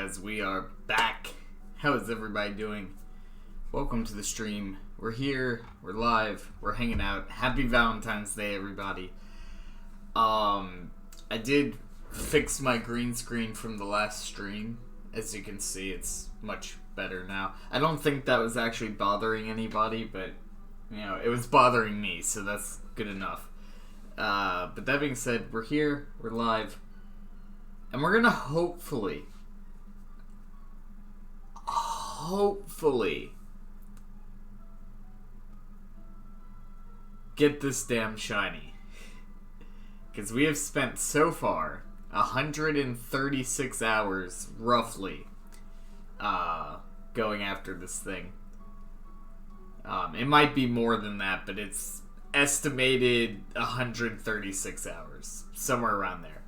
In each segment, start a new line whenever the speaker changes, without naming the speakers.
guys, we are back. How is everybody doing? Welcome to the stream. We're here, we're live, we're hanging out. Happy Valentine's Day, everybody. I did fix my green screen from the last stream. As you can see, it's much better now. I don't think that was actually bothering anybody, but, you know, it was bothering me, so that's good enough. But that being said, we're here, we're live, and we're gonna hopefully get this damn shiny. Because we have spent so far 136 hours, roughly, going after this thing. It might be more than that, but it's estimated 136 hours. Somewhere around there.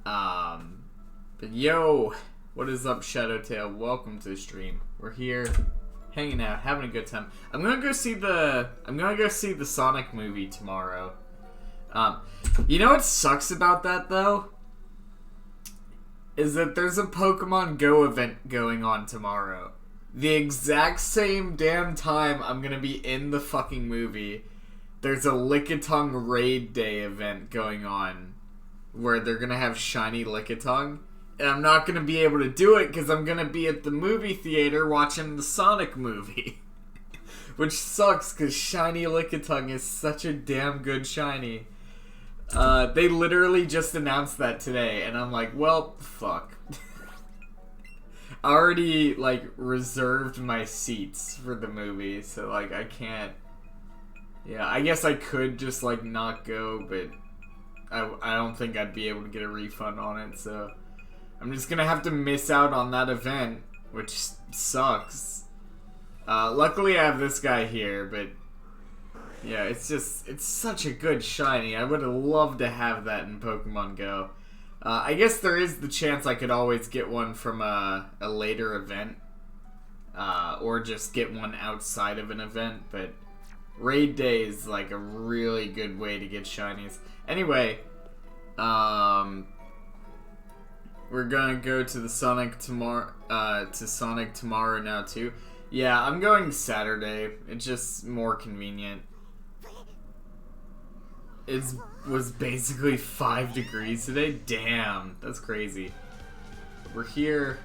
But yo, what is up, Shadowtail? Welcome to the stream. We're here, hanging out, having a good time. I'm gonna go see the Sonic movie tomorrow. You know what sucks about that though? Is that there's a Pokemon Go event going on tomorrow. The exact same damn time I'm gonna be in the fucking movie, there's a Lickitung Raid Day event going on where they're gonna have shiny Lickitung. And I'm not going to be able to do it because I'm going to be at the movie theater watching the Sonic movie. Which sucks because shiny Lickitung is such a damn good shiny. They literally just announced that today. And I'm like, well, fuck. I already, like, reserved my seats for the movie. So, like, I can't... Yeah, I guess I could just, like, not go. But I don't think I'd be able to get a refund on it, so... I'm just gonna have to miss out on that event, which sucks. Luckily I have this guy here, but yeah, it's such a good shiny. I would have loved to have that in Pokemon Go. I guess there is the chance I could always get one from a later event, or just get one outside of an event, but Raid Day is like a really good way to get shinies. Anyway, we're gonna go to the Sonic tomorrow, now too. Yeah, I'm going Saturday. It's just more convenient. It was basically 5 degrees today. Damn, that's crazy. We're here.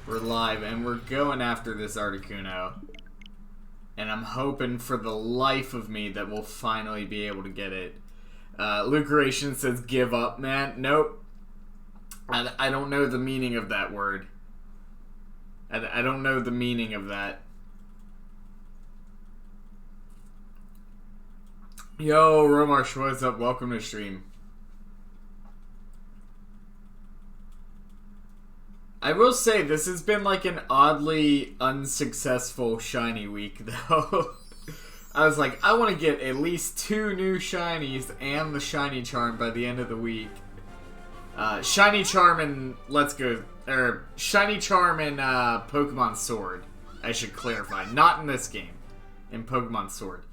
We're live, and we're going after this Articuno. And I'm hoping for the life of me that we'll finally be able to get it. Lucration says, give up, man. Nope. I don't know the meaning of that word. I don't know the meaning of that. Yo, Romarsh, what's up? Welcome to the stream. I will say, this has been like an oddly unsuccessful shiny week, though. I was like, I want to get at least 2 new shinies and the shiny charm by the end of the week. Shiny Charm and Shiny Charm and Pokemon Sword. I should clarify. Not in this game. In Pokemon Sword.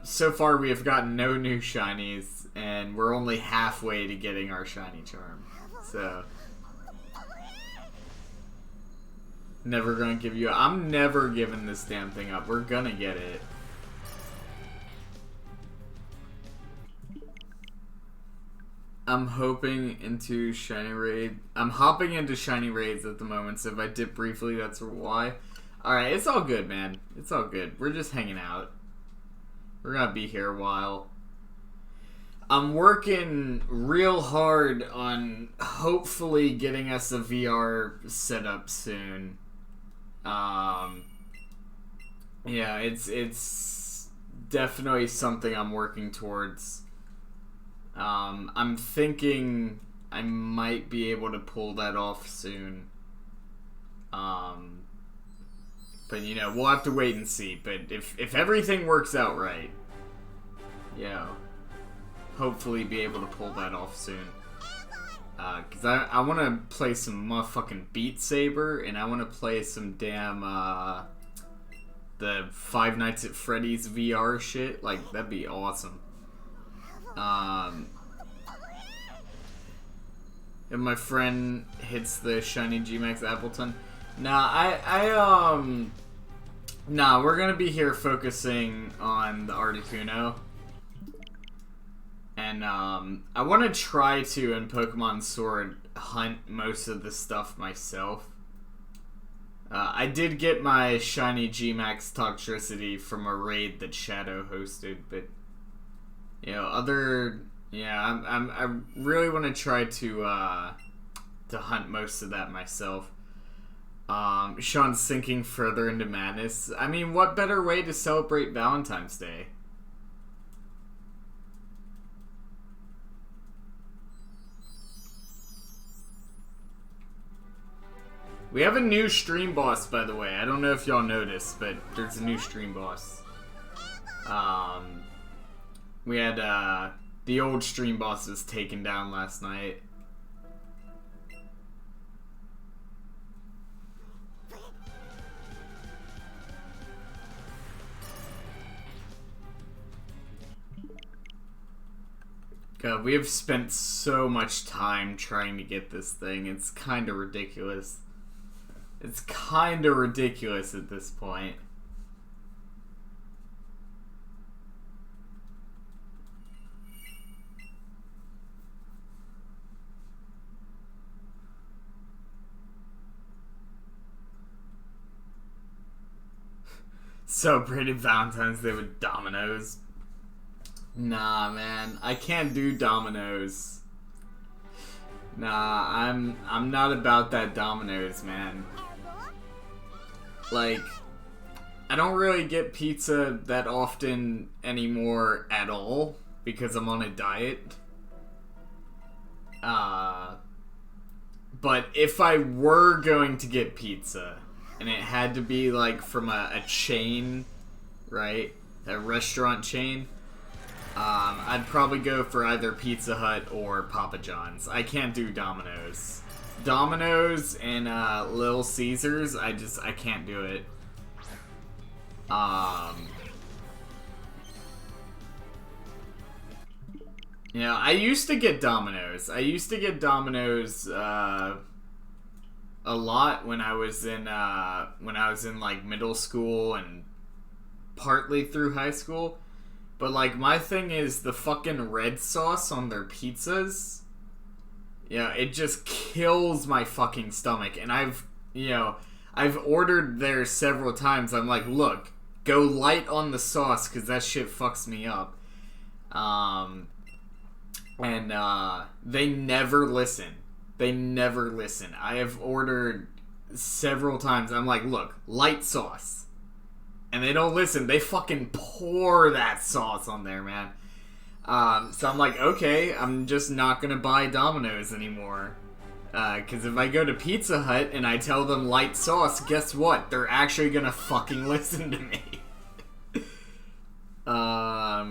So far we have gotten no new shinies, and we're only halfway to getting our Shiny Charm. So, never gonna give you... I'm never giving this damn thing up. We're gonna get it. I'm hopping into Shiny Raids at the moment, so if I dip briefly, that's why. Alright, it's all good, man. It's all good. We're just hanging out. We're gonna be here a while. I'm working real hard on hopefully getting us a VR setup soon. Yeah, it's definitely something I'm working towards. I'm thinking I might be able to pull that off soon. But you know, we'll have to wait and see. But if everything works out right, yeah, hopefully be able to pull that off soon. Cause I want to play some motherfucking Beat Saber, and I want to play some damn, the Five Nights at Freddy's VR shit. Like, that'd be awesome. If my friend hits the shiny G-Max Appleton. Nah, we're gonna be here focusing on the Articuno. And, I want to try to, in Pokemon Sword, hunt most of the stuff myself. I did get my shiny G-Max Toxtricity from a raid that Shadow hosted, but, you know, I really want to try to hunt most of that myself. Sean's sinking further into madness. I mean, what better way to celebrate Valentine's Day? We have a new stream boss, by the way. I don't know if y'all noticed, but there's a new stream boss. We had, the old stream boss was taken down last night. God, we have spent so much time trying to get this thing. It's kind of ridiculous. It's kind of ridiculous at this point. Celebrated Valentine's Day with Dominoes. Nah, man, I can't do Dominoes. Nah, I'm not about that Dominoes, man. Like, I don't really get pizza that often anymore at all because I'm on a diet. But if I were going to get pizza, and it had to be like from a chain, right? A restaurant chain, I'd probably go for either Pizza Hut or Papa John's. I can't do Domino's. Domino's and Little Caesars, I can't do it. You know, I used to get Domino's. I used to get Domino's a lot when I was in like middle school and partly through high school. But like my thing is the fucking red sauce on their pizzas. Yeah, it just kills my fucking stomach. And I've ordered there several times. I'm like, look, go light on the sauce because that shit fucks me up. They never listen. They never listen. I have ordered several times. I'm like, look, light sauce. And they don't listen. They fucking pour that sauce on there, man. So I'm like, okay, I'm just not gonna buy Domino's anymore. Because if I go to Pizza Hut and I tell them light sauce, guess what? They're actually gonna fucking listen to me. Nah.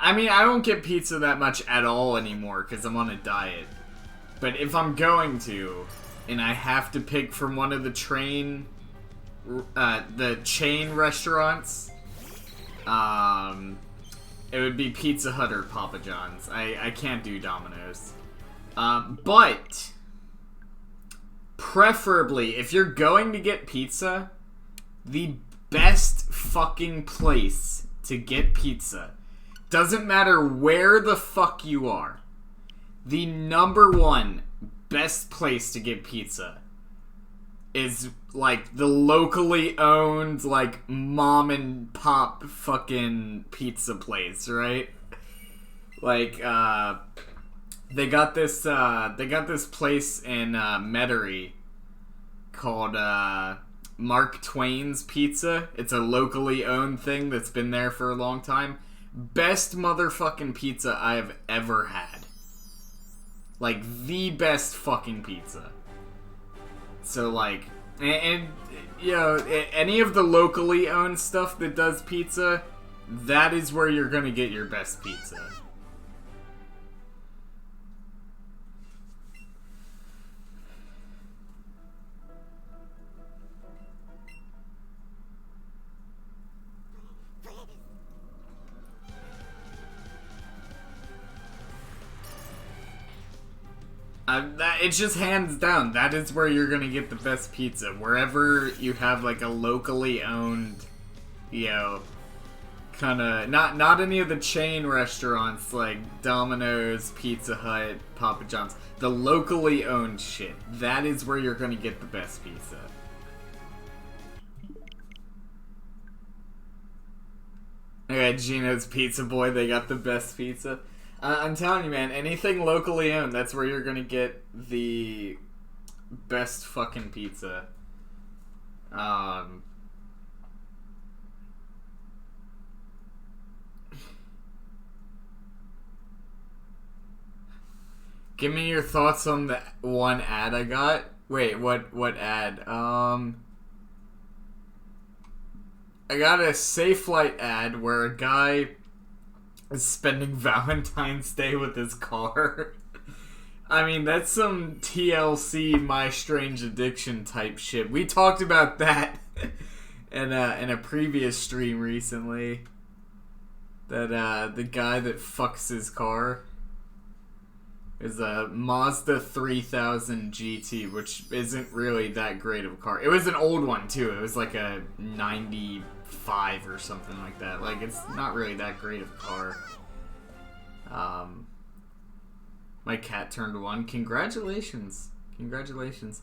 I mean, I don't get pizza that much at all anymore because I'm on a diet. But if I'm going to, and I have to pick from one of the chain restaurants, it would be Pizza Hut or Papa John's. I can't do Domino's. But, preferably, if you're going to get pizza, the best fucking place to get pizza, doesn't matter where the fuck you are, the number one best place to get pizza is like the locally owned like mom and pop fucking pizza place, right? Like they got this place in Metairie called Mark Twain's Pizza. It's a locally owned thing that's been there for a long time. Best motherfucking pizza I have ever had. Like, the best fucking pizza. So, like, and you know, any of the locally owned stuff that does pizza, that is where you're gonna get your best pizza. It's just hands down. That is where you're gonna get the best pizza. Wherever you have like a locally owned, you know, kind of not any of the chain restaurants like Domino's, Pizza Hut, Papa John's. The locally owned shit. That is where you're gonna get the best pizza. Okay, Gino's Pizza Boy. They got the best pizza. I'm telling you, man, anything locally owned, that's where you're gonna get the best fucking pizza. Give me your thoughts on the one ad I got. Wait, what ad? I got a Safelite ad where a guy is spending Valentine's Day with his car. I mean, that's some TLC My Strange Addiction type shit. We talked about that in a previous stream recently. That the guy that fucks his car is a Mazda 3000 GT, which isn't really that great of a car. It was an old one too. It was like a 95 or something like that. Like, it's not really that great of a car. My cat turned 1. Congratulations. Congratulations.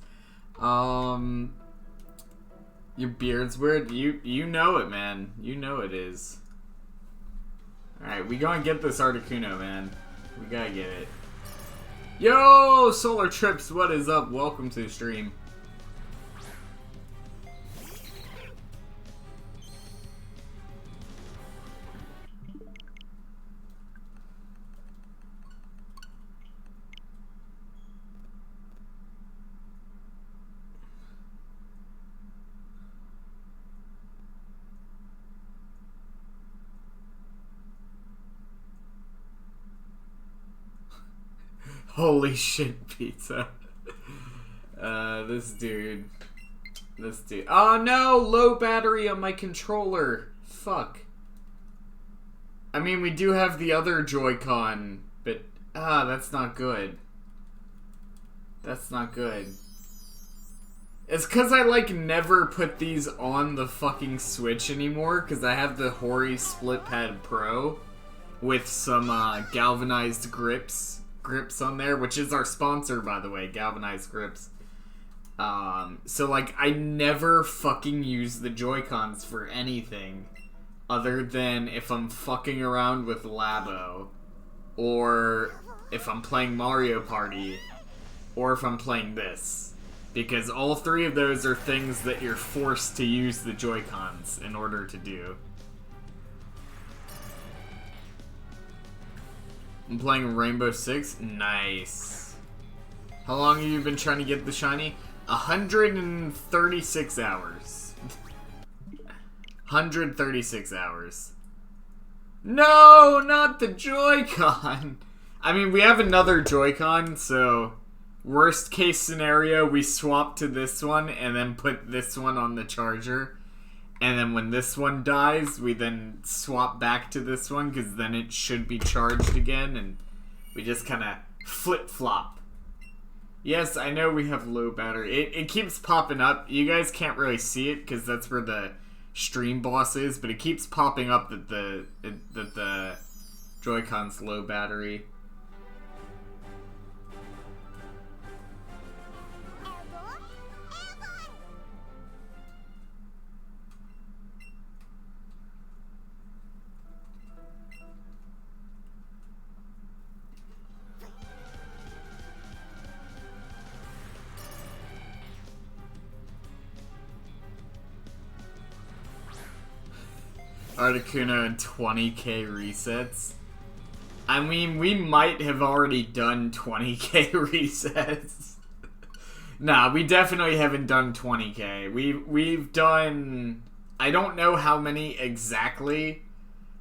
Your beard's weird. You know it, man. You know it is. Alright, we gonna get this Articuno, man. We gotta get it. Yo, Solar Trips, what is up? Welcome to the stream. Holy shit, pizza. This dude. Oh no, low battery on my controller. Fuck. I mean, we do have the other Joy-Con, but that's not good. That's not good. It's cause I like never put these on the fucking Switch anymore, cause I have the Hori Split Pad Pro with some galvanized grips on there, which is our sponsor, by the way, Galvanized Grips. So like I never fucking use the Joy-Cons for anything other than if I'm fucking around with Labo, or if I'm playing Mario Party, or if I'm playing this. Because all three of those are things that you're forced to use the Joy-Cons in order to do. I'm playing Rainbow Six. Nice. How long have you been trying to get the shiny? 136 hours. 136 hours. No, not the Joy-Con. I mean, we have another Joy-Con, so worst case scenario, we swap to this one and then put this one on the charger. And then when this one dies, we then swap back to this one, because then it should be charged again, and we just kind of flip-flop. Yes, I know we have low battery. It keeps popping up. You guys can't really see it, because that's where the stream boss is, but it keeps popping up that the Joy-Con's low battery. Articuno and 20k resets. I mean, we might have already done 20k resets. Nah, we definitely haven't done 20k. We've done, I don't know how many exactly,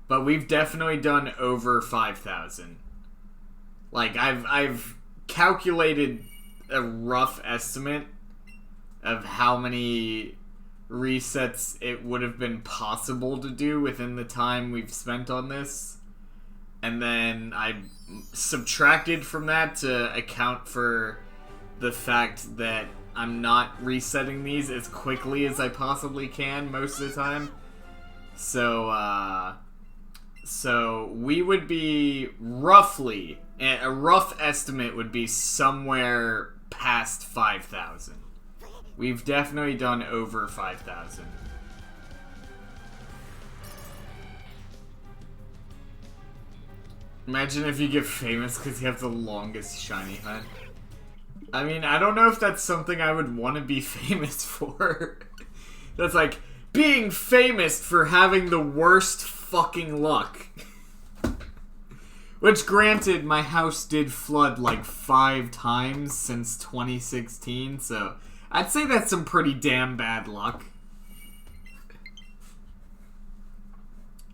but we've definitely done over 5,000. Like, I've calculated a rough estimate of how many resets it would have been possible to do within the time we've spent on this. And then I subtracted from that to account for the fact that I'm not resetting these as quickly as I possibly can most of the time. So we would be roughly, a rough estimate would be somewhere past 5,000. We've definitely done over 5,000. Imagine if you get famous because you have the longest shiny hunt. I mean, I don't know if that's something I would want to be famous for. That's like, being famous for having the worst fucking luck. Which, granted, my house did flood like 5 times since 2016, so I'd say that's some pretty damn bad luck.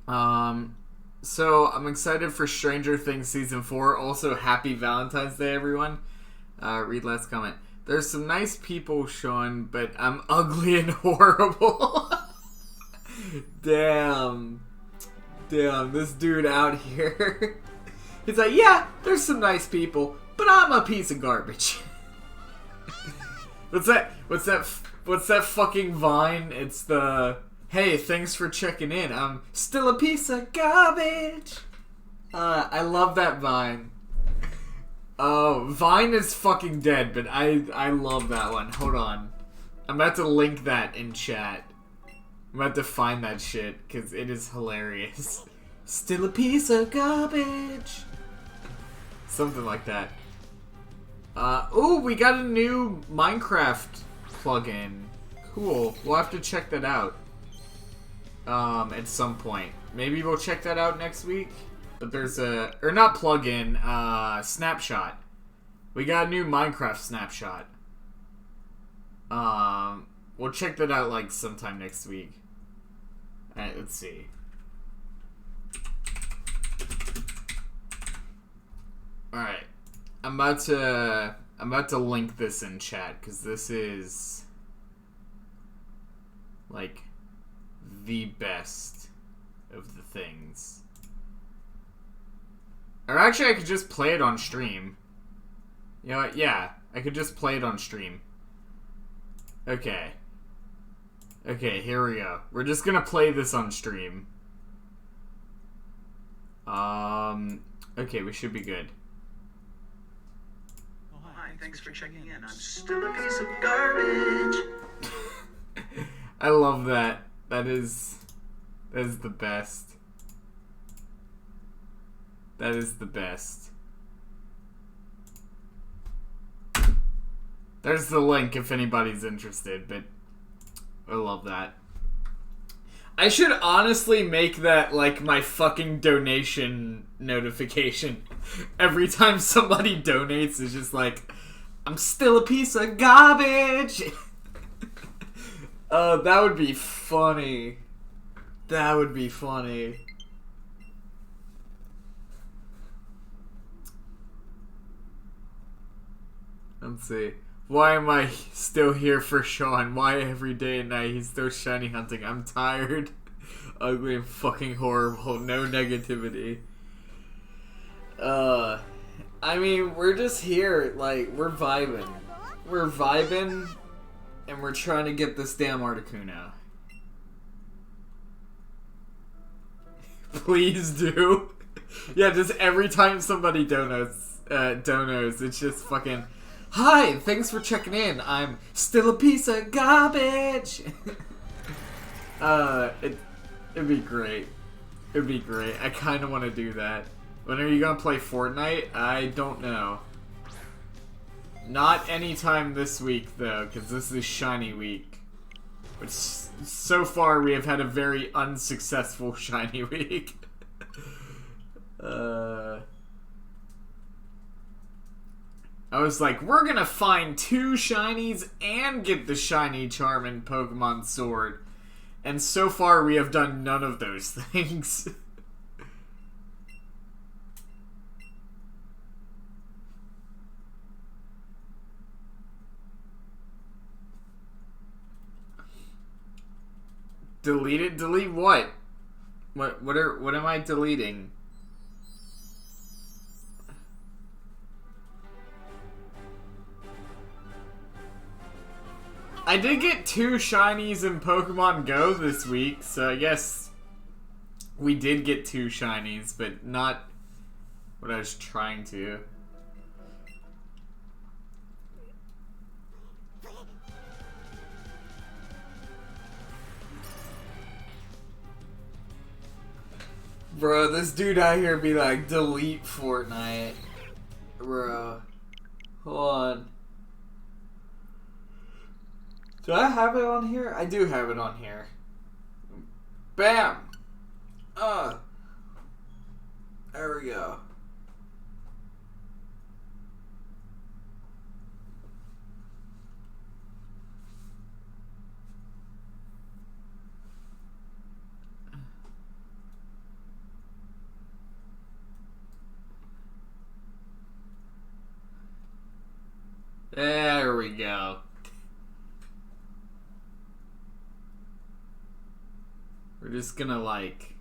So I'm excited for Stranger Things Season 4. Also, happy Valentine's Day, everyone. Read last comment. There's some nice people, Sean, but I'm ugly and horrible. Damn, this dude out here. He's like, yeah, there's some nice people, but I'm a piece of garbage. What's that fucking Vine? It's the, hey, thanks for checking in. I'm still a piece of garbage. I love that Vine. Oh, Vine is fucking dead, but I love that one. Hold on. I'm about to link that in chat. I'm about to find that shit, because it is hilarious. Still a piece of garbage. Something like that. Oh, we got a new Minecraft plugin. Cool. We'll have to check that out. At some point. Maybe we'll check that out next week. But there's a... Or not plugin, snapshot. We got a new Minecraft snapshot. We'll check that out, like, sometime next week. Alright, let's see. Alright. I'm about to link this in chat, because this is, like, the best of the things. Or actually, I could just play it on stream. You know what? Yeah, I could just play it on stream. Okay. Okay, here we go. We're just gonna play this on stream. Okay, we should be good.
Oh, hi, thanks for checking in. I'm still a piece of garbage.
I love that. That is the best. That is the best. There's the link if anybody's interested, but I love that. I should honestly make that, like, my fucking donation notification. Every time somebody donates, it's just like, I'm still a piece of garbage! That would be funny. That would be funny. Let's see. Why am I still here for Sean? Why every day and night he's still shiny hunting? I'm tired. Ugly and fucking horrible. No negativity. I mean, we're just here, like, we're vibing. We're vibing, and we're trying to get this damn Articuno. Please do. Yeah, just every time somebody donos, it's just fucking... Hi, thanks for checking in. I'm still a piece of garbage. It'd be great. It'd be great. I kind of want to do that. When are you gonna play Fortnite? I don't know. Not anytime this week though, because this is shiny week. Which so far we have had a very unsuccessful shiny week. I was like, we're gonna find 2 shinies and get the shiny Charmin Pokemon Sword. And so far we have done none of those things. Delete it? Delete what? What am I deleting? I did get 2 shinies in Pokemon Go this week, so I guess we did get 2 shinies, but not what I was trying to. Bro, this dude out here be like, delete Fortnite. Bro. Hold on. Do I have it on here? I do have it on here. Bam! There we go. There we go. We're just gonna, like,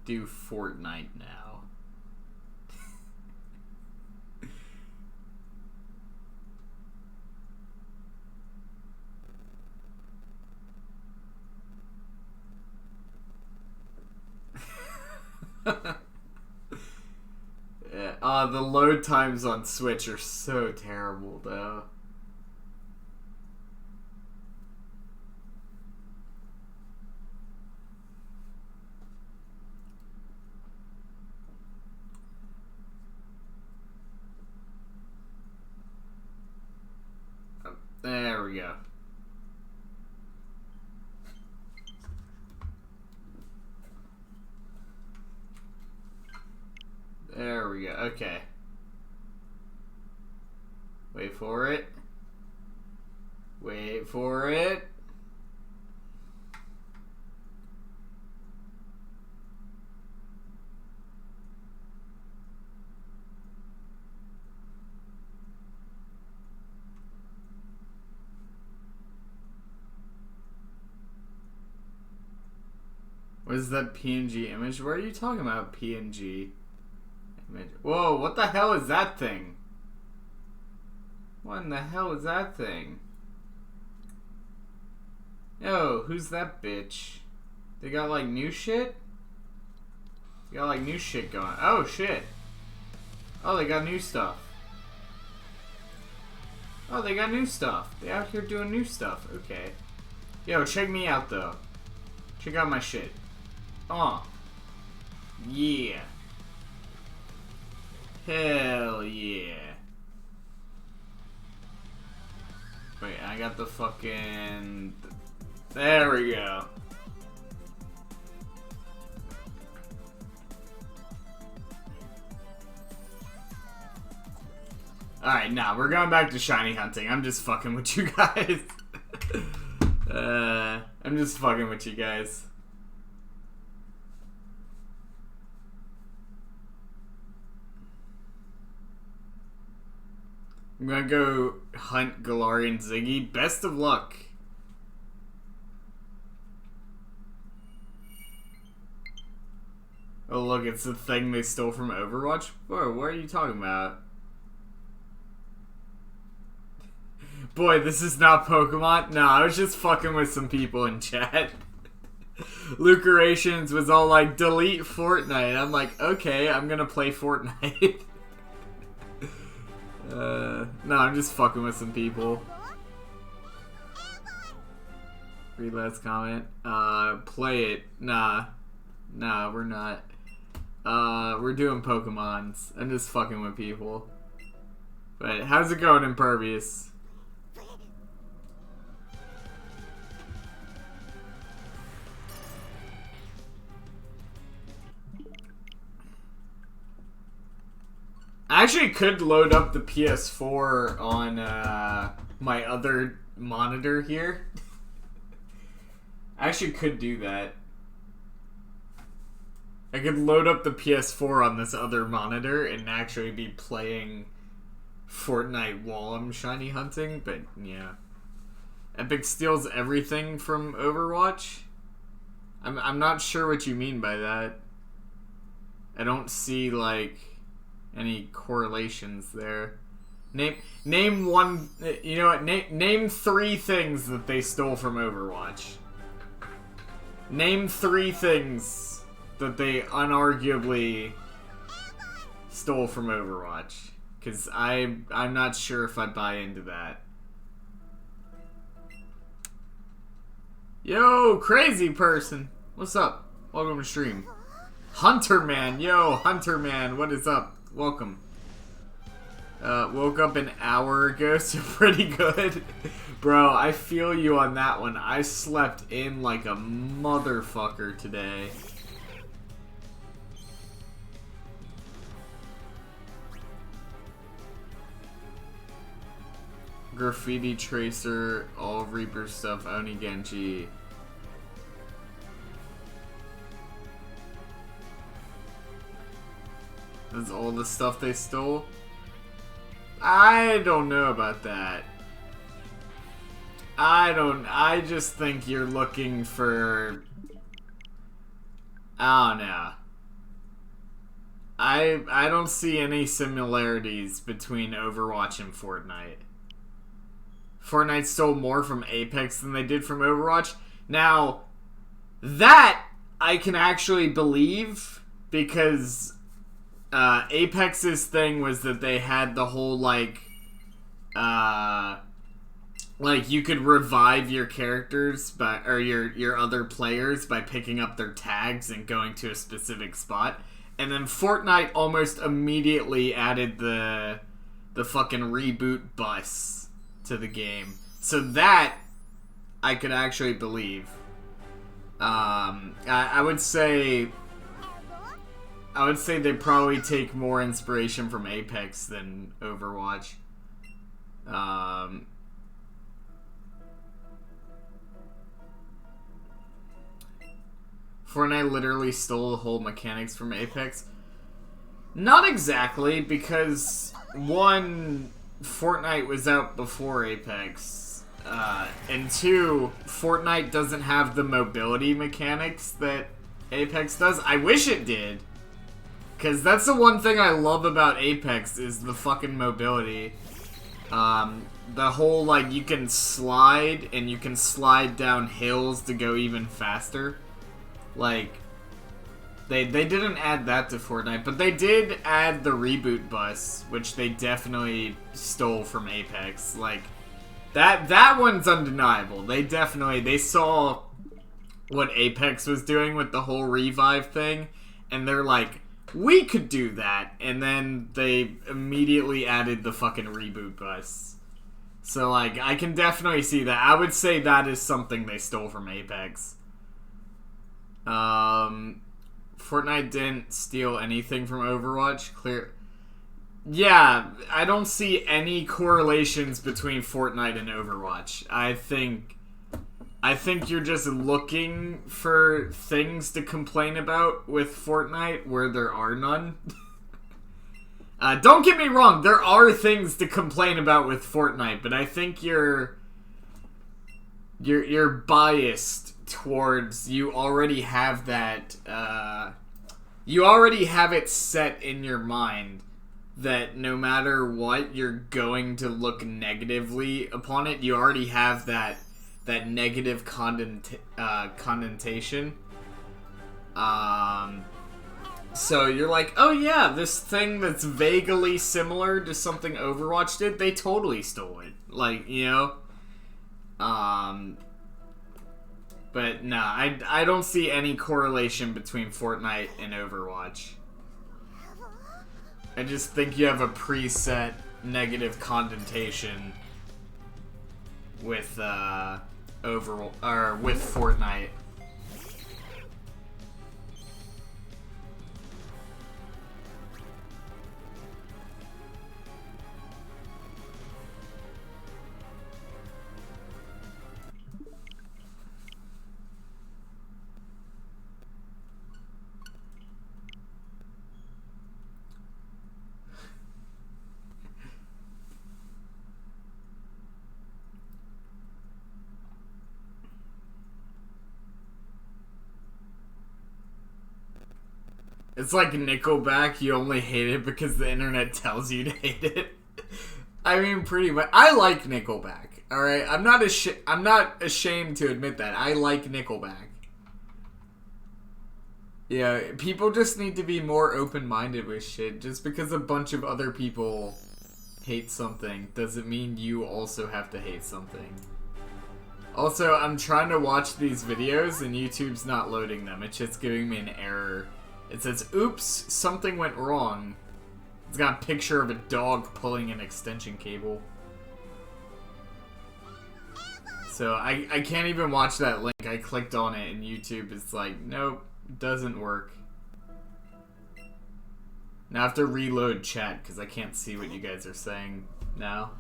do Fortnite now. Yeah, the load times on Switch are so terrible, though. There we go. There we go. Okay. Wait for it. Wait for it. What is that PNG image? What are you talking about, PNG image? Whoa, what the hell is that thing? What in the hell is that thing? Yo, who's that bitch? They got like new shit? They got like new shit going. Oh shit. Oh, they got new stuff. Oh, they got new stuff. They out here doing new stuff. Okay. Yo, check me out though. Check out my shit. Oh. Yeah. Hell yeah. Wait, I got the fucking... There we go. Alright, nah, we're going back to shiny hunting. I'm just fucking with you guys. I'm just fucking with you guys. I'm gonna go hunt Galarian Ziggy. Best of luck. Oh look, it's the thing they stole from Overwatch? Whoa, what are you talking about? Boy, this is not Pokemon? No, I was just fucking with some people in chat. Lucarations was all like, delete Fortnite. I'm like, okay, I'm gonna play Fortnite. No, I'm just fucking with some people. Read last comment. Play it. Nah, we're not. We're doing Pokemons. I'm just fucking with people. But how's it going, Impervious? I actually could load up the PS4 on my other monitor here. I actually could do that. I could load up the PS4 on this other monitor and actually be playing Fortnite while I'm shiny hunting, but yeah. Epic steals everything from Overwatch? I'm not sure what you mean by that. I don't see, like, any correlations there. Name one. You know what? Name 3 things that they stole from Overwatch. Name 3 things that they unarguably stole from Overwatch. Because I'm not sure if I buy into that. Yo, crazy person. What's up? Welcome to stream. Hunter Man. Yo, Hunter Man. What is up? Welcome. Woke up an hour ago, so pretty good. Bro, I feel you on that one. I slept in like a motherfucker today. Graffiti Tracer, all Reaper stuff, Oni Genji. That's all the stuff they stole? I don't know about that. I just think you're looking for... I don't know. I don't see any similarities between Overwatch and Fortnite. Fortnite stole more from Apex than they did from Overwatch. Now, that I can actually believe, because Apex's thing was that they had the whole, like you could revive your characters or your other players by picking up their tags and going to a specific spot. And then Fortnite almost immediately added the fucking reboot bus to the game. So that I could actually believe. I would say they probably take more inspiration from Apex than Overwatch. Fortnite literally stole the whole mechanics from Apex. Not exactly, because one, Fortnite was out before Apex, and 2, Fortnite doesn't have the mobility mechanics that Apex does. I wish it did, because that's the one thing I love about Apex is the fucking mobility. The whole, like, you can slide, and you can slide down hills to go even faster. Like, they didn't add that to Fortnite, but they did add the reboot bus, which they definitely stole from Apex. Like, that one's undeniable. They saw what Apex was doing with the whole revive thing, and they're like, we could do that, and then they immediately added the fucking reboot bus. So, like, I can definitely see that. I would say that is something they stole from Apex. Fortnite didn't steal anything from Overwatch. Clear. Yeah, I don't see any correlations between Fortnite and Overwatch. I think you're just looking for things to complain about with Fortnite where there are none. Don't get me wrong, there are things to complain about with Fortnite, but I think you're biased towards, you already have that, you already have it set in your mind that no matter what, you're going to look negatively upon it. You already have that negative connotation. So you're like, oh yeah, this thing that's vaguely similar to something Overwatch did, they totally stole it. Like, you know? But nah, I don't see any correlation between Fortnite and Overwatch. I just think you have a preset negative connotation with with Fortnite. It's like Nickelback, you only hate it because the internet tells you to hate it. I mean, pretty much. I like Nickelback. All right, I'm not ashamed to admit that I like Nickelback. Yeah, people just need to be more open-minded with shit. Just because a bunch of other people hate something doesn't mean you also have to hate something. Also, I'm trying to watch these videos and YouTube's not loading them. It's just giving me an error. It says, oops, something went wrong. It's got a picture of a dog pulling an extension cable. So I can't even watch that link. I clicked on it and YouTube is like, nope, doesn't work. Now I have to reload chat because I can't see what you guys are saying now.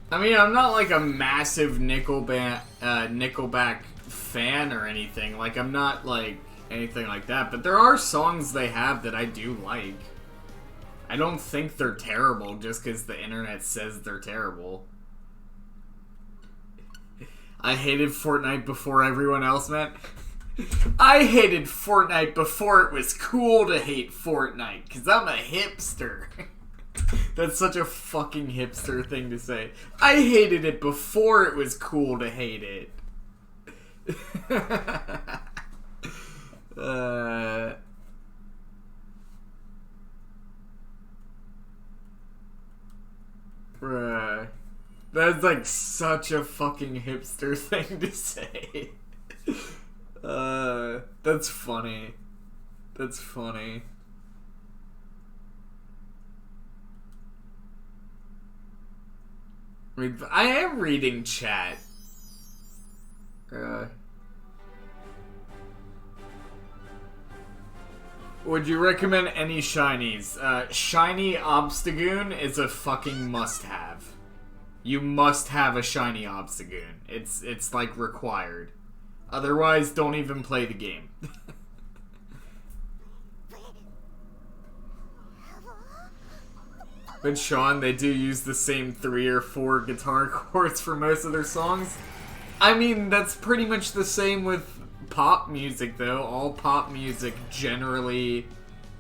I mean, I'm not like a massive Nickelback fan or anything. Like, I'm not like anything like that. But there are songs they have that I do like. I don't think they're terrible just because the internet says they're terrible. I hated Fortnite before everyone else, man. I hated Fortnite before it was cool to hate Fortnite because I'm a hipster. That's such a fucking hipster thing to say. I hated it before it was cool to hate it. Bruh. That's like such a fucking hipster thing to say. That's funny. That's funny. I am reading chat. Would you recommend any shinies? Shiny Obstagoon is a fucking must-have. You must have a shiny Obstagoon. It's like required. Otherwise, don't even play the game. But Sean, they do use the same 3 or 4 guitar chords for most of their songs. I mean, that's pretty much the same with pop music, though. All pop music generally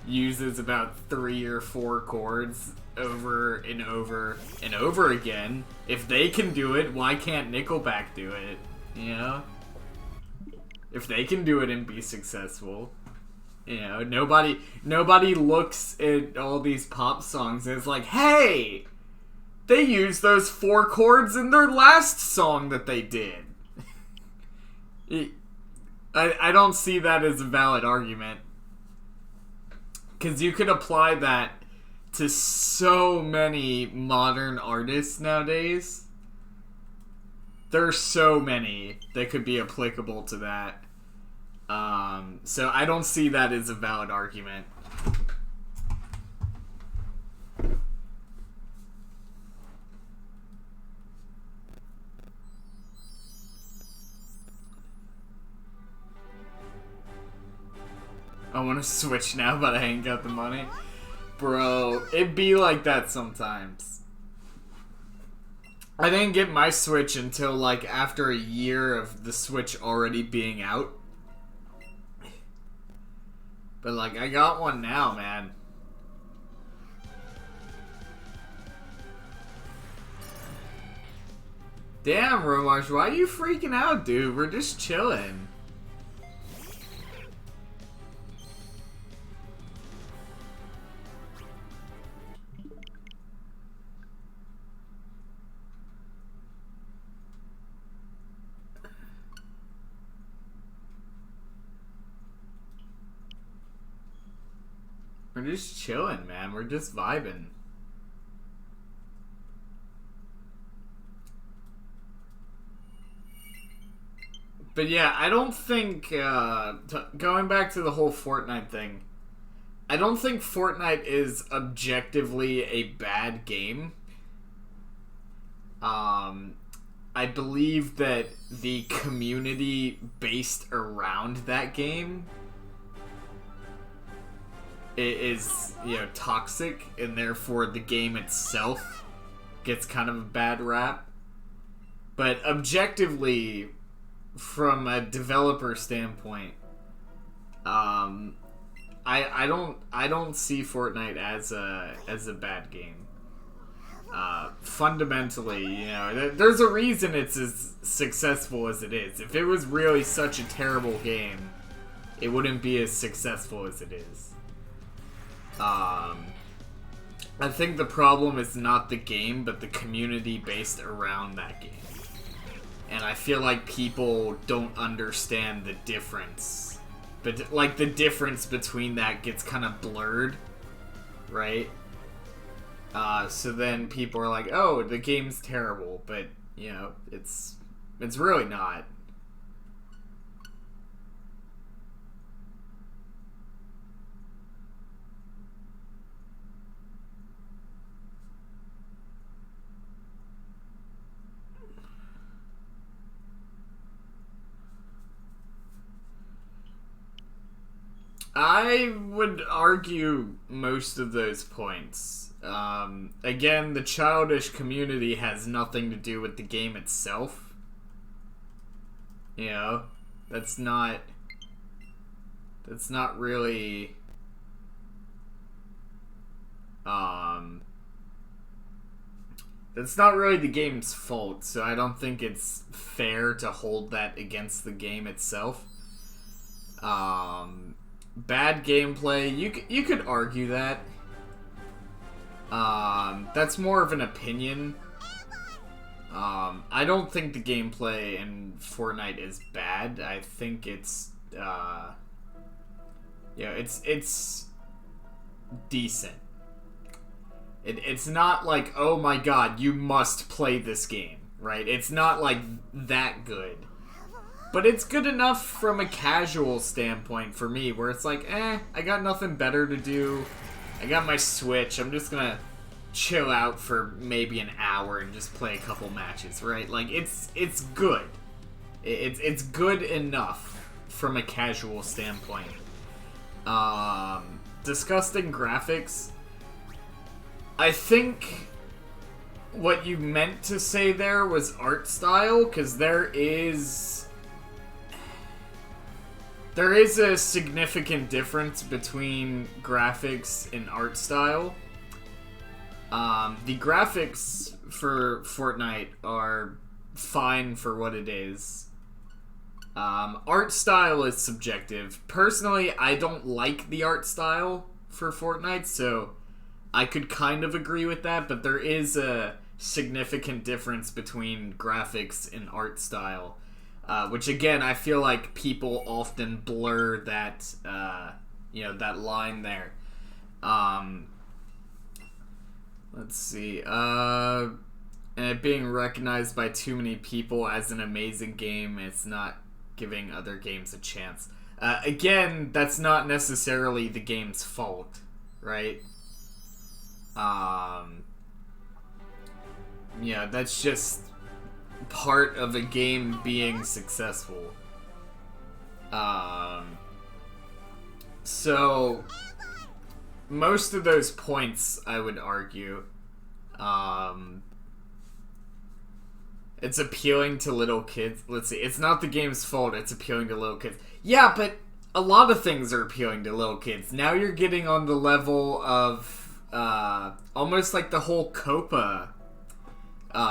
uses about 3 or 4 chords over and over and over again. If they can do it, why can't Nickelback do it? You know? If they can do it and be successful. You know, nobody looks at all these pop songs and is like, hey, they used those 4 chords in their last song that they did. I don't see that as a valid argument. Because you could apply that to so many modern artists nowadays. There's so many that could be applicable to that. So I don't see that as a valid argument. I want to switch now, but I ain't got the money. Bro, it be like that sometimes. I didn't get my Switch until like after a year of the Switch already being out. But like, I got one now, man. Damn, Romarsh, why are you freaking out, dude? We're just chilling. We're just chilling, man. We're just vibing. But yeah, I don't think, going back to the whole Fortnite thing, I don't think Fortnite is objectively a bad game. I believe that the community based around that game is, you know, toxic, and therefore the game itself gets kind of a bad rap. But objectively, from a developer standpoint, I don't see Fortnite as a bad game. Fundamentally, you know, there's a reason it's as successful as it is. If it was really such a terrible game, it wouldn't be as successful as it is. I think the problem is not the game, but the community based around that game. And I feel like people don't understand the difference. But, like, the difference between that gets kind of blurred, right? So then people are like, oh, the game's terrible, but, you know, it's really not. I would argue most of those points. Again, the childish community has nothing to do with the game itself. You know, that's not really, that's not really the game's fault, so I don't think it's fair to hold that against the game itself. Bad gameplay, you could argue that. That's more of an opinion. I don't think the gameplay in Fortnite is bad. I think it's, it's decent. It's not like, oh my god, you must play this game, right? It's not like that good. But it's good enough from a casual standpoint for me, where it's like, I got nothing better to do. I got my Switch, I'm just gonna chill out for maybe an hour and just play a couple matches, right? Like, it's good. It's good enough from a casual standpoint. Disgusting graphics. I think what you meant to say there was art style, because there is a significant difference between graphics and art style. The graphics for Fortnite are fine for what it is. Art style is subjective. Personally, I don't like the art style for Fortnite, so I could kind of agree with that, but there is a significant difference between graphics and art style. Which, again, I feel like people often blur that, that line there. Let's see. And it being recognized by too many people as an amazing game, it's not giving other games a chance. Again, that's not necessarily the game's fault, right? That's just part of a game being successful. So most of those points, I would argue, it's appealing to little kids. Let's see, it's not the game's fault, it's appealing to little kids. Yeah, but a lot of things are appealing to little kids. Now you're getting on the level of almost like the whole Copa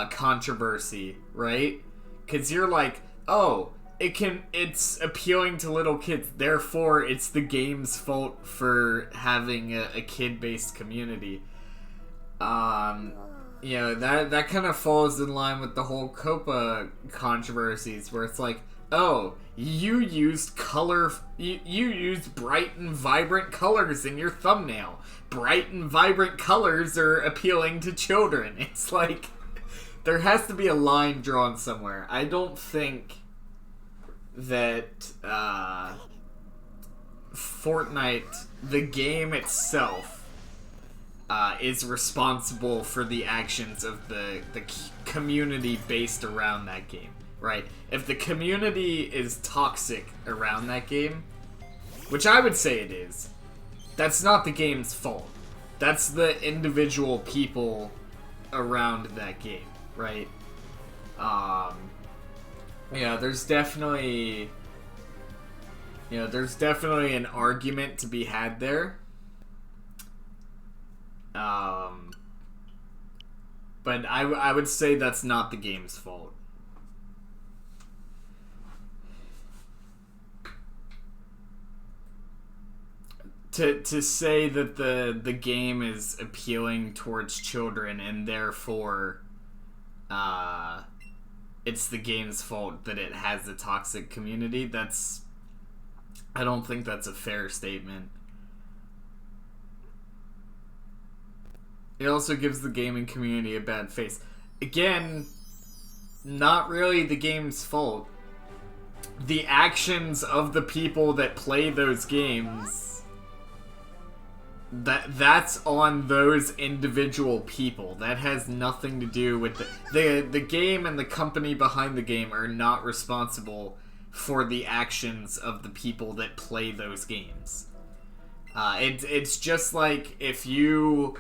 controversy, right? Because you're like, oh, it's appealing to little kids, therefore it's the game's fault for having a kid-based community. That kind of falls in line with the whole Copa controversies, where it's like, oh, you used you used bright and vibrant colors in your thumbnail. Bright and vibrant colors are appealing to children. It's like, there has to be a line drawn somewhere. I don't think that Fortnite, the game itself, is responsible for the actions of the community based around that game, right? If the community is toxic around that game, which I would say it is, that's not the game's fault. That's the individual people around that game, right? Yeah, there's definitely an argument to be had there. But I would say that's not the game's fault. To say that the game is appealing towards children and therefore it's the game's fault that it has a toxic community, I don't think that's a fair statement. It also gives the gaming community a bad face. Again, not really the game's fault. The actions of the people that play those games, that's on those individual people. That has nothing to do with the game, and the company behind the game are not responsible for the actions of the people that play those games. It's just like if you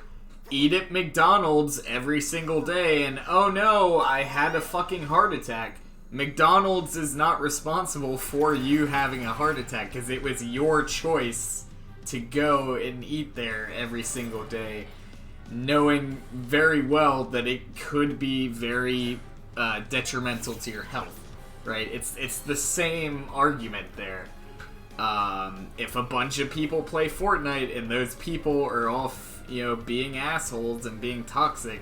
eat at McDonald's every single day and, oh no, I had a fucking heart attack. McDonald's is not responsible for you having a heart attack because it was your choice to go and eat there every single day, knowing very well that it could be very detrimental to your health, right? It's the same argument there. If a bunch of people play Fortnite and those people are all being assholes and being toxic,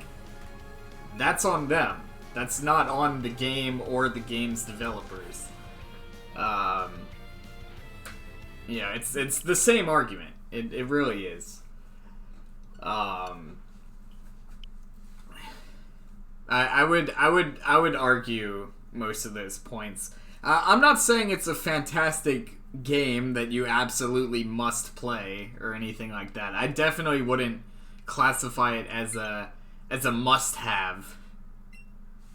that's on them. That's not on the game or the game's developers. It's the same argument. It really is. I would argue most of those points. I'm not saying it's a fantastic game that you absolutely must play or anything like that. I definitely wouldn't classify it as a must-have.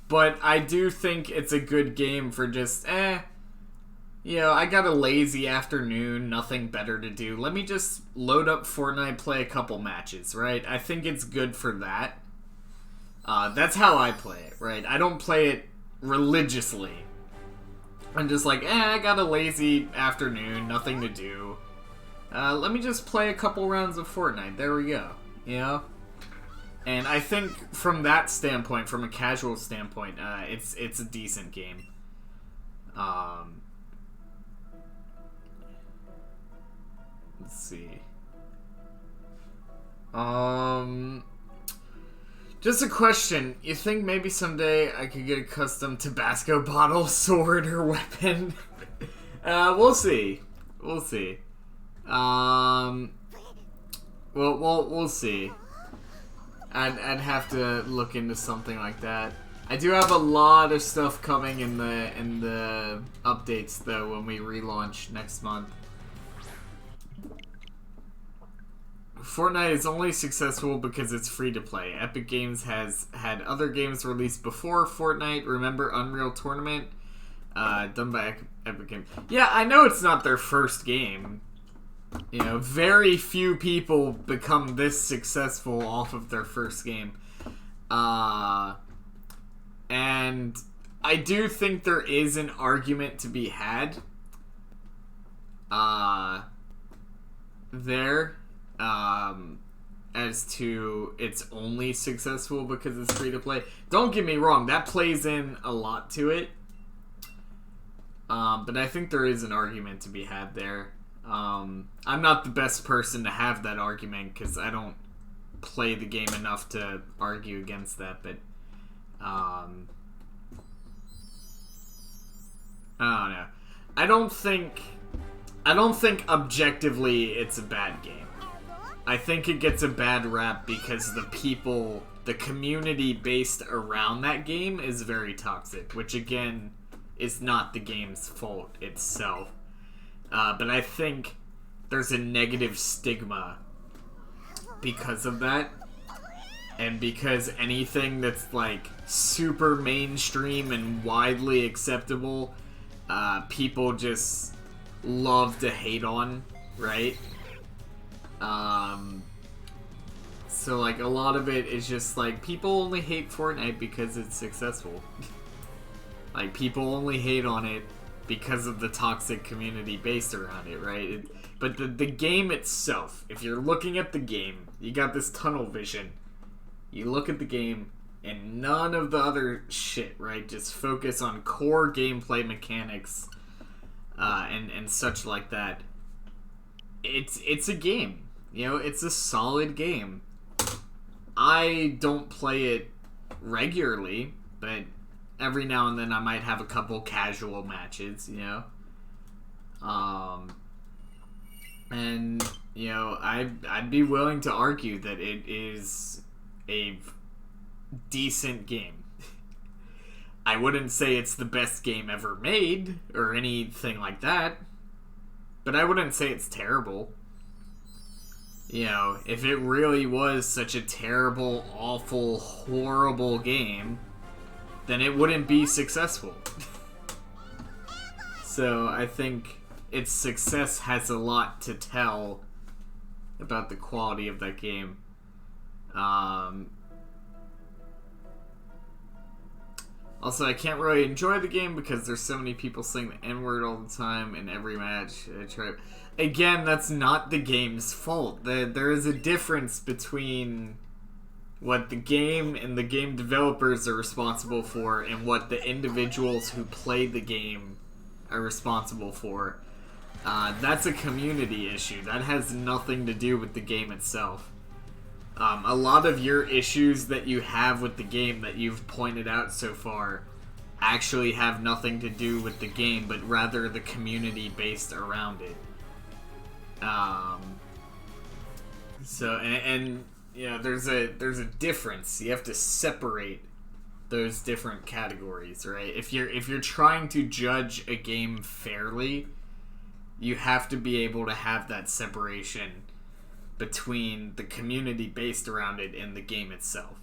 But I do think it's a good game for just, I got a lazy afternoon, nothing better to do. Let me just load up Fortnite, play a couple matches, right? I think it's good for that. That's how I play it, right? I don't play it religiously. I'm just like, I got a lazy afternoon, nothing to do. Let me just play a couple rounds of Fortnite. There we go, And I think from that standpoint, from a casual standpoint, it's a decent game. Let's see. Just a question. You think maybe someday I could get a custom Tabasco bottle, sword, or weapon? We'll see. We'll see. We'll see. I'd have to look into something like that. I do have a lot of stuff coming in the updates though when we relaunch next month. Fortnite is only successful because it's free to play. Epic Games has had other games released before Fortnite. Remember Unreal Tournament? Done by Epic Games. Yeah, I know it's not their first game. Very few people become this successful off of their first game. And I do think there is an argument to be had there. As to it's only successful because it's free to play. Don't get me wrong, that plays in a lot to it. But I think there is an argument to be had there. I'm not the best person to have that argument because I don't play the game enough to argue against that, but I don't know. I don't think objectively it's a bad game. I think it gets a bad rap because the community based around that game is very toxic, which again is not the game's fault itself. But I think there's a negative stigma because of that. And because anything that's like super mainstream and widely acceptable, people just love to hate on, right? So like a lot of it is just like people only hate Fortnite because it's successful. Like, people only hate on it because of the toxic community based around it, right? But the game itself, if you're looking at the game, you got this tunnel vision. You look at the game, and none of the other shit, right? Just focus on core gameplay mechanics and such like that. It's a game. You know, it's a solid game. I don't play it regularly, but every now and then I might have a couple casual matches, you know? And, you know, I'd be willing to argue that it is a decent game. I wouldn't say it's the best game ever made, or anything like that, but I wouldn't say it's terrible. You know, if it really was such a terrible, awful, horrible game, then it wouldn't be successful. So I think its success has a lot to tell about the quality of that game. Also, I can't really enjoy the game because there's so many people saying the N-word all the time in every match. Again, that's not the game's fault. There is a difference between what the game and the game developers are responsible for and what the individuals who play the game are responsible for. That's a community issue. That has nothing to do with the game itself. A lot of your issues that you have with the game that you've pointed out so far actually have nothing to do with the game, but rather the community based around it. And you know, there's a difference. You have to separate those different categories, right? If you're trying to judge a game fairly, you have to be able to have that separation between the community based around it and the game itself.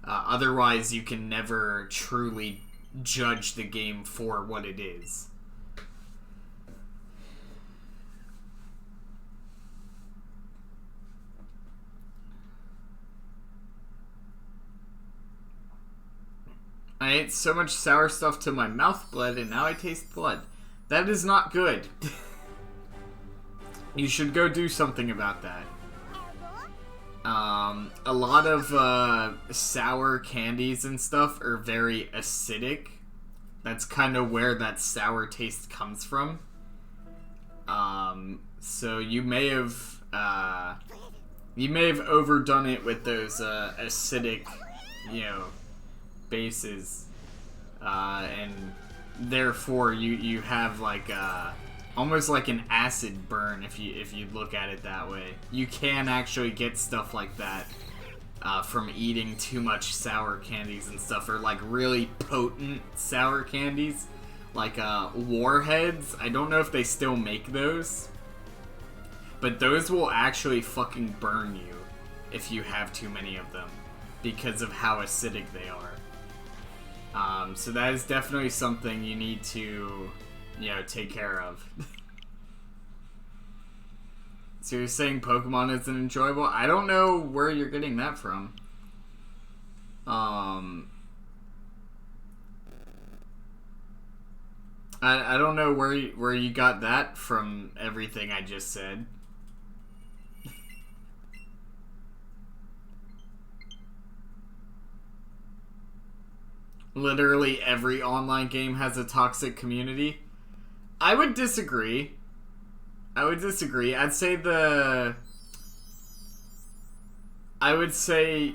Otherwise, you can never truly judge the game for what it is. I ate so much sour stuff till my mouth bled, and now I taste blood. That is not good. You should go do something about that. A lot of sour candies and stuff are very acidic. That's kind of where that sour taste comes from. So you may have overdone it with those acidic, you know, bases, and therefore you have like almost like an acid burn if you look at it that way. You can actually get stuff like that from eating too much sour candies and stuff, or like really potent sour candies, like Warheads. I don't know if they still make those, but those will actually fucking burn you if you have too many of them because of how acidic they are. So that is definitely something you need to, you know, take care of. So you're saying Pokemon isn't enjoyable? I don't know where you're getting that from. I don't know where you got that from, everything I just said. Literally every online game has a toxic community. I would disagree. I'd say,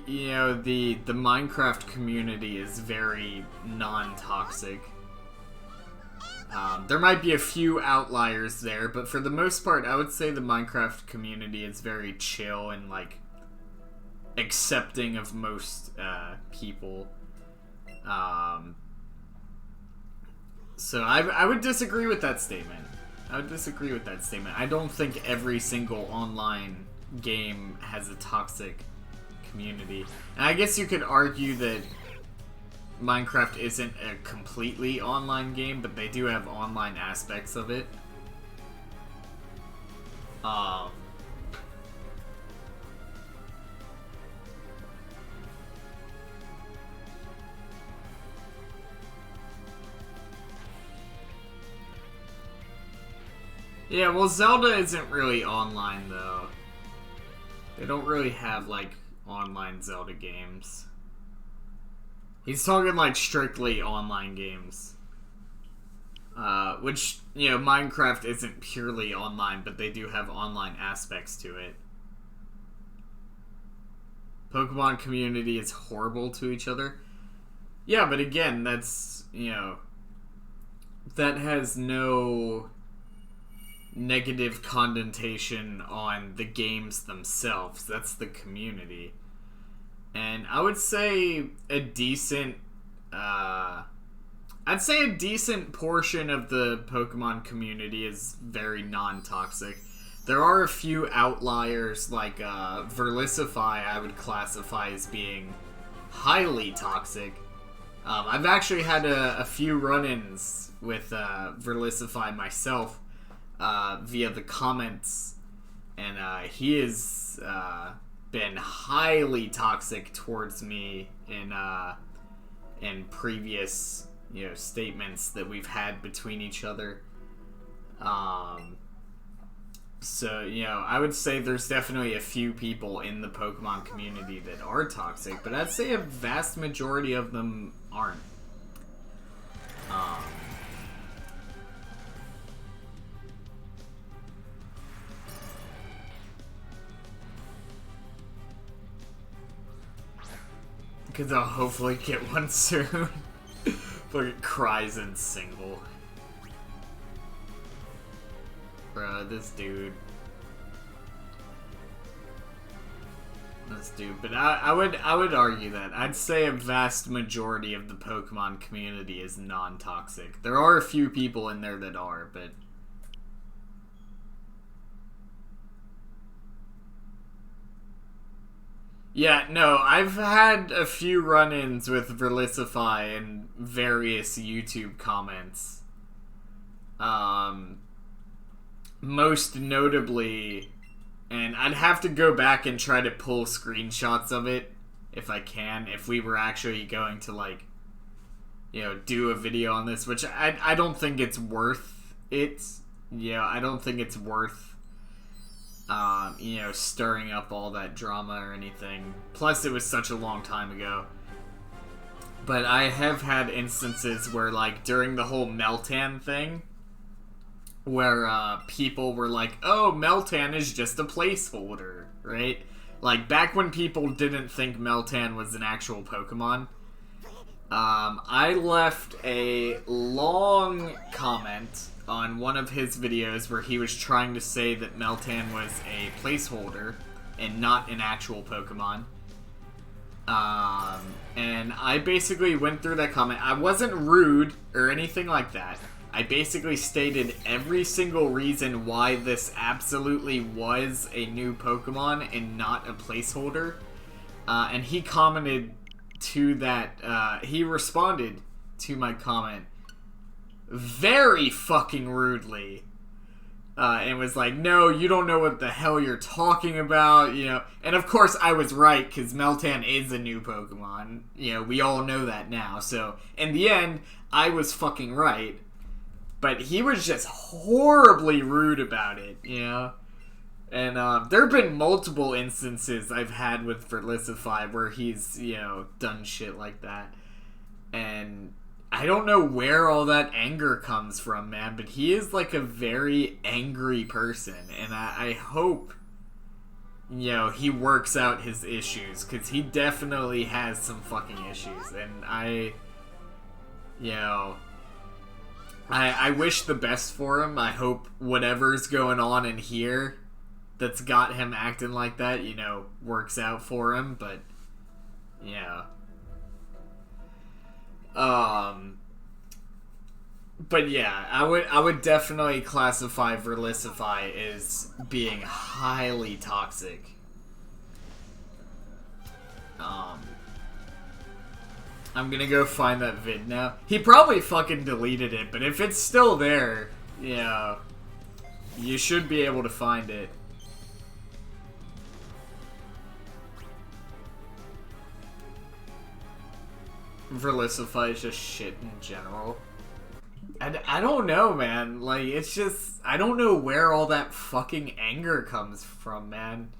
you know, the Minecraft community is very non-toxic. There might be a few outliers there, but for the most part, I would say the Minecraft community is very chill and, like, accepting of most people. So I would disagree with that statement. I don't think every single online game has a toxic community. And I guess you could argue that Minecraft isn't a completely online game, but they do have online aspects of it. Yeah, well, Zelda isn't really online, though. They don't really have, like, online Zelda games. He's talking, like, strictly online games. Which, you know, Minecraft isn't purely online, but they do have online aspects to it. Pokemon community is horrible to each other. Yeah, but again, that's, you know, that has no negative connotation on the games themselves. That's the community. And I would say a decent, portion of the Pokemon community is very non-toxic. There are a few outliers, like Verlisify I would classify as being highly toxic. I've actually had a few run-ins with Verlisify myself via the comments, and he has been highly toxic towards me in previous, you know, statements that we've had between each other. So, you know, I would say there's definitely a few people in the Pokemon community that are toxic, but I'd say a vast majority of them aren't. Because I'll hopefully get one soon. But it cries in single. Bro, this dude. But I would argue that. I'd say a vast majority of the Pokemon community is non-toxic. There are a few people in there that are, but... Yeah, no, I've had a few run-ins with Verlisify in various YouTube comments. Most notably, and I'd have to go back and try to pull screenshots of it if I can, if we were actually going to, like, you know, do a video on this, which I don't think it's worth it. Yeah, I don't think it's worth, you know, stirring up all that drama or anything. Plus, it was such a long time ago. But I have had instances where, like, during the whole Meltan thing, where people were like, oh, Meltan is just a placeholder, right? Like, back when people didn't think Meltan was an actual Pokemon, I left a long comment on one of his videos where he was trying to say that Meltan was a placeholder and not an actual Pokemon. And I basically went through that comment. I wasn't rude or anything like that. I basically stated every single reason why this absolutely was a new Pokemon and not a placeholder. And he commented to that, he responded to my comment very fucking rudely. And was like, no, you don't know what the hell you're talking about, you know. And of course I was right, because Meltan is a new Pokemon. You know, we all know that now. So, in the end, I was fucking right. But he was just horribly rude about it, you know? And there have been multiple instances I've had with Verlisify where he's, you know, done shit like that. And I don't know where all that anger comes from, man, but he is like a very angry person. And I hope, you know, he works out his issues, because he definitely has some fucking issues. And you know... I wish the best for him. I hope whatever's going on in here that's got him acting like that, you know, works out for him, but, yeah. But yeah, I would definitely classify Verlisify as being highly toxic. I'm gonna go find that vid now. He probably fucking deleted it, but if it's still there, yeah, you should be able to find it. Verlisify is just shit in general. I don't know, man. Like, it's just... I don't know where all that fucking anger comes from, man.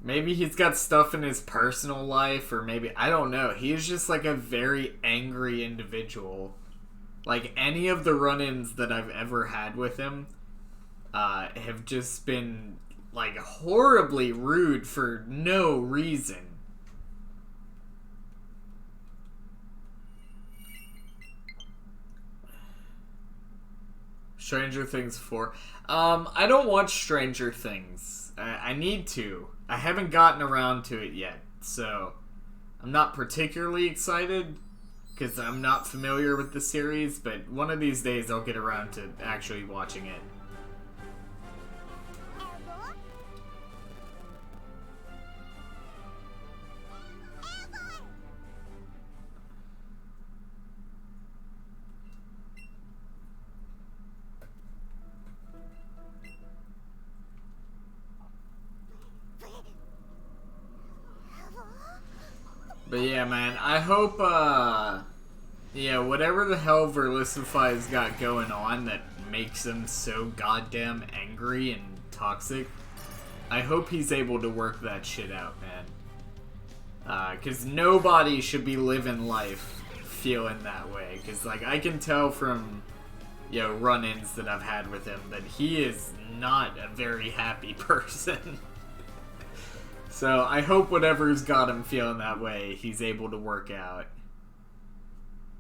Maybe he's got stuff in his personal life, or maybe... I don't know. He's just, like, a very angry individual. Like, any of the run-ins that I've ever had with him have just been, like, horribly rude for no reason. Stranger Things 4. I don't watch Stranger Things. I need to. I haven't gotten around to it yet, so I'm not particularly excited because I'm not familiar with the series, but one of these days I'll get around to actually watching it. But yeah, man, I hope, yeah, whatever the hell Verlisify's got going on that makes him so goddamn angry and toxic, I hope he's able to work that shit out, man. Because nobody should be living life feeling that way. Because, like, I can tell from, you know, run-ins that I've had with him that he is not a very happy person. So I hope whatever's got him feeling that way, he's able to work out.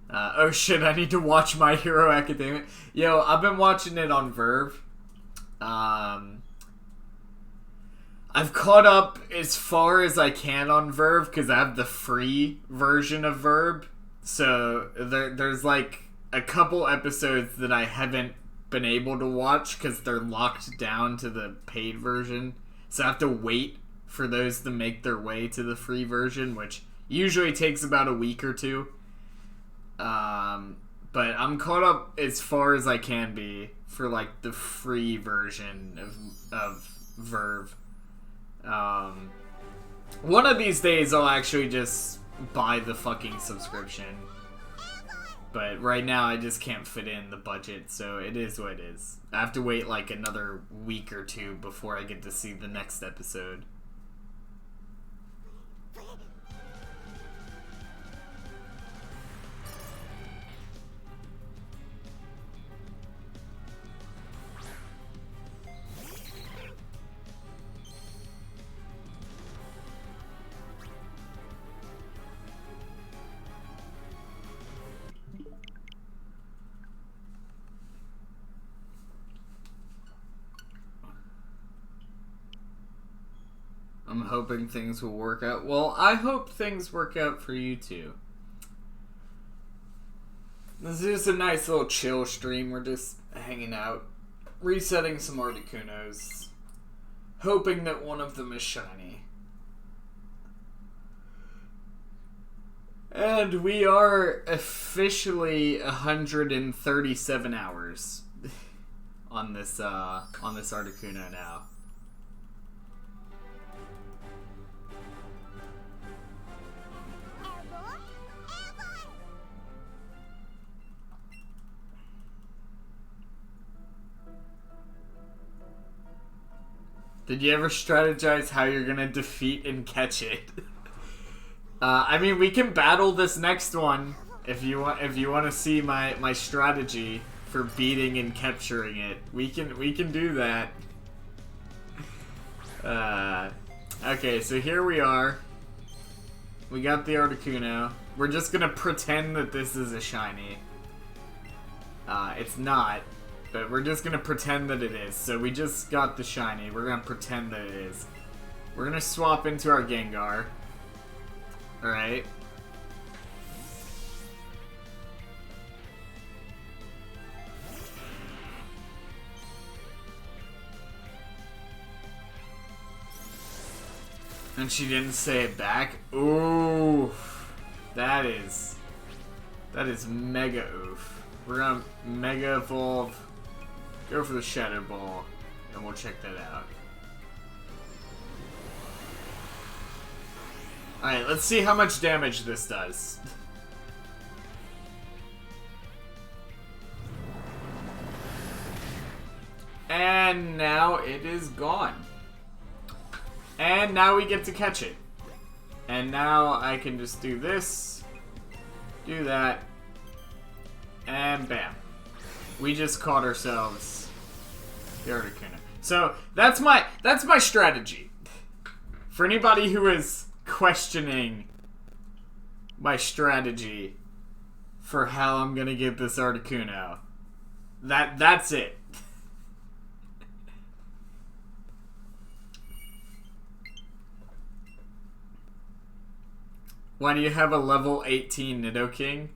Oh shit, I need to watch My Hero Academia. Yo, I've been watching it on Verve. I've caught up as far as I can on Verve because I have the free version of Verve. So there's like a couple episodes that I haven't been able to watch because they're locked down to the paid version. So I have to wait for those to make their way to the free version, which usually takes about a week or two. But I'm caught up as far as I can be for like the free version of Verve. One of these days I'll actually just buy the fucking subscription. But right now I just can't fit in the budget, so it is what it is. I have to wait like another week or two before I get to see the next episode. I'm hoping things will work out. Well, I hope things work out for you too. This is a nice little chill stream. We're just hanging out, resetting some Articunos, hoping that one of them is shiny. And we are officially 137 hours on this Articuno now. Did you ever strategize how you're gonna defeat and catch it? I mean, we can battle this next one if you want. If you want to see my strategy for beating and capturing it, we can do that. Okay, so here we are. We got the Articuno. We're just gonna pretend that this is a shiny. It's not. But we're just gonna pretend that it is. So we just got the shiny. We're gonna pretend that it is. We're gonna swap into our Gengar. Alright. And she didn't say it back? Ooh. That is mega oof. We're gonna Mega Evolve. Go for the Shadow Ball, and we'll check that out. Alright, let's see how much damage this does. And now it is gone. And now we get to catch it. And now I can just do this, do that, and bam. We just caught ourselves the Articuno. So that's my strategy. For anybody who is questioning my strategy for how I'm gonna get this Articuno, that's it. Why do you have a level 18 Nidoking?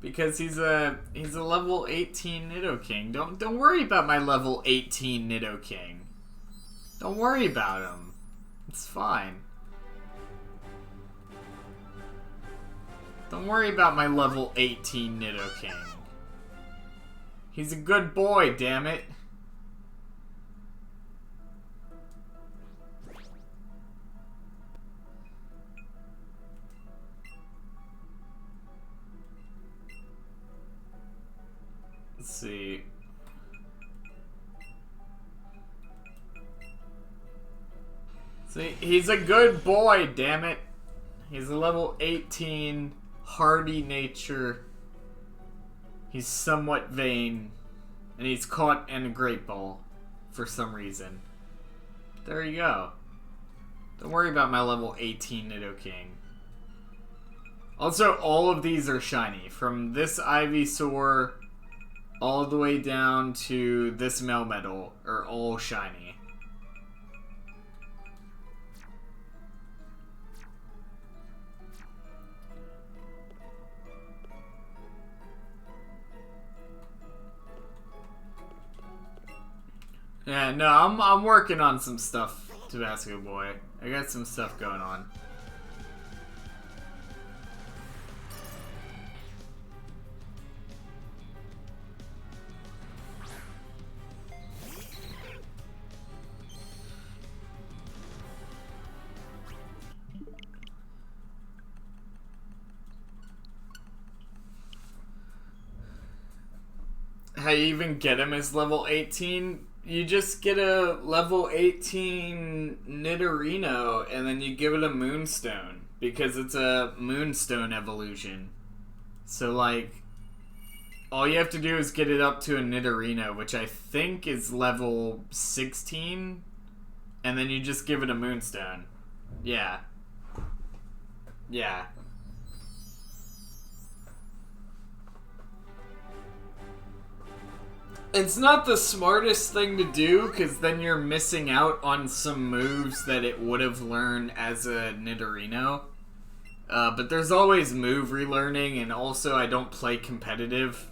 Because he's a level 18 Nidoking. Don't worry about my level 18 Nidoking. Don't worry about him. It's fine. Don't worry about my level 18 Nidoking. He's a good boy, damn it. Let's see. See, he's a good boy, damn it. He's a level 18, hardy nature. He's somewhat vain. And he's caught in a great ball for some reason. There you go. Don't worry about my level 18 Nidoking. Also, all of these are shiny. From this Ivysaur all the way down to this Melmetal are all shiny. Yeah, no, I'm working on some stuff, Tabasco boy. I got some stuff going on. How you even get him as level 18? You just get a level 18 Nidorino, and then you give it a Moonstone, because it's a Moonstone evolution. So, like, all you have to do is get it up to a Nidorino, which I think is level 16, and then you just give it a Moonstone. Yeah. Yeah. It's not the smartest thing to do, because then you're missing out on some moves that it would have learned as a Nidorino. But there's always move relearning, and also I don't play competitive.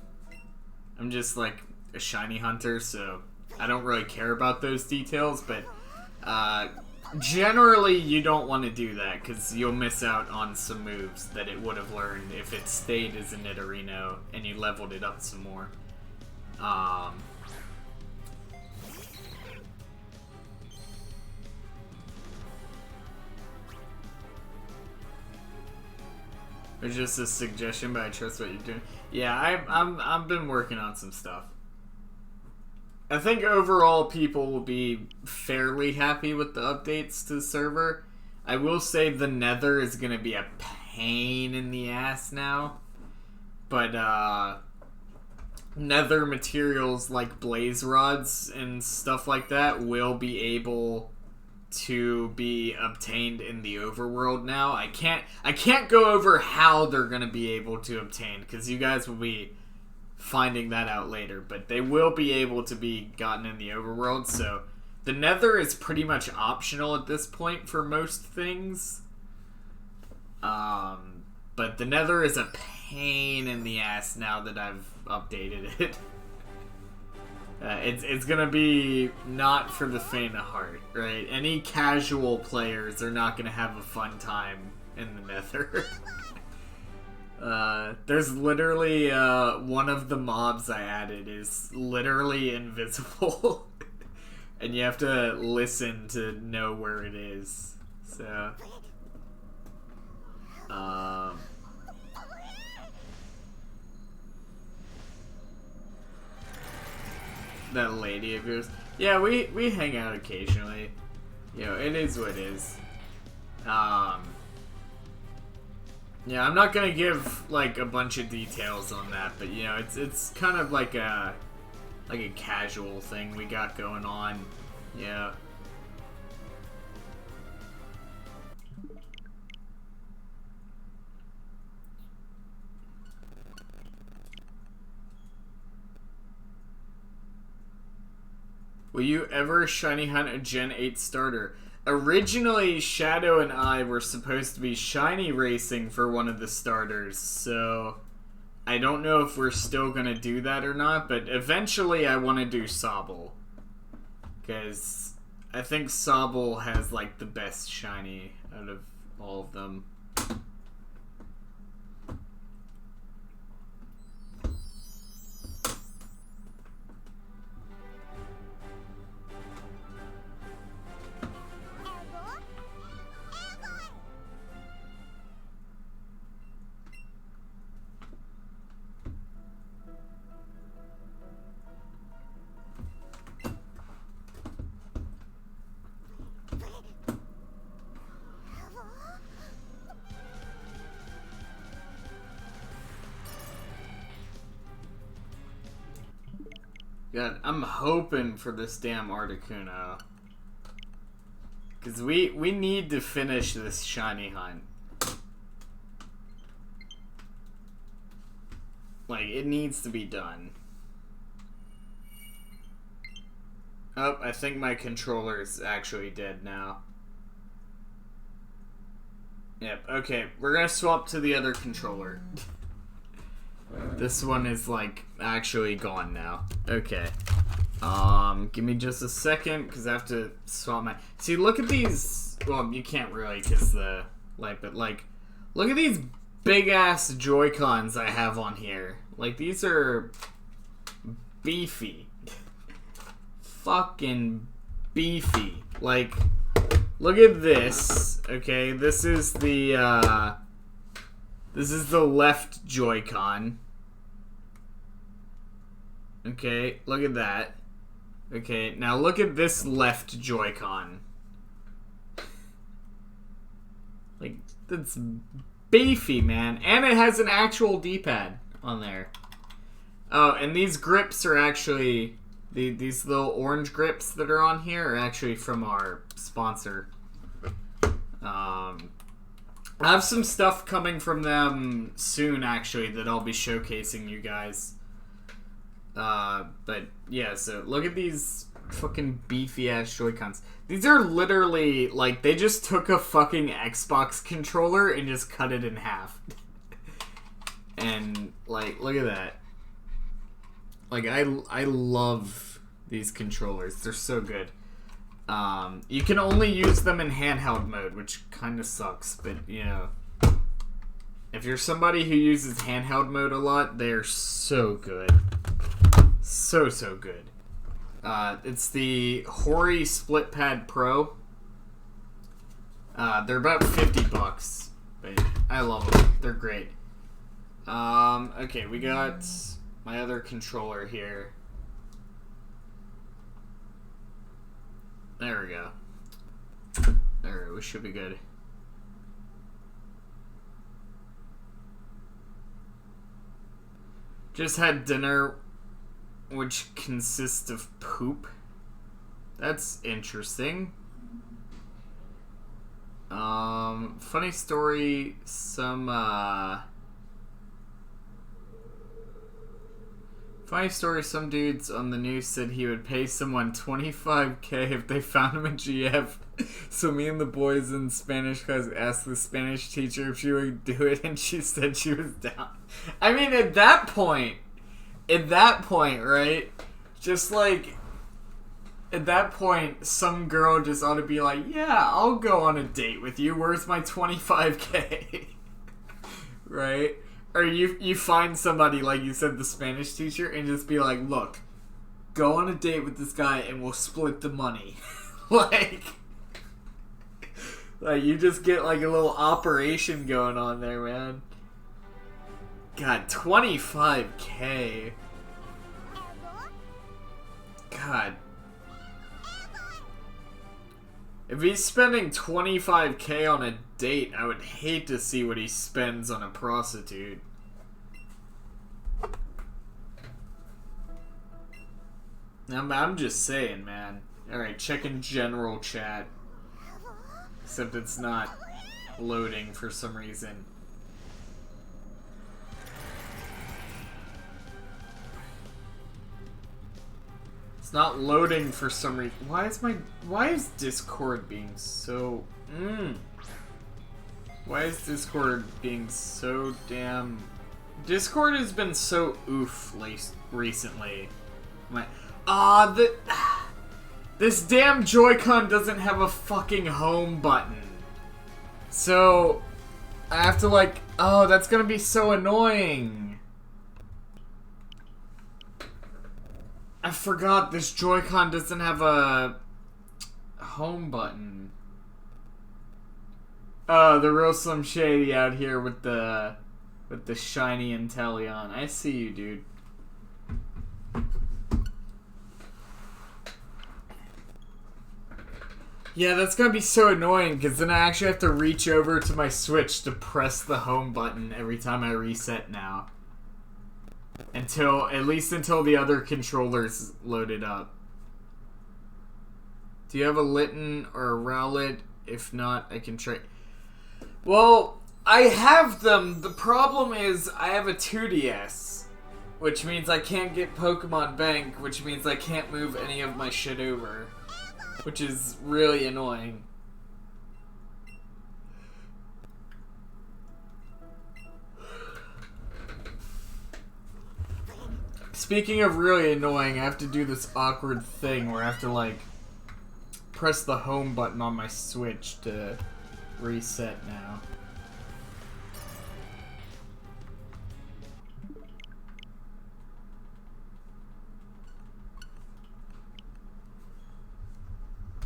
I'm just like a shiny hunter, so I don't really care about those details, but generally you don't want to do that, because you'll miss out on some moves that it would have learned if it stayed as a Nidorino and you leveled it up some more. It's just a suggestion, but I trust what you're doing. Yeah, I've been working on some stuff. I think overall people will be fairly happy with the updates to the server. I will say the Nether is gonna be a pain in the ass now, but Nether materials like blaze rods and stuff like that will be able to be obtained in the overworld now. I can't go over how they're gonna be able to obtain, because you guys will be finding that out later, but they will be able to be gotten in the overworld. So the Nether is pretty much optional at this point for most things. But the Nether is a pain in the ass now that I've updated it. It's gonna be not for the faint of heart, right? Any casual players are not gonna have a fun time in the Nether. There's literally, one of the mobs I added is literally invisible. And you have to listen to know where it is. So, that lady of yours. Yeah, we hang out occasionally. You know, it is what it is. Yeah, I'm not gonna give like a bunch of details on that, but you know, it's kind of like a casual thing we got going on. Yeah. Will you ever shiny hunt a Gen 8 starter? Originally, Shadow and I were supposed to be shiny racing for one of the starters, so I don't know if we're still gonna do that or not, but eventually I want to do Sobble. Because I think Sobble has, like, the best shiny out of all of them. God, I'm hoping for this damn Articuno. Because we need to finish this shiny hunt. Like, it needs to be done. Oh, I think my controller's actually dead now. Yep, okay, we're gonna swap to the other controller. This one is, like, actually gone now. Okay. Give me just a second, because I have to swap my... See, look at these... Well, you can't really, because the light, but, like... Look at these big-ass Joy-Cons I have on here. Like, these are... beefy. Fucking beefy. Like, look at this. Okay, this is the, this is the left Joy-Con. Okay, look at that. Okay, now look at this left Joy-Con. Like, that's beefy, man. And it has an actual D-pad on there. Oh, and these grips are actually... These little orange grips that are on here are actually from our sponsor. I have some stuff coming from them soon, actually, that I'll be showcasing you guys. But yeah, so look at these fucking beefy ass Joy-Cons. These are literally, like, they just took a fucking Xbox controller and just cut it in half. And, like, look at that. Like, I love these controllers. They're so good. You can only use them in handheld mode, which kind of sucks, but, you know. If you're somebody who uses handheld mode a lot, they're so good. So good. It's the Hori Split Pad Pro. They're about $50, but I love them. They're great. Okay, we got my other controller here. There we go. Alright, we should be good. Just had dinner, which consists of poop. That's interesting. Funny story, some dudes on the news said he would pay someone $25K if they found him a GF. So me and the boys in Spanish class asked the Spanish teacher if she would do it, and she said she was down. I mean, at that point, right? Just like, at that point, some girl just ought to be like, yeah, I'll go on a date with you. Where's my $25K? Right? Or you find somebody, like you said, the Spanish teacher, and just be like, look, go on a date with this guy and we'll split the money. like you just get like a little operation going on there, man. God, $25K. God. If he's spending $25K on a date, I would hate to see what he spends on a prostitute. I'm just saying, man. Alright, checking general chat. Except it's not loading for some reason. It's not loading for some reason. Why is Discord being so... Why is Discord being so damn... Discord has been so oof recently. This damn Joy-Con doesn't have a fucking home button. So, I have to like... Oh, that's gonna be so annoying. I forgot this Joy-Con doesn't have a home button. Oh, the real Slim Shady out here with the shiny Intellion. I see you, dude. Yeah, that's gonna be so annoying because then I actually have to reach over to my Switch to press the home button every time I reset now. At least until the other controller's loaded up. Do you have a Litten or a Rowlet? If not, I can trade. Well, I have them. The problem is I have a 2DS, which means I can't get Pokemon Bank, which means I can't move any of my shit over, which is really annoying. Speaking of really annoying, I have to do this awkward thing where I have to, like, press the home button on my Switch to reset now.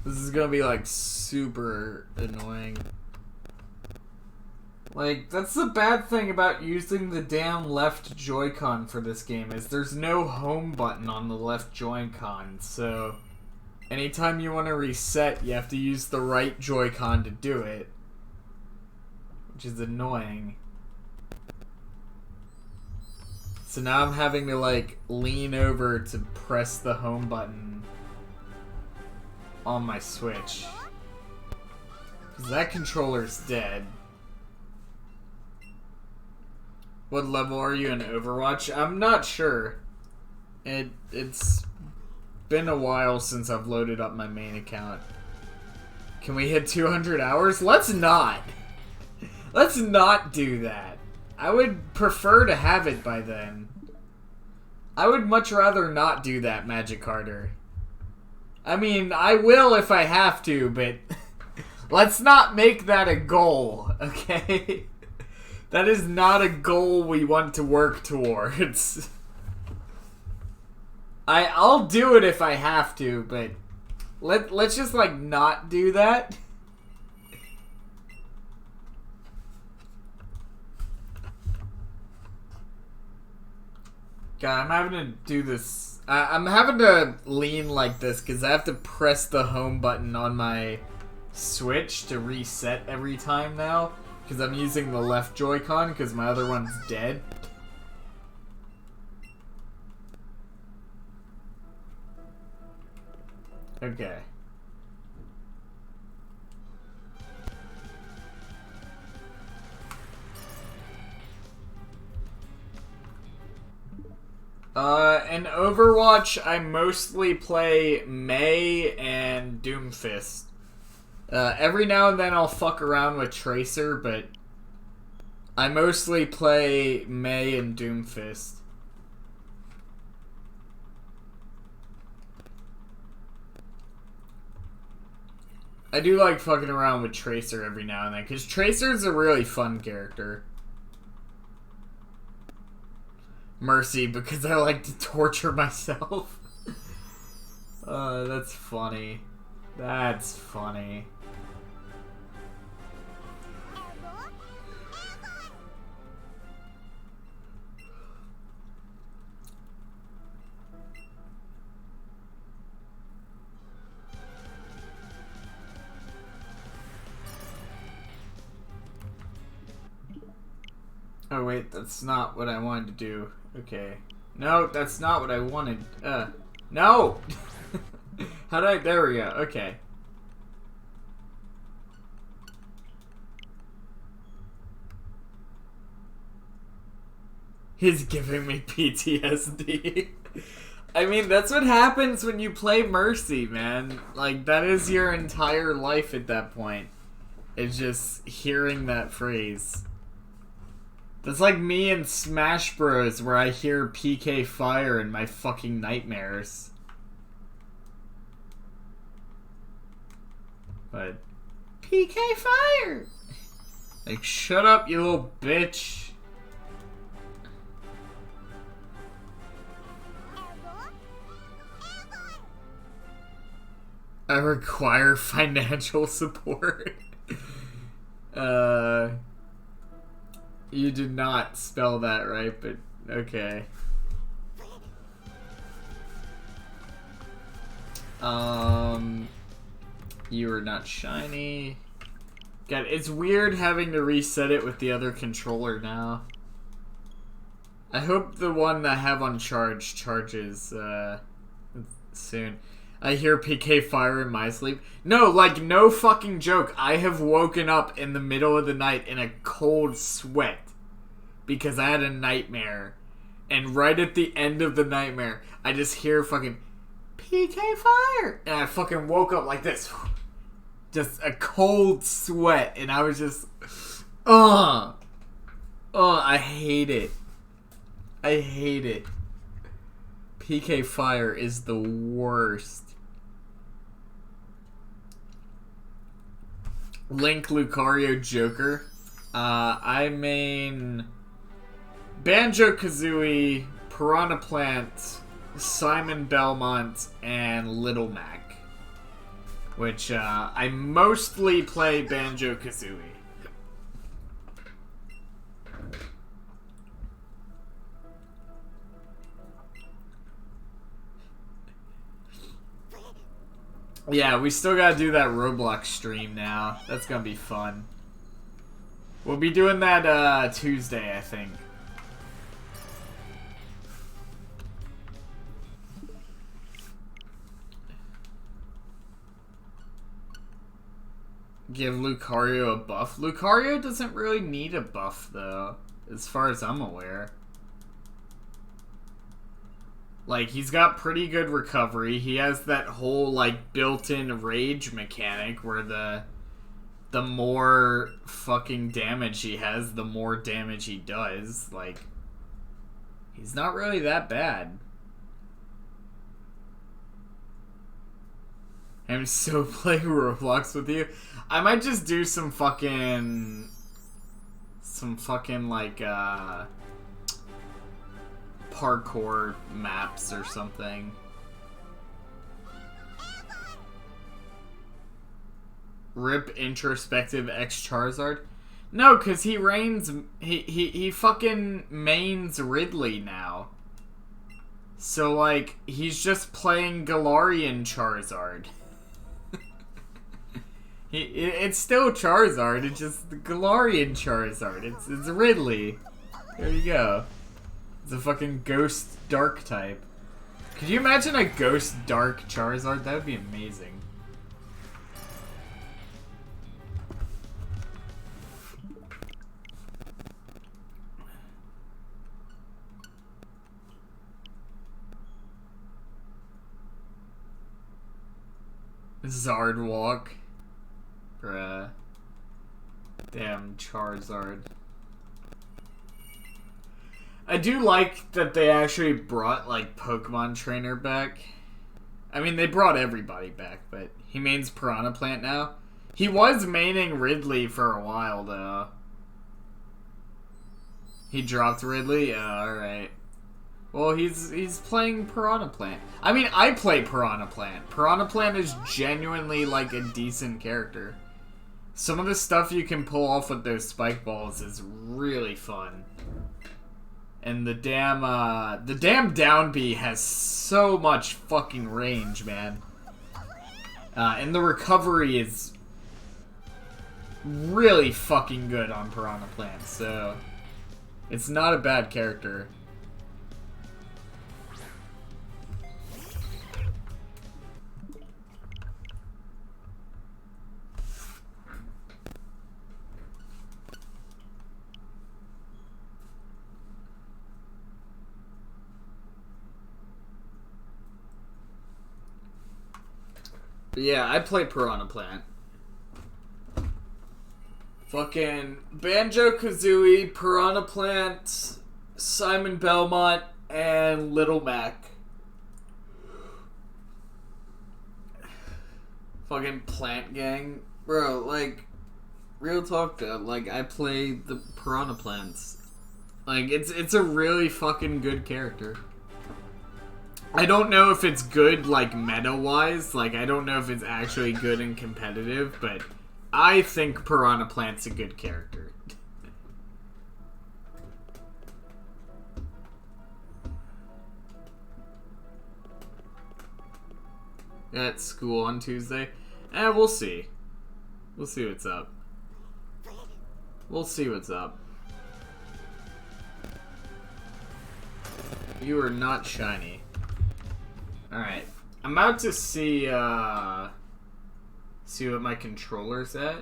This is gonna be, like, super annoying. Like, that's the bad thing about using the damn left Joy-Con for this game, is there's no home button on the left Joy-Con, so anytime you want to reset, you have to use the right Joy-Con to do it, which is annoying. So now I'm having to, like, lean over to press the home button on my Switch, because that controller's dead. What level are you in Overwatch? I'm not sure. It's been a while since I've loaded up my main account. Can we hit 200 hours? Let's not. Let's not do that. I would prefer to have it by then. I would much rather not do that, Magic Carter. I mean, I will if I have to, but let's not make that a goal, okay? That is not a goal we want to work towards. I'll do it if I have to, but let's just, like, not do that. God, I'm having to do this. I'm having to lean like this because I have to press the home button on my Switch to reset every time now. Because I'm using the left Joy-Con because my other one's dead. Okay. In Overwatch, I mostly play Mei and Doomfist. Every now and then I'll fuck around with Tracer, but I mostly play Mei and Doomfist. I do like fucking around with Tracer every now and then, because Tracer's a really fun character. Mercy, because I like to torture myself. That's funny. That's funny. Oh wait, that's not what I wanted to do. Okay. No, that's not what I wanted. No! How did I... There we go. Okay. He's giving me PTSD. I mean, that's what happens when you play Mercy, man. Like, that is your entire life at that point. It's just hearing that phrase. That's like me in Smash Bros. Where I hear PK Fire in my fucking nightmares. But... PK Fire! Like, shut up, you little bitch. I require financial support. You did not spell that right, but okay. You are not shiny. God, it's weird having to reset it with the other controller now. I hope the one that I have on charge charges, soon. I hear PK Fire in my sleep. No, like, no fucking joke. I have woken up in the middle of the night in a cold sweat because I had a nightmare. And right at the end of the nightmare, I just hear fucking PK Fire. And I fucking woke up like this. Just a cold sweat. And I was just... I hate it. I hate it. PK Fire is the worst. Link, Lucario, Joker. I main Banjo-Kazooie, Piranha Plant, Simon Belmont, and Little Mac. Which, I mostly play Banjo-Kazooie. Yeah, we still gotta do that Roblox stream now. That's gonna be fun. We'll be doing that Tuesday, I think. Give Lucario a buff. Lucario doesn't really need a buff, though, as far as I'm aware. Like, he's got pretty good recovery. He has that whole, like, built-in rage mechanic where the more fucking damage he has, the more damage he does. Like, he's not really that bad. I'm so playing Roblox with you. I might just do some fucking, like, parkour maps or something. Rip introspective X Charizard? No, cause he fucking mains Ridley now. So like he's just playing Galarian Charizard. It's still Charizard, it's just the Galarian Charizard. It's Ridley. There you go. It's a fucking ghost dark type. Could you imagine a ghost dark Charizard? That would be amazing. Zardwalk. Bruh. Damn Charizard. I do like that they actually brought, like, Pokemon Trainer back. I mean, they brought everybody back, but he mains Piranha Plant now. He was maining Ridley for a while, though. He dropped Ridley? Alright. Well, he's playing Piranha Plant. I mean, I play Piranha Plant. Piranha Plant is genuinely, like, a decent character. Some of the stuff you can pull off with those spike balls is really fun. And the damn down B has so much fucking range, man. And the recovery is really fucking good on Piranha Plant, so It's not a bad character. But yeah, I play Piranha Plant. Fucking Banjo-Kazooie, Piranha Plant, Simon Belmont, and Little Mac. Fucking Plant Gang. Bro, like, real talk though, like, I play the Piranha Plants. Like, it's a really fucking good character. I don't know if it's good, like, meta-wise. Like, I don't know if it's actually good and competitive, but I think Piranha Plant's a good character. At school on Tuesday? We'll see. We'll see what's up. We'll see what's up. You are not shiny. Alright. I'm about to see what my controller's at.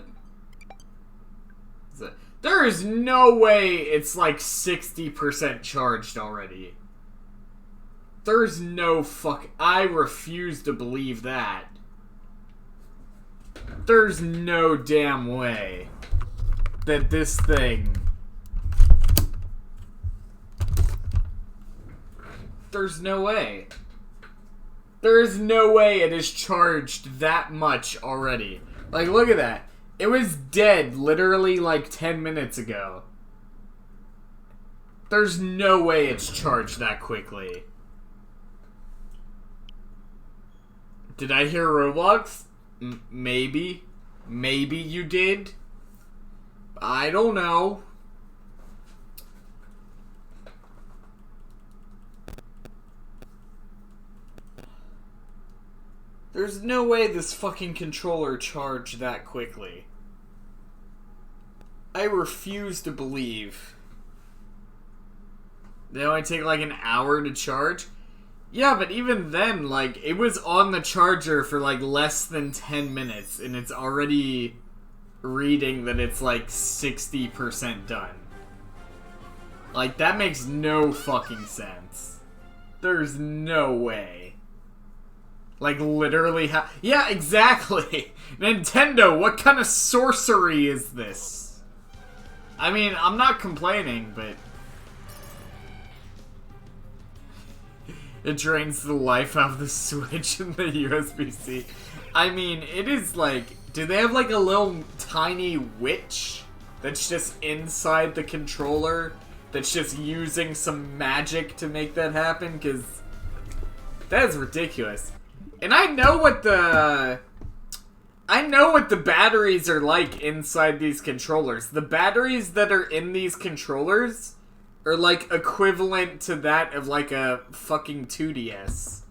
There is no way it's like 60% charged already. There's no I refuse to believe that. There's no damn way that this thing... There's no way. There is no way it is charged that much already. Like, look at that. It was dead literally like 10 minutes ago. There's no way it's charged that quickly. Did I hear Roblox? Maybe. Maybe you did. I don't know. There's no way this fucking controller charged that quickly. I refuse to believe. They only take like an hour to charge? Yeah, but even then, like, it was on the charger for like less than 10 minutes, and it's already reading that it's like 60% done. Like, that makes no fucking sense. There's no way. Like, literally yeah, exactly! Nintendo, what kind of sorcery is this? I mean, I'm not complaining, but... It drains the life out of the Switch and the USB-C. I mean, it is like... Do they have like a little tiny witch that's just inside the controller that's just using some magic to make that happen? Because that is ridiculous. And I know what the batteries are like inside these controllers. The batteries that are in these controllers are like equivalent to that of like a fucking 2DS.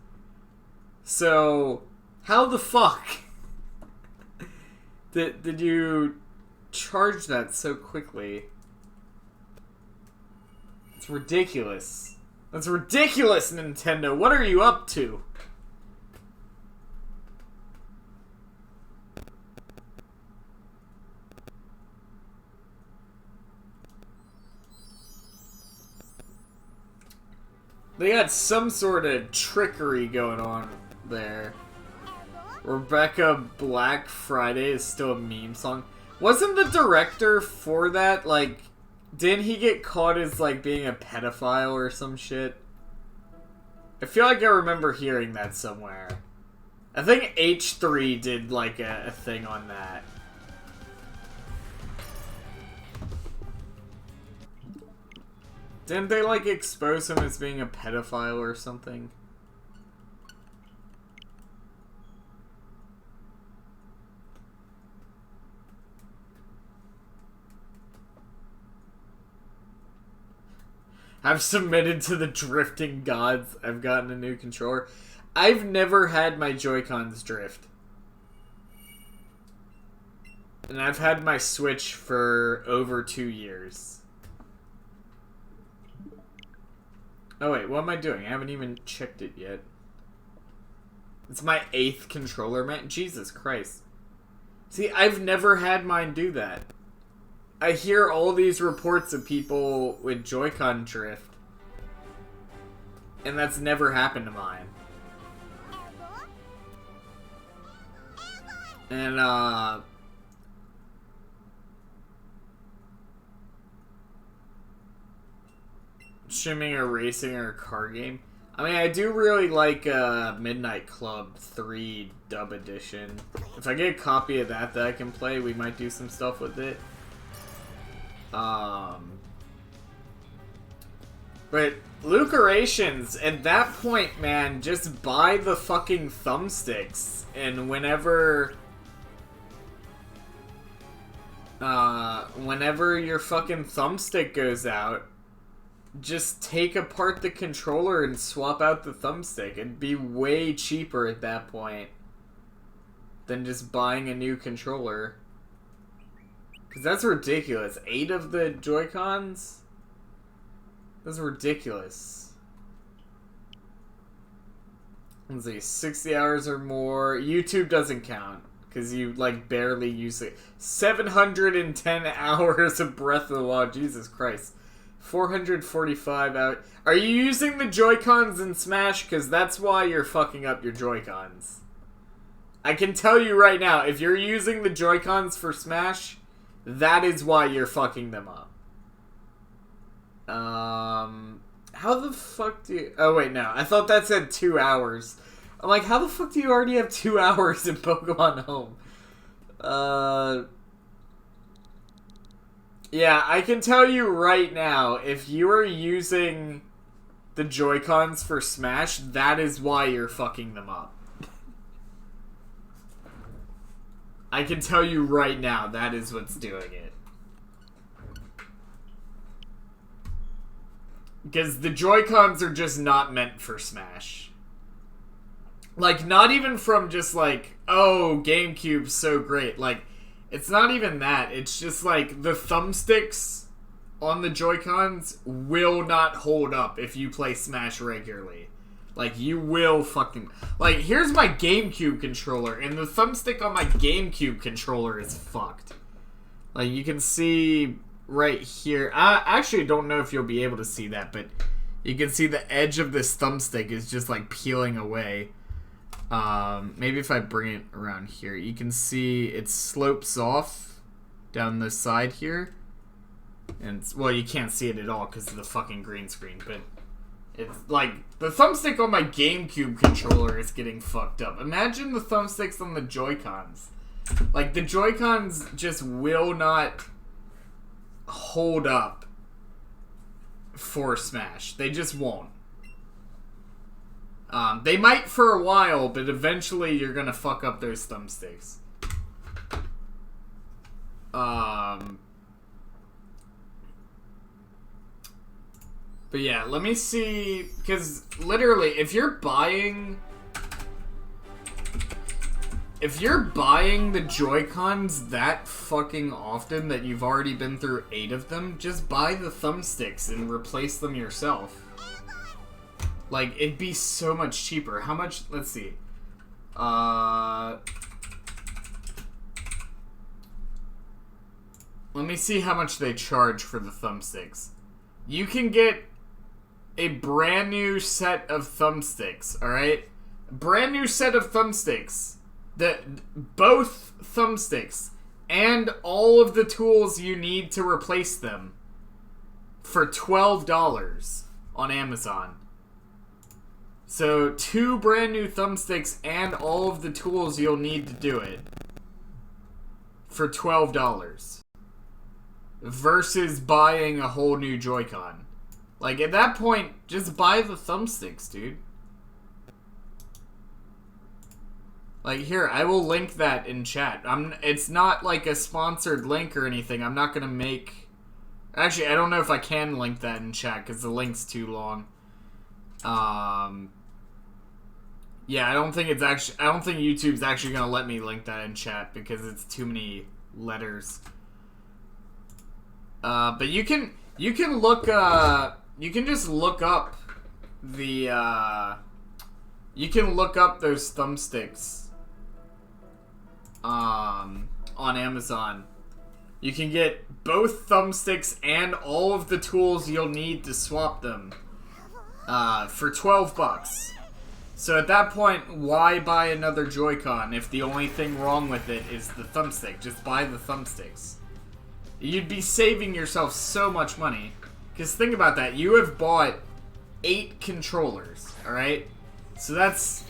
So, how the fuck did you charge that so quickly? It's ridiculous. That's ridiculous, Nintendo. What are you up to? They got some sort of trickery going on there. Rebecca Black Friday is still a meme song. Wasn't the director for that, like, didn't he get caught as, like, being a pedophile or some shit? I feel like I remember hearing that somewhere. I think H3 did, like, a thing on that. Didn't they, like, expose him as being a pedophile or something? I've submitted to the drifting gods. I've gotten a new controller. I've never had my Joy-Cons drift. And I've had my Switch for over 2 years. Oh wait, what am I doing? I haven't even checked it yet. It's my 8th controller, man. Jesus Christ. See, I've never had mine do that. I hear all these reports of people with Joy-Con drift. And that's never happened to mine. And, streaming a racing or a car game. I mean, I do really like Midnight Club 3 Dub Edition. If I get a copy of that I can play, we might do some stuff with it. But Lucarations, at that point, man, just buy the fucking thumbsticks, and whenever your fucking thumbstick goes out, just take apart the controller and swap out the thumbstick. It'd be way cheaper at that point than just buying a new controller. Because that's ridiculous. 8 of the Joy-Cons? That's ridiculous. Let's see, 60 hours or more. YouTube doesn't count, because you, like, barely use it. 710 hours of Breath of the Wild. Jesus Christ. 445 out. Are you using the Joy-Cons in Smash? Because that's why you're fucking up your Joy-Cons. I can tell you right now, if you're using the Joy-Cons for Smash, that is why you're fucking them up. How the fuck do you... Oh, wait, no. I thought that said 2 hours. I'm like, how the fuck do you already have 2 hours in Pokemon Home? Yeah, I can tell you right now, if you are using the Joy-Cons for Smash, that is why you're fucking them up. I can tell you right now, that is what's doing it. Because the Joy-Cons are just not meant for Smash. Like, not even from just like, oh, GameCube's so great. Like, it's not even that. It's just like the thumbsticks on the Joy-Cons will not hold up if you play Smash regularly. Like, you will fucking... Like, here's my GameCube controller, and the thumbstick on my GameCube controller is fucked. Like, you can see right here. I actually don't know if you'll be able to see that, but you can see the edge of this thumbstick is just, like, peeling away. Maybe if I bring it around here, you can see it slopes off down the side here. And, well, you can't see it at all because of the fucking green screen, but it's like, the thumbstick on my GameCube controller is getting fucked up. Imagine the thumbsticks on the Joy-Cons. Like, the Joy-Cons just will not hold up for Smash. They just won't. They might for a while, but eventually you're gonna fuck up those thumbsticks. But yeah, let me see, because literally, if you're buying the Joy-Cons that fucking often that you've already been through 8 of them, just buy the thumbsticks and replace them yourself. Like, it'd be so much cheaper. How much? Let's see. Let me see how much they charge for the thumbsticks. You can get a brand new set of thumbsticks, alright? Brand new set of thumbsticks. Both thumbsticks and all of the tools you need to replace them for $12 on Amazon. So 2 brand new thumbsticks and all of the tools you'll need to do it for $12 versus buying a whole new Joy-Con. Like, at that point, just buy the thumbsticks, dude. Like, here, I will link that in chat. It's not like a sponsored link or anything. I'm not gonna make... Actually, I don't know if I can link that in chat because the link's too long. Yeah, I don't think YouTube's actually gonna let me link that in chat because it's too many letters. But you can look, you can just look up you can look up those thumbsticks on Amazon. You can get both thumbsticks and all of the tools you'll need to swap them for $12. So at that point, why buy another Joy-Con if the only thing wrong with it is the thumbstick? Just buy the thumbsticks. You'd be saving yourself so much money. Because think about that. You have bought 8 controllers, alright? So that's,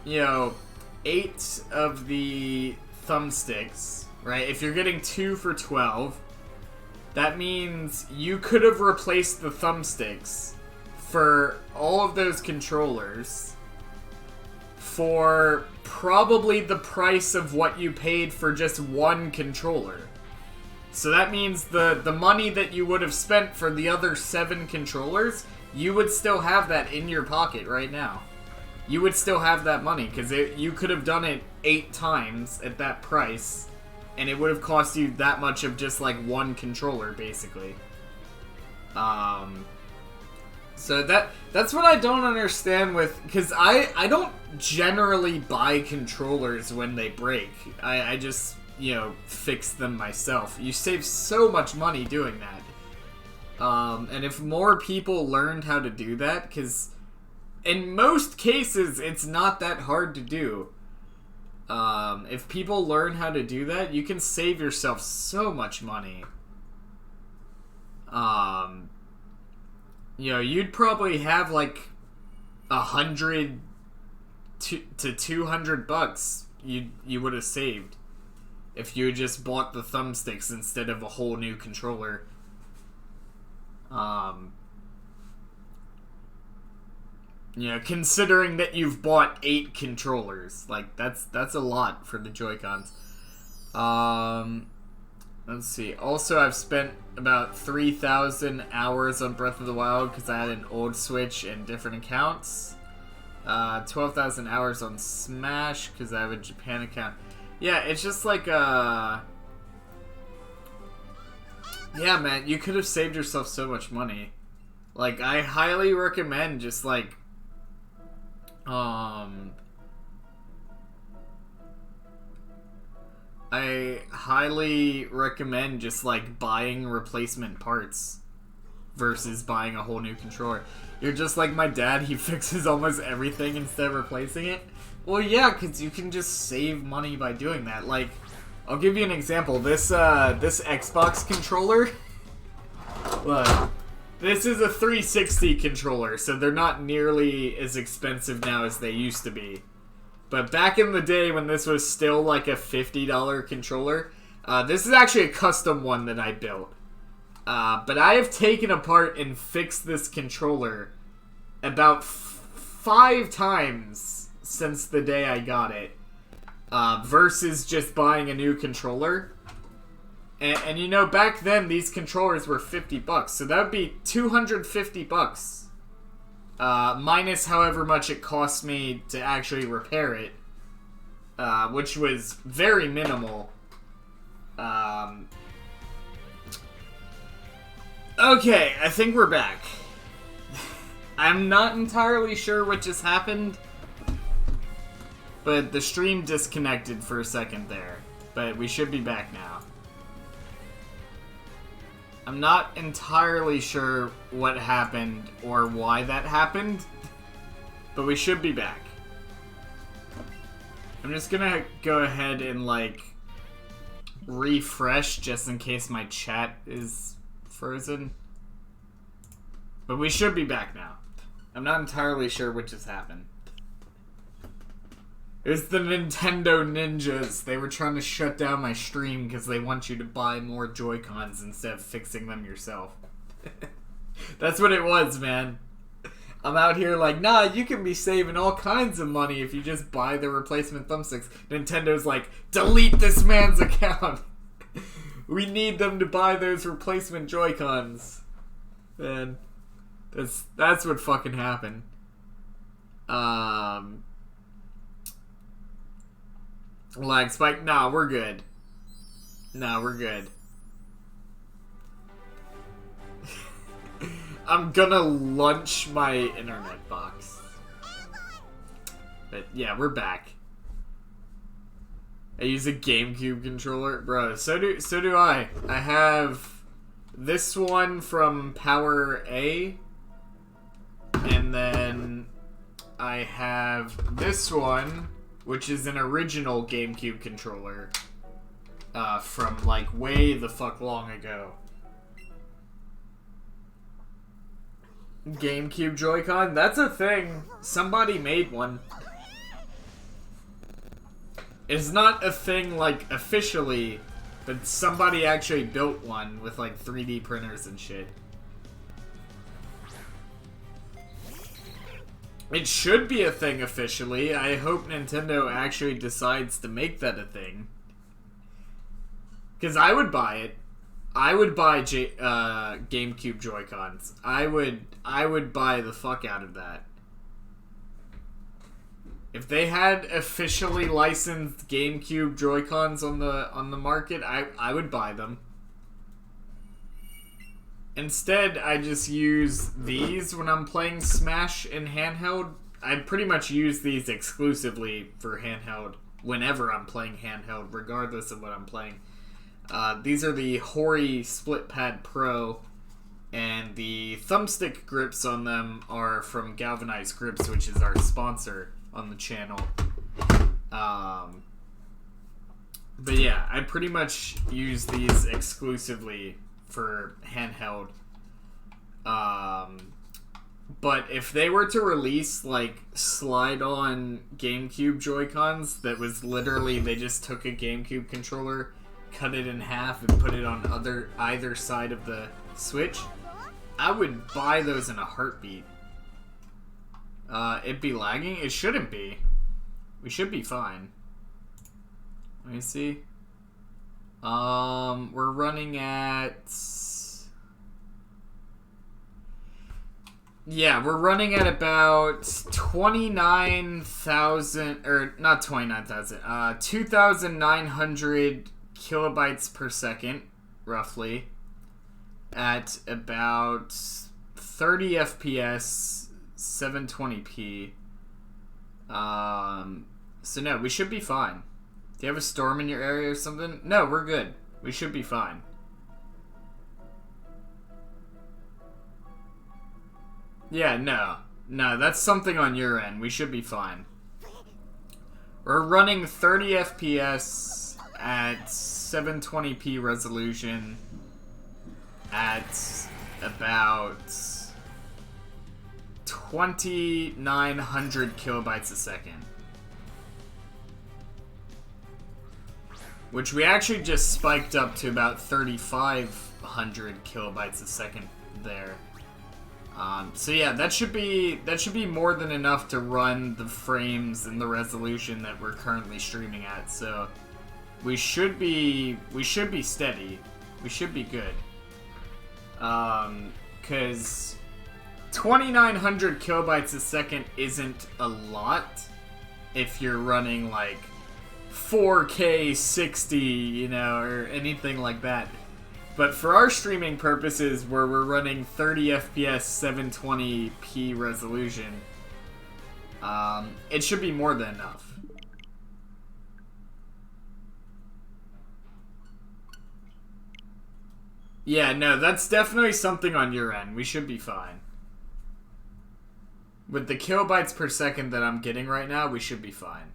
8 of the thumbsticks, right? If you're getting 2 for $12, that means you could have replaced the thumbsticks for all of those controllers for probably the price of what you paid for just one controller. So that means the money that you would have spent for the other 7 controllers, you would still have that in your pocket right now. You would still have that money, because you could have done it 8 times at that price, and it would have cost you that much of just like one controller, basically. So that's what I don't understand with, because I don't generally buy controllers when they break. I just, fix them myself. You save so much money doing that. And if more people learned how to do that, because in most cases it's not that hard to do. If people learn how to do that, you can save yourself so much money. You'd probably have like $100 to $200 you would have saved if you had just bought the thumbsticks instead of a whole new controller. Considering that you've bought 8 controllers, like that's a lot for the Joy-Cons. Let's see. Also, I've spent about 3,000 hours on Breath of the Wild because I had an old Switch and different accounts. 12,000 hours on Smash because I have a Japan account. Yeah, it's just like, yeah, man, you could have saved yourself so much money. Like, I highly recommend just, like, I highly recommend just, like, buying replacement parts versus buying a whole new controller. You're just like my dad, he fixes almost everything instead of replacing it. Well, yeah, because you can just save money by doing that. Like, I'll give you an example. This Xbox controller, look, this is a 360 controller, so they're not nearly as expensive now as they used to be. But back in the day when this was still like a $50 controller, this is actually a custom one that I built. But I have taken apart and fixed this controller about 5 times since the day I got it. Versus just buying a new controller. And back then these controllers were $50, so that would be $250. Minus however much it cost me to actually repair it. Which was very minimal. Okay, I think we're back. I'm not entirely sure what just happened, but the stream disconnected for a second there. But we should be back now. I'm not entirely sure what happened or why that happened, but we should be back. I'm just gonna go ahead and, like, refresh just in case my chat is frozen. But we should be back now. I'm not entirely sure what just happened. It was the Nintendo ninjas. They were trying to shut down my stream because they want you to buy more Joy-Cons instead of fixing them yourself. That's what it was, man. I'm out here like, nah, you can be saving all kinds of money if you just buy the replacement thumbsticks. Nintendo's like, delete this man's account. We need them to buy those replacement Joy-Cons. And that's what fucking happened. Lag spike? Nah, we're good. Nah, we're good. I'm gonna lunch my internet box. But yeah, we're back. I use a GameCube controller, bro. So do I. I have this one from Power A, and then I have this one, which is an original GameCube controller from like way the fuck long ago. GameCube Joy-Con? That's a thing. Somebody made one. It's not a thing, like, officially, but somebody actually built one with, like, 3D printers and shit. It should be a thing officially. I hope Nintendo actually decides to make that a thing. Because I would buy it. I would buy GameCube Joy-Cons. I would buy the fuck out of that. If they had officially licensed GameCube Joy-Cons on the market, I would buy them. Instead, I just use these when I'm playing Smash in handheld. I pretty much use these exclusively for handheld whenever I'm playing handheld, regardless of what I'm playing. These are the Hori Split Pad Pro, and the thumbstick grips on them are from Galvanized Grips, which is our sponsor on the channel. But yeah, I pretty much use these exclusively for handheld. But if they were to release like slide-on GameCube Joy-Cons that was literally they just took a GameCube controller, cut it in half, and put it on either side of the Switch, I would buy those in a heartbeat. It'd be lagging? It shouldn't be. We should be fine. Let me see. We're running at... Yeah, we're running at about 29,000... Or, not 29,000. 2,900 kilobytes per second, roughly. At about 30 FPS... 720p. So no, we should be fine. Do you have a storm in your area or something? No, we're good. We should be fine. Yeah, no. No, that's something on your end. We should be fine. We're running 30 FPS at 720p resolution at about 2,900 kilobytes a second. Which we actually just spiked up to about 3,500 kilobytes a second there. So yeah, that should be more than enough to run the frames and the resolution that we're currently streaming at. So we should be steady. We should be good. 'Cause 2,900 kilobytes a second isn't a lot if you're running like 4K 60, you know, or anything like that. But for our streaming purposes, where we're running 30 FPS 720p resolution, it should be more than enough. Yeah, no, that's definitely something on your end. We should be fine. With the kilobytes per second that I'm getting right now, we should be fine.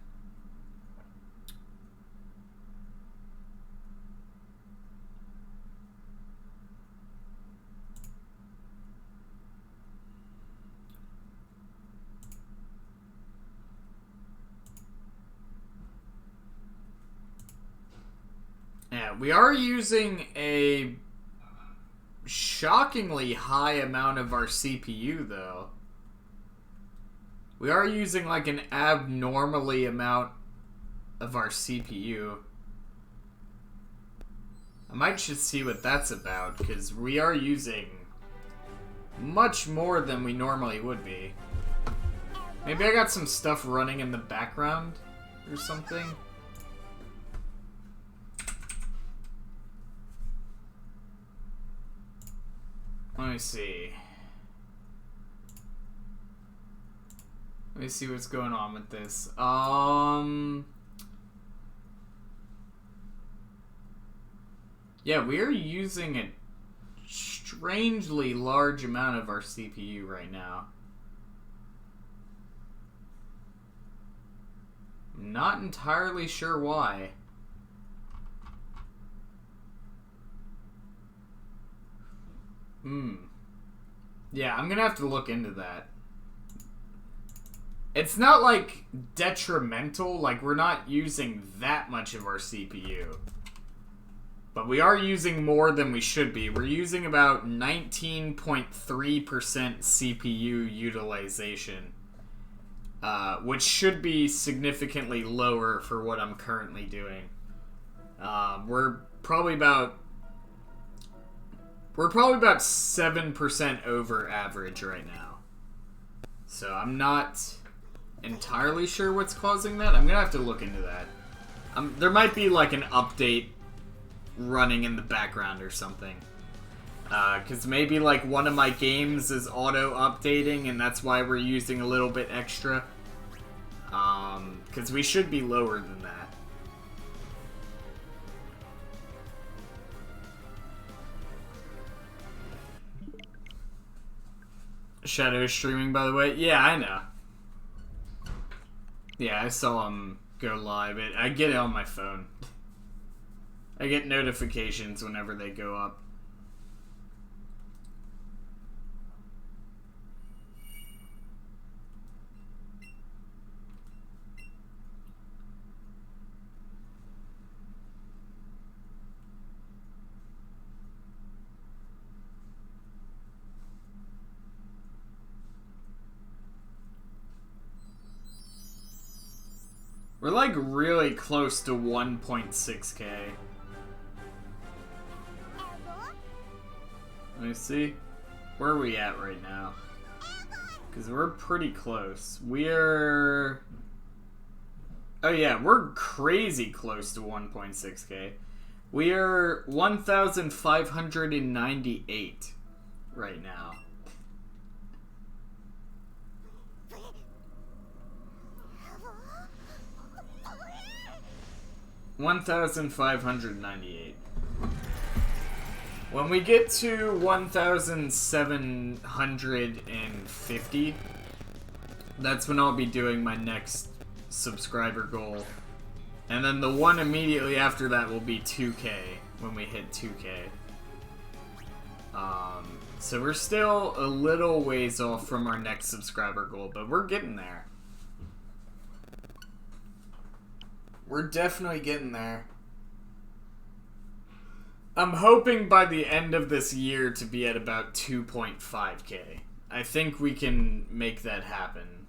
Yeah, we are using a shockingly high amount of our CPU, though. We are using like an abnormally amount of our CPU. I might just see what that's about, because we are using much more than we normally would be. Maybe I got some stuff running in the background or something. Let me see. Let me see what's going on with this. Yeah, we are using a strangely large amount of our CPU right now. I'm not entirely sure why. Yeah, I'm gonna have to look into that. It's not, like, detrimental, like, we're not using that much of our CPU. But we are using more than we should be. We're using about 19.3% CPU utilization. Which should be significantly lower for what I'm currently doing. We're probably about 7% over average right now. So I'm not entirely sure what's causing that. I'm gonna have to look into that. There might be like an update running in the background or something. Because maybe like one of my games is auto-updating and that's why we're using a little bit extra. Because we should be lower than that. Shadow is streaming, by the way. Yeah, I know. Yeah, I saw him go live. I get it on my phone. I get notifications whenever they go up. We're like really close to 1.6K. Let me see. Where are we at right now? Because we're pretty close. We're... Oh yeah, we're crazy close to 1.6K. We are 1,598 right now. 1,598. When we get to 1,750, that's when I'll be doing my next subscriber goal. And then the one immediately after that will be 2K, when we hit 2K. So we're still a little ways off from our next subscriber goal, but we're getting there. We're definitely getting there. I'm hoping by the end of this year to be at about 2.5K. I think we can make that happen.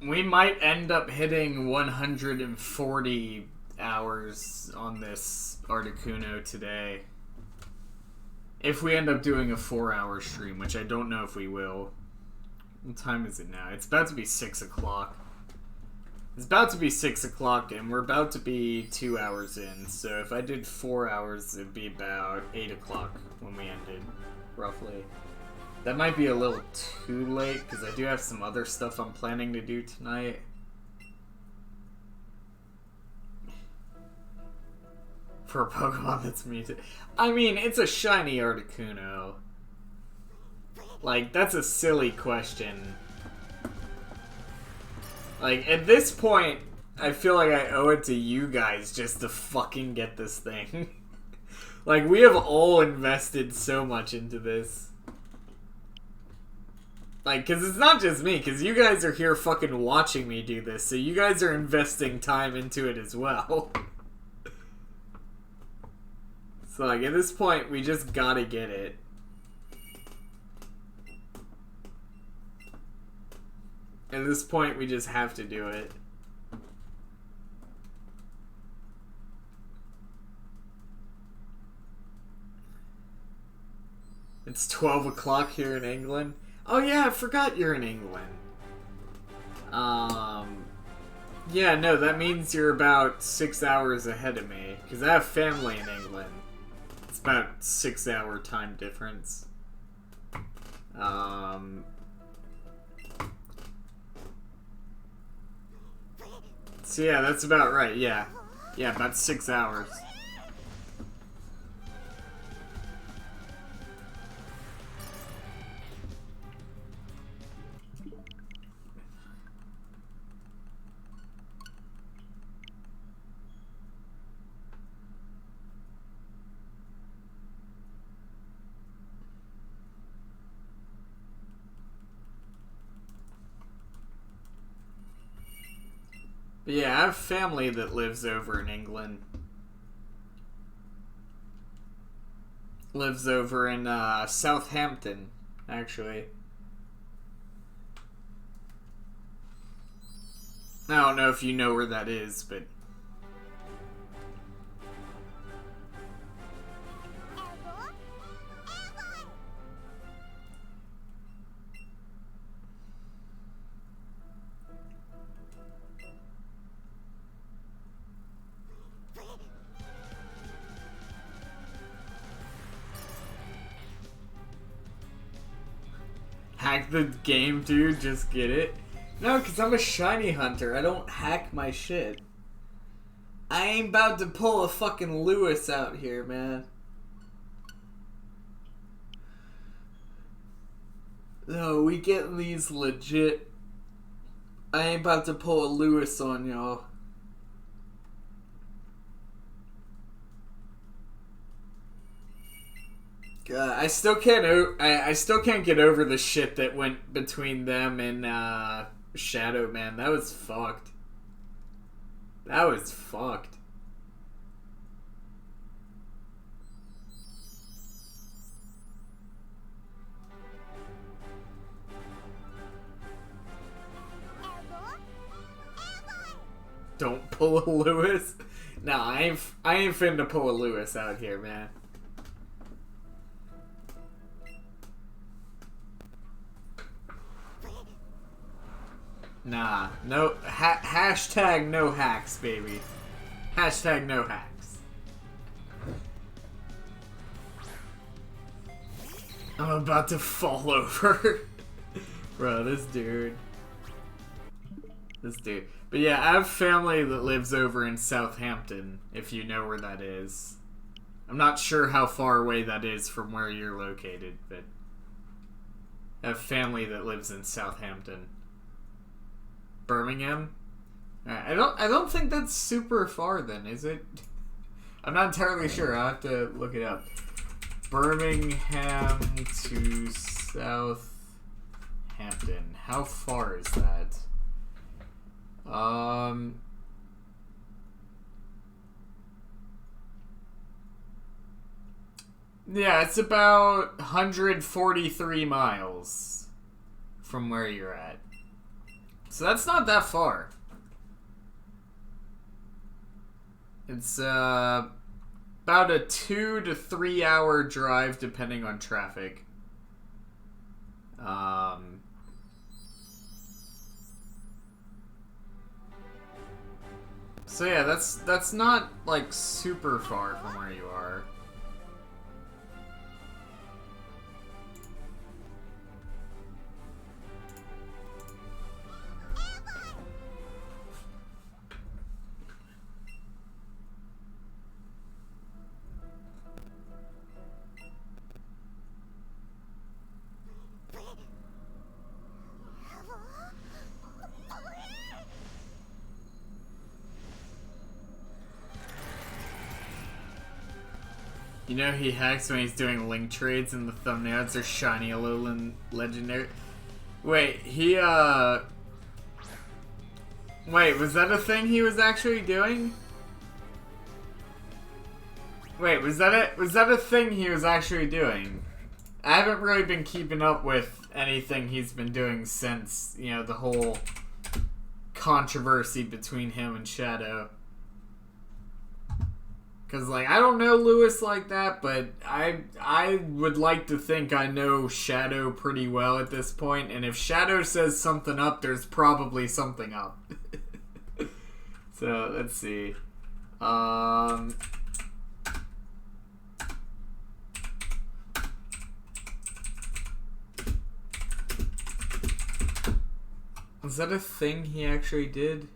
We might end up hitting 140 hours on this Articuno today. If we end up doing a 4-hour stream, which I don't know if we will. What time is it now? It's about to be 6 o'clock. It's about to be 6 o'clock, and we're about to be 2 hours in. So if I did 4 hours, it'd be about 8 o'clock when we ended, roughly. That might be a little too late, because I do have some other stuff I'm planning to do tonight. For a Pokemon that's muted. I mean, it's a shiny Articuno. Like, that's a silly question. Like, at this point, I feel like I owe it to you guys just to fucking get this thing. Like, we have all invested so much into this. Like, because it's not just me, because you guys are here fucking watching me do this, so you guys are investing time into it as well. So, like, at this point, we just gotta get it. At this point, we just have to do it. It's 12 o'clock here in England. Oh yeah, I forgot you're in England. Yeah, no, that means you're about 6 hours ahead of me. Because I have family in England. It's about 6 hour time difference. So yeah, that's about right, yeah. Yeah, about 6 hours. But yeah, I have family that lives over in England. Lives over in Southampton, actually. I don't know if you know where that is, but... Hack the game, dude, just get it? No, because I'm a shiny hunter. I don't hack my shit. I ain't about to pull a fucking Lewis out here, man. No, we getting these legit. I ain't about to pull a Lewis on y'all. God, I still can't. I still can't get over the shit that went between them and Shadow Man. That was fucked. That was fucked. Don't pull a Lewis. Nah, I ain't finna pull a Lewis out here, man. Nah, no, hashtag no hacks, baby. Hashtag no hacks. I'm about to fall over. Bro, this dude. This dude. But yeah, I have family that lives over in Southampton, if you know where that is. I'm not sure how far away that is from where you're located, but I have family that lives in Southampton. Birmingham? I don't think that's super far then, is it? I'm not entirely sure. I'll have to look it up. Birmingham to Southampton. How far is that? Yeah, it's about 143 miles from where you're at. So that's not that far. It's about a 2 to 3 hour drive depending on traffic. So yeah, that's not like super far from where you are. You know he hacks when he's doing link trades and the thumbnails are shiny Alolan legendary. Wait, Wait, was that a thing he was actually doing? Wait, was that a thing he was actually doing? I haven't really been keeping up with anything he's been doing since, you know, the whole controversy between him and Shadow. Cause like I don't know Lewis like that, but I would like to think I know Shadow pretty well at this point, and if Shadow says something up, there's probably something up. So let's see. Is that a thing he actually did?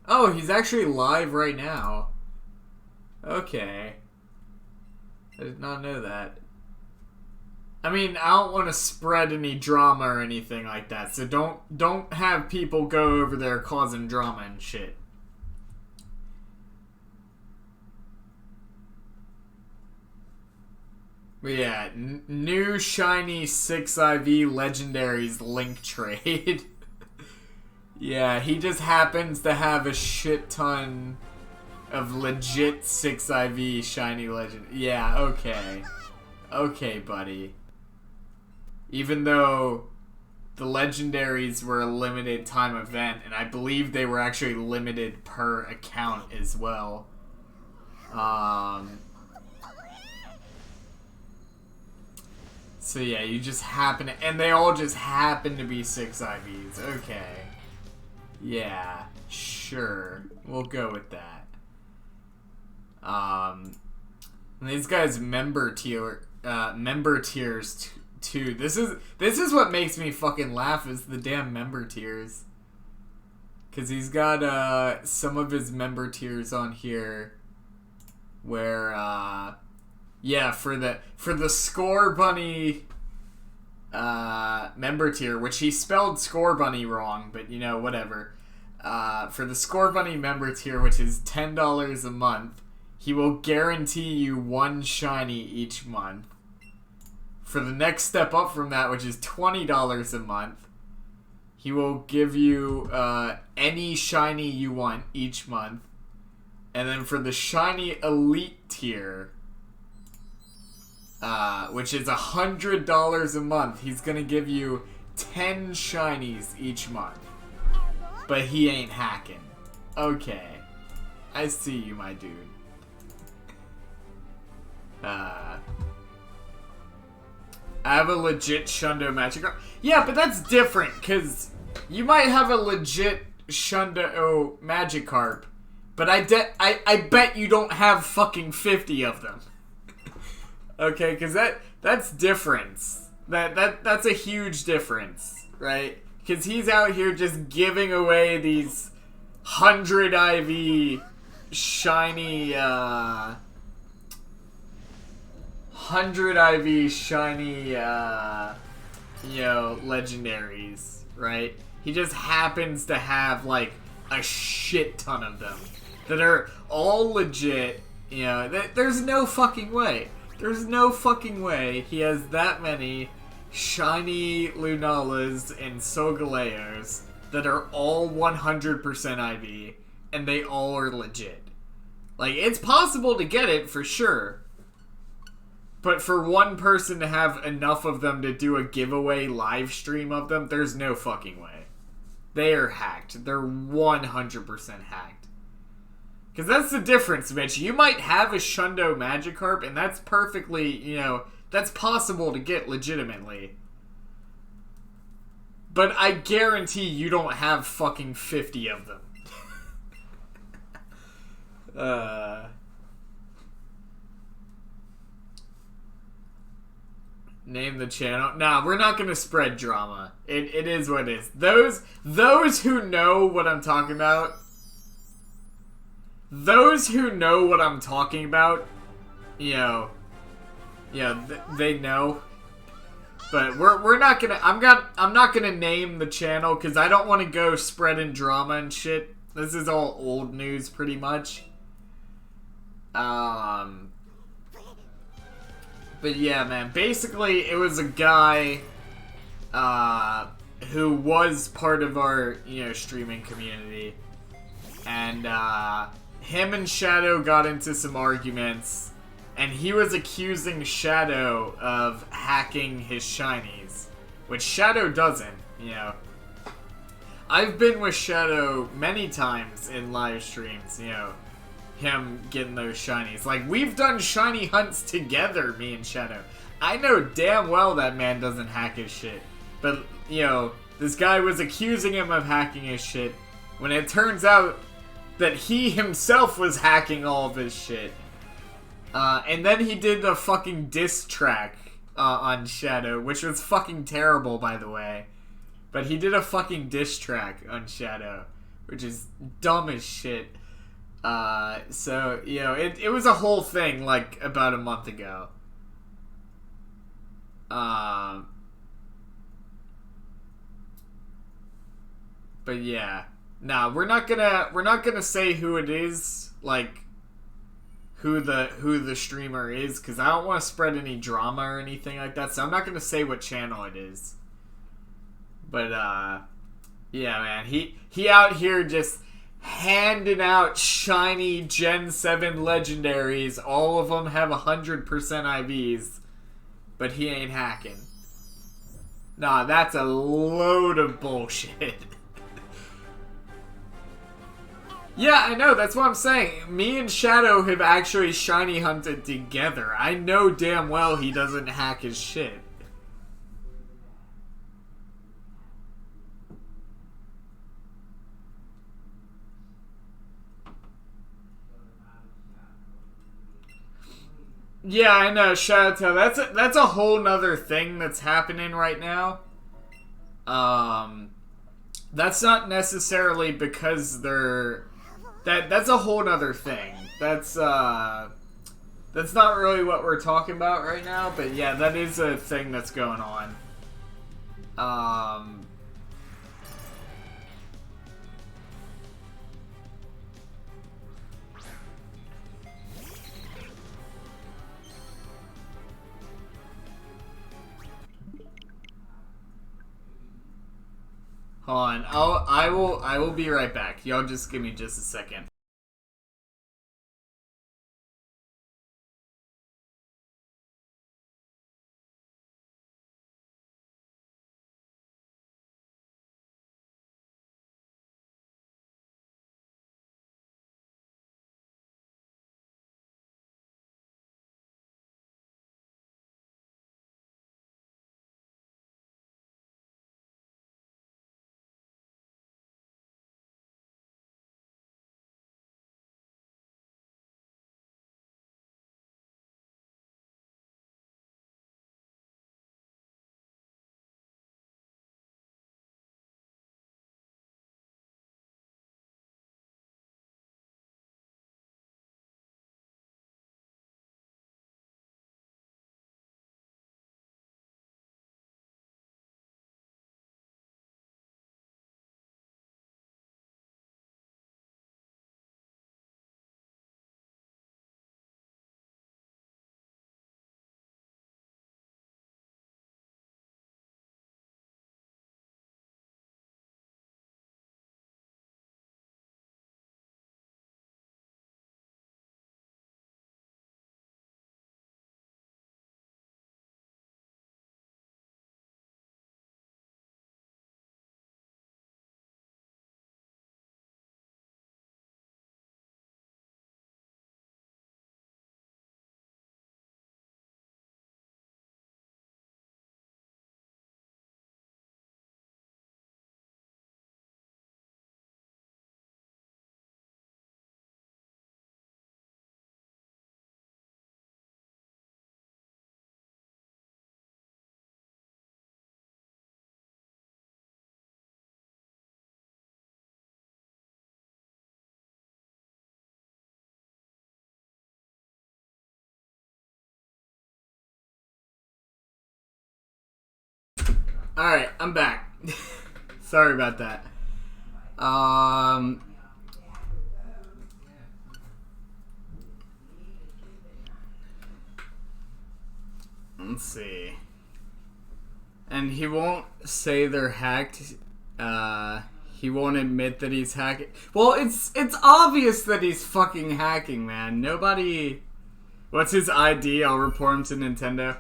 Oh, he's actually live right now. Okay. I did not know that. I mean, I don't want to spread any drama or anything like that, so don't have people go over there causing drama and shit. But yeah, new shiny 6IV legendaries link trade. Yeah, he just happens to have a shit ton of legit 6IV shiny legend. Yeah, okay. Okay, buddy. Even though the legendaries were a limited time event, and I believe they were actually limited per account as well. So yeah, you just happen to, and they all just happen to be 6IVs. Okay. Yeah, sure. We'll go with that. And these guys member tiers too. This is what makes me fucking laugh is the damn member tiers. Cause he's got some of his member tiers on here where yeah, for the Score Bunny member tier, which he spelled Score Bunny wrong, but you know, whatever. For the Score Bunny member tier, which is $10 a month, he will guarantee you one shiny each month. For the next step up from that, which is $20 a month, he will give you any shiny you want each month. And then for the shiny elite tier, which is $100 a month, he's gonna give you 10 shinies each month. But he ain't hacking. Okay. I see you, my dude. I have a legit Shundo Magikarp. Yeah, but that's different, because you might have a legit Shundo Magikarp, but I bet you don't have fucking 50 of them. Okay, because that's difference. That's a huge difference, right? Because he's out here just giving away these 100 IV shiny, 100 IV shiny, you know, legendaries, right? He just happens to have, like, a shit ton of them that are all legit, you know, there's no fucking way. There's no fucking way he has that many shiny Lunalas and Solgaleos that are all 100% IV, and they all are legit. Like, it's possible to get it, for sure. But for one person to have enough of them to do a giveaway live stream of them, there's no fucking way. They are hacked. They're 100% hacked. Because that's the difference, Mitch. You might have a Shundo Magikarp, and that's perfectly, you know, that's possible to get legitimately. But I guarantee you don't have fucking 50 of them. Name the channel. Nah, we're not gonna spread drama. It is what it is. Those who know what I'm talking about, you know, yeah, they know. But we're not gonna. I'm not gonna name the channel because I don't want to go spreading drama and shit. This is all old news, pretty much. But yeah, man. Basically, it was a guy who was part of our, streaming community. And him and Shadow got into some arguments. And he was accusing Shadow of hacking his shinies. Which Shadow doesn't, I've been with Shadow many times in live streams, him getting those shinies. Like, we've done shiny hunts together, me and Shadow. I know damn well that man doesn't hack his shit. But, this guy was accusing him of hacking his shit, when it turns out that he himself was hacking all of his shit. And then he did a fucking diss track on Shadow, which was fucking terrible, by the way. But he did a fucking diss track on Shadow, which is dumb as shit. So, it was a whole thing, like, about a month ago. But yeah. Nah, we're not gonna say who it is, like, who the streamer is, because I don't want to spread any drama or anything like that, so I'm not gonna say what channel it is. But yeah, man, he out here just handing out shiny Gen 7 legendaries. All of them have 100% IVs, but he ain't hacking. Nah, that's a load of bullshit. Yeah, I know, that's what I'm saying. Me and Shadow have actually shiny hunted together. I know damn well he doesn't hack his shit. Yeah, I know, Shadow. That's a whole nother thing that's happening right now. That's not necessarily because they're... That's a whole nother thing. That's not really what we're talking about right now, but yeah, that is a thing that's going on. Hold on. I will be right back. Y'all just give me just a second. Alright, I'm back. Sorry about that. Let's see. And he won't say they're hacked. He won't admit that he's hacking. Well, it's obvious that he's fucking hacking, man. Nobody... What's his ID? I'll report him to Nintendo.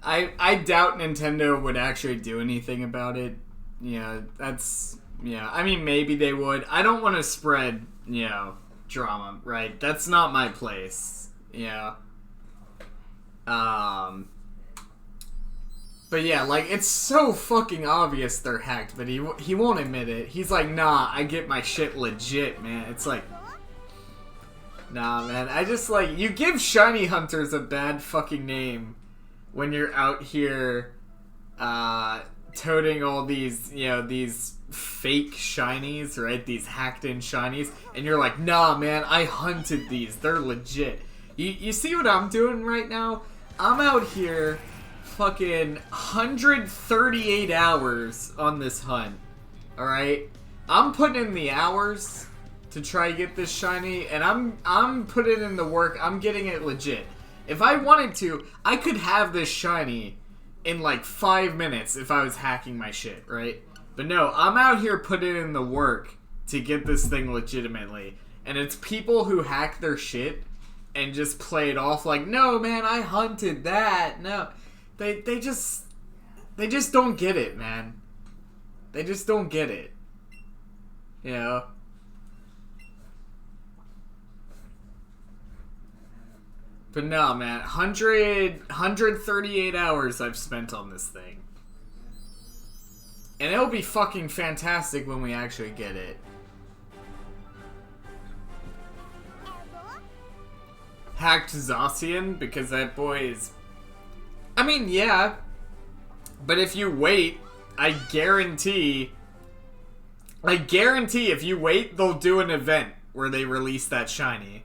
I doubt Nintendo would actually do anything about it. Yeah, that's... Yeah, I mean, maybe they would. I don't want to spread, drama, right? That's not my place. Yeah. But yeah, like, it's so fucking obvious they're hacked, but he won't admit it. He's like, nah, I get my shit legit, man. It's like... Nah, man, I just, like, you give shiny hunters a bad fucking name when you're out here, toting all these, these fake shinies, right? These hacked-in shinies, and you're like, nah, man, I hunted these. They're legit. You see what I'm doing right now? I'm out here fucking 138 hours on this hunt, alright? I'm putting in the hours to try to get this shiny, and I'm putting in the work. I'm getting it legit. If I wanted to, I could have this shiny in like 5 minutes if I was hacking my shit, right? But no, I'm out here putting in the work to get this thing legitimately. And it's people who hack their shit and just play it off like, no man, I hunted that. No. They just don't get it, man. They just don't get it. You know? But no, man, 138 hours I've spent on this thing. And it'll be fucking fantastic when we actually get it. Hacked Zacian, because that boy is... I mean, yeah. But if you wait, I guarantee if you wait, they'll do an event where they release that shiny.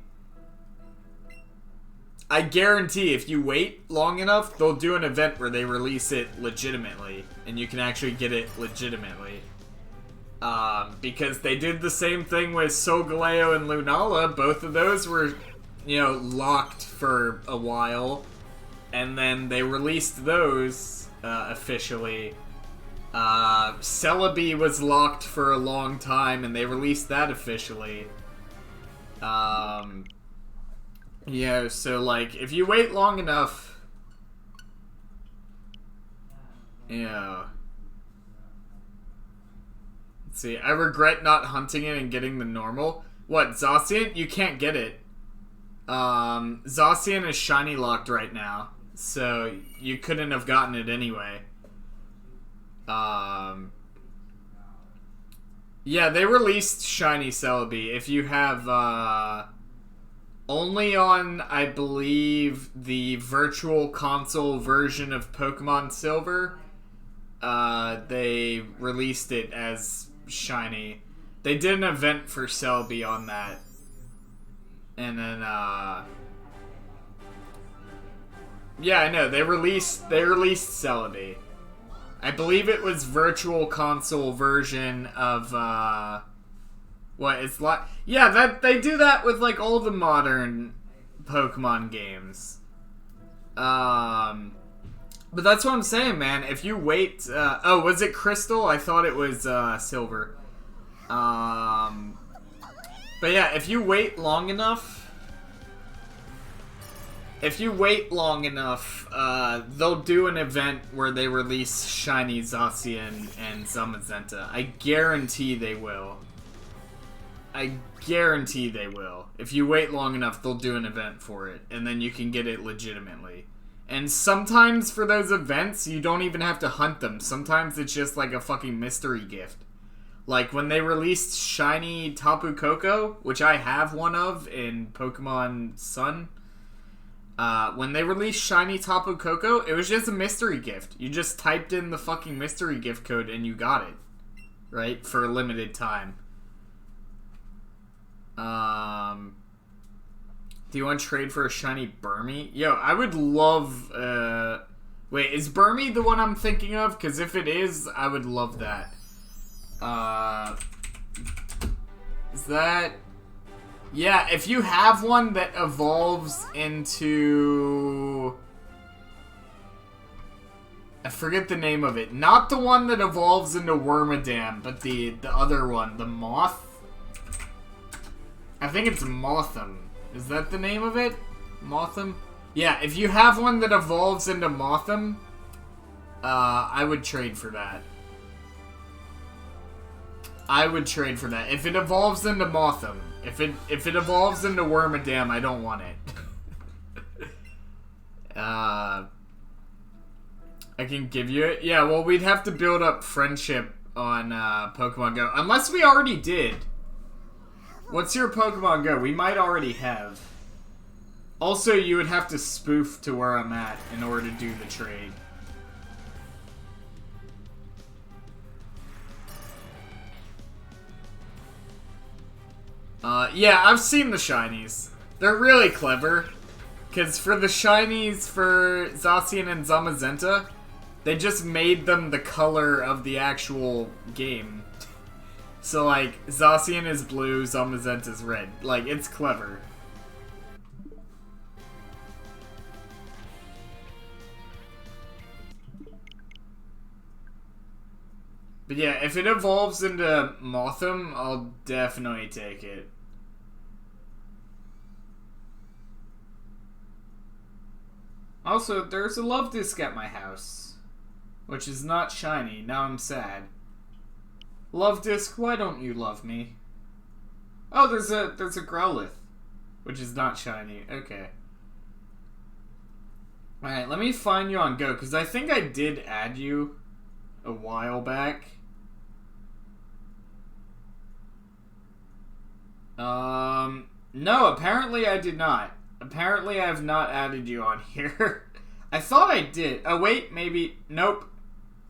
I guarantee if you wait long enough, they'll do an event where they release it legitimately. And you can actually get it legitimately. Because they did the same thing with Solgaleo and Lunala. Both of those were, locked for a while. And then they released those officially. Celebi was locked for a long time, and they released that officially. Yeah, so, like, if you wait long enough... Yeah. Let's see, I regret not hunting it and getting the normal. What, Zacian? You can't get it. Zacian is shiny locked right now, so you couldn't have gotten it anyway. Yeah, they released shiny Celebi. If you have, only on, I believe, the Virtual Console version of Pokemon Silver, they released it as shiny. They did an event for Celebi on that. And then, yeah, I know, they released Celebi. I believe it was Virtual Console version of, what, it's like... Yeah, that they do that with, like, all the modern Pokemon games. But that's what I'm saying, man. If you wait... oh, was it Crystal? I thought it was, Silver. But yeah, if you wait long enough... they'll do an event where they release shiny Zacian and Zamazenta. I guarantee they will. I guarantee they will. If you wait long enough, they'll do an event for it, and then you can get it legitimately. And sometimes for those events, you don't even have to hunt them. Sometimes it's just like a fucking mystery gift. Like when they released shiny Tapu Koko, which I have one of in Pokemon Sun. When they released shiny Tapu Koko, it was just a mystery gift. You just typed in the fucking mystery gift code and you got it. Right? For a limited time. Do you want to trade for a shiny Burmy? Yo, I would love, wait, is Burmy the one I'm thinking of? Because if it is, I would love that. Is that... Yeah, if you have one that evolves into... I forget the name of it. Not the one that evolves into Wormadam, but the other one. The Moth? I think it's Motham. Is that the name of it? Motham? Yeah, if you have one that evolves into Motham, I would trade for that. I would trade for that. If it evolves into Motham. If it evolves into Wormadam, I don't want it. I can give you it. Yeah, well, we'd have to build up friendship on Pokemon Go. Unless we already did. What's your Pokemon Go? We might already have. Also, you would have to spoof to where I'm at in order to do the trade. Yeah, I've seen the shinies. They're really clever. Because for the shinies for Zacian and Zamazenta, they just made them the color of the actual game. So, like, Zacian is blue, Zamazenta's red. Like, it's clever. But yeah, if it evolves into Motham, I'll definitely take it. Also, there's a love disc at my house, which is not shiny. Now I'm sad. Love disc, why don't you love me? Oh, there's a Growlithe, which is not shiny. Okay. Alright, let me find you on Go, because I think I did add you a while back. No, apparently I did not. Apparently I have not added you on here. I thought I did. Oh, wait, maybe. Nope.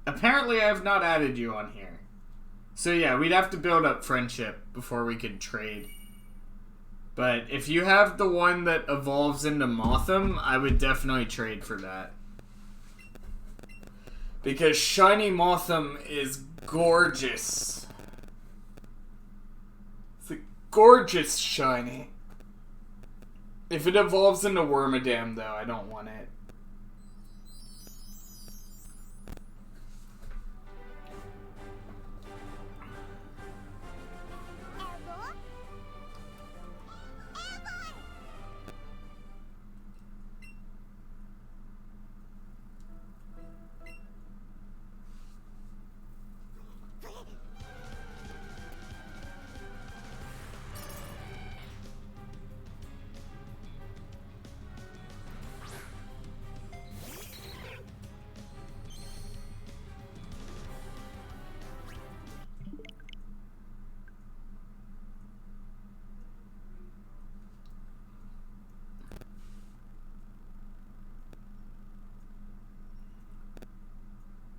Apparently I have not added you on here. So yeah, we'd have to build up friendship before we could trade. But if you have the one that evolves into Motham, I would definitely trade for that. Because shiny Motham is gorgeous. It's a gorgeous shiny. If it evolves into Wormadam, though, I don't want it.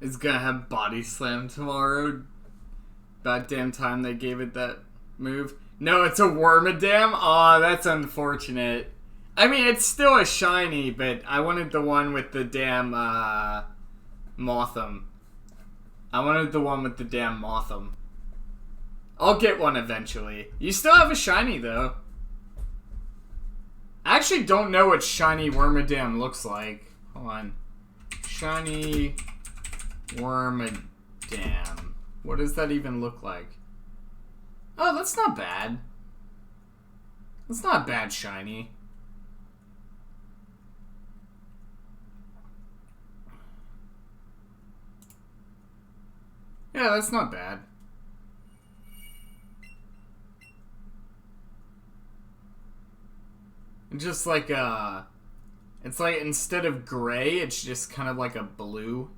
It's gonna have Body Slam tomorrow. About damn time they gave it that move. No, it's a Wormadam? Aw, that's unfortunate. I mean, it's still a shiny, but I wanted the one with the damn, Motham. I wanted the one with the damn Motham. I'll get one eventually. You still have a shiny, though. I actually don't know what shiny Wormadam looks like. Hold on. Shiny Wormadam. What does that even look like? Oh, that's not bad. That's not bad shiny. Yeah, that's not bad. Just like it's like instead of gray, it's just kind of like a blue.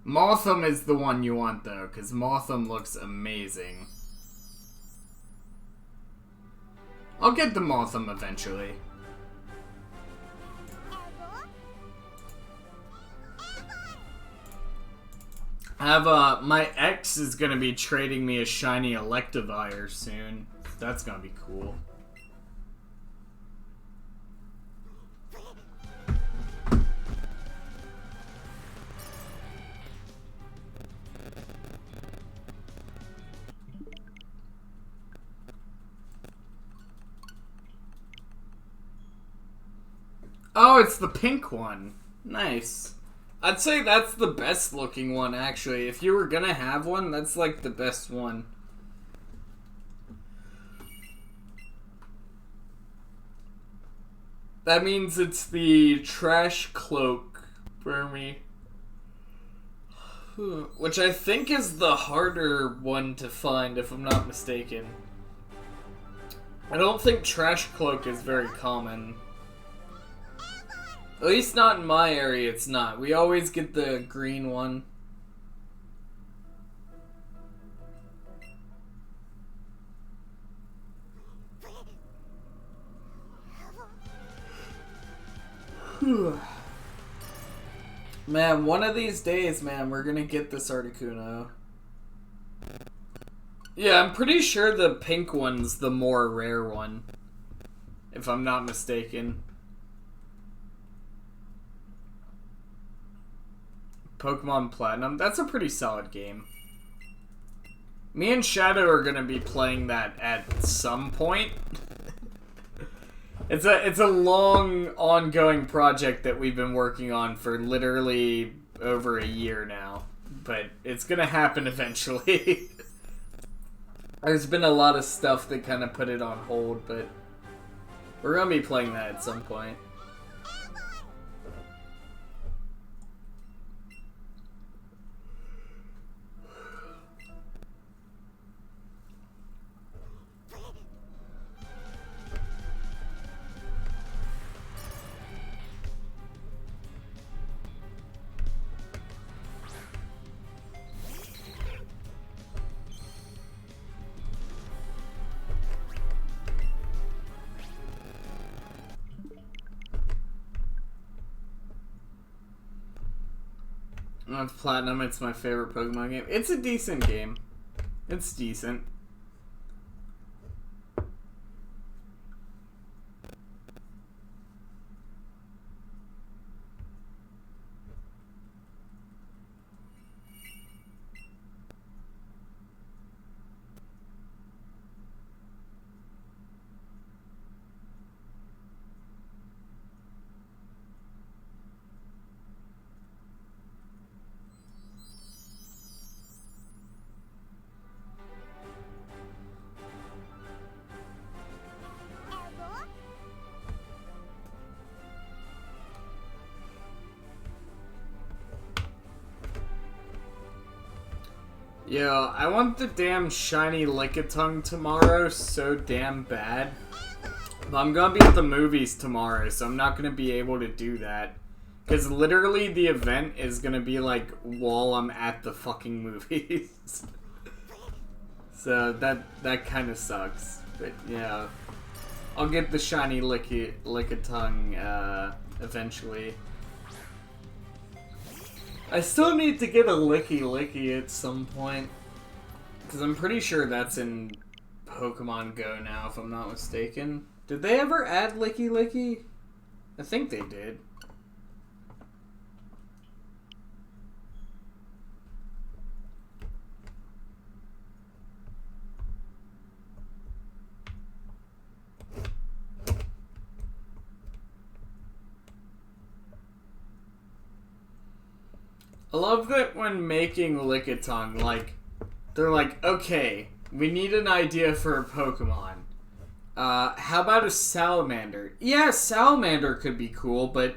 Motham is the one you want though, because Motham looks amazing. I'll get the Motham eventually. I have my ex is gonna be trading me a shiny Electivire soon. That's gonna be cool. Oh, it's the pink one. Nice. I'd say that's the best looking one, actually. If you were gonna have one, that's like the best one. That means it's the trash cloak for me. Which I think is the harder one to find, if I'm not mistaken. I don't think trash cloak is very common. At least not in my area, it's not. We always get the green one. Man, one of these days, man, we're gonna get this Articuno. Yeah, I'm pretty sure the pink one's the more rare one. If I'm not mistaken. Pokemon Platinum, that's a pretty solid game. Me and Shadow are gonna be playing that at some point. It's a long, ongoing project that we've been working on for literally over a year now. But it's gonna happen eventually. There's been a lot of stuff that kind of put it on hold, but we're gonna be playing that at some point. It's Platinum, it's my favorite Pokemon game. It's a decent game. It's decent. Yo, I want the damn shiny Lickitung tomorrow so damn bad. But I'm gonna be at the movies tomorrow, so I'm not gonna be able to do that. Because literally the event is gonna be like while I'm at the fucking movies. So that kind of sucks. But yeah, I'll get the shiny Lickitung eventually. I still need to get a Licky at some point. Because I'm pretty sure that's in Pokemon Go now, if I'm not mistaken. Did they ever add Licky? I think they did. I love that when making Lickitung, like, they're like, okay, we need an idea for a Pokemon. How about a Salamander? Yeah, Salamander could be cool, but,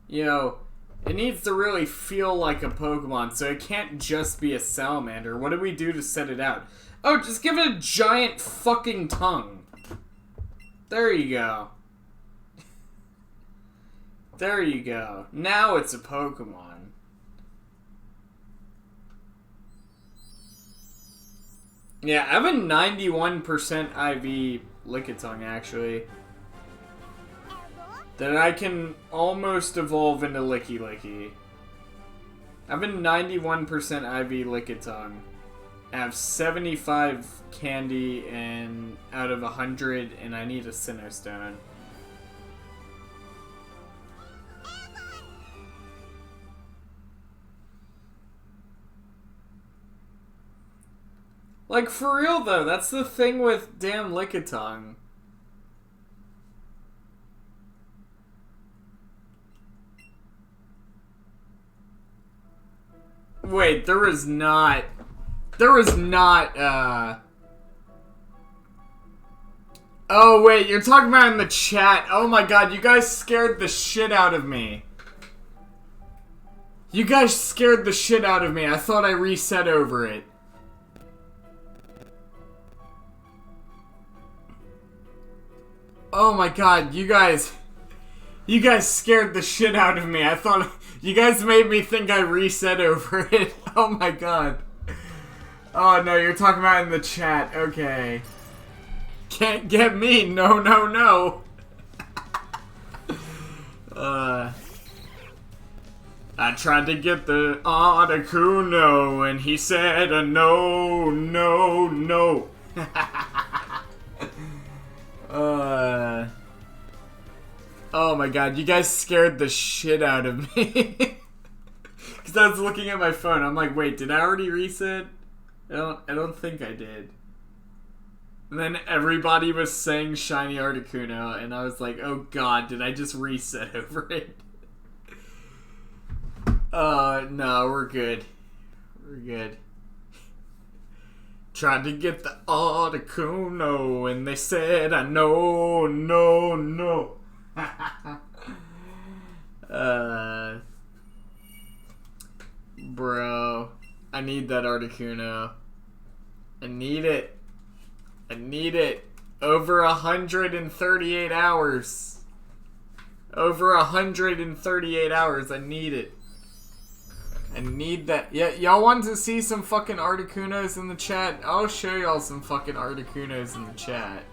you know, it needs to really feel like a Pokemon, so it can't just be a Salamander. What do we do to set it out? Oh, just give it a giant fucking tongue. There you go. There you go. Now it's a Pokemon. Yeah, I have a 91% IV Lickitung, actually. That I can almost evolve into Licky. I have a 91% IV Lickitung. I have 75 candy and out of 100, and I need a Sinnoh Stone. Like, for real, though, that's the thing with damn Lickitung. Wait, there was not... There was not, Oh, wait, you're talking about in the chat. Oh my god, you guys scared the shit out of me. You guys scared the shit out of me. I thought I reset over it. Oh my god, you guys scared the shit out of me. I thought... You guys made me think I reset over it. Oh my god. Oh no, you're talking about in the chat. Okay. Can't get me. No, no, no. I tried to get the Articuno and he said no, no, no. Oh my god, you guys scared the shit out of me. Cause I was looking at my phone. I'm like, wait, did I already reset? I don't think I did. And then everybody was saying Shiny Articuno, and I was like, oh god, did I just reset over it? No, we're good. We're good. Tried to get the Articuno, and they said, no, no, no. Bro, I need that Articuno. I need it. I need it. Over 138 hours. Over 138 hours. I need it. I need that. Yeah, y'all want to see some fucking Articunos in the chat? I'll show y'all some fucking Articunos in the chat.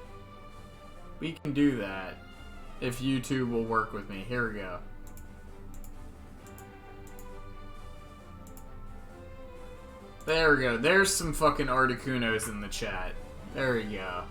We can do that. If YouTube will work with me. Here we go. There we go. There's some fucking Articunos in the chat. There we go.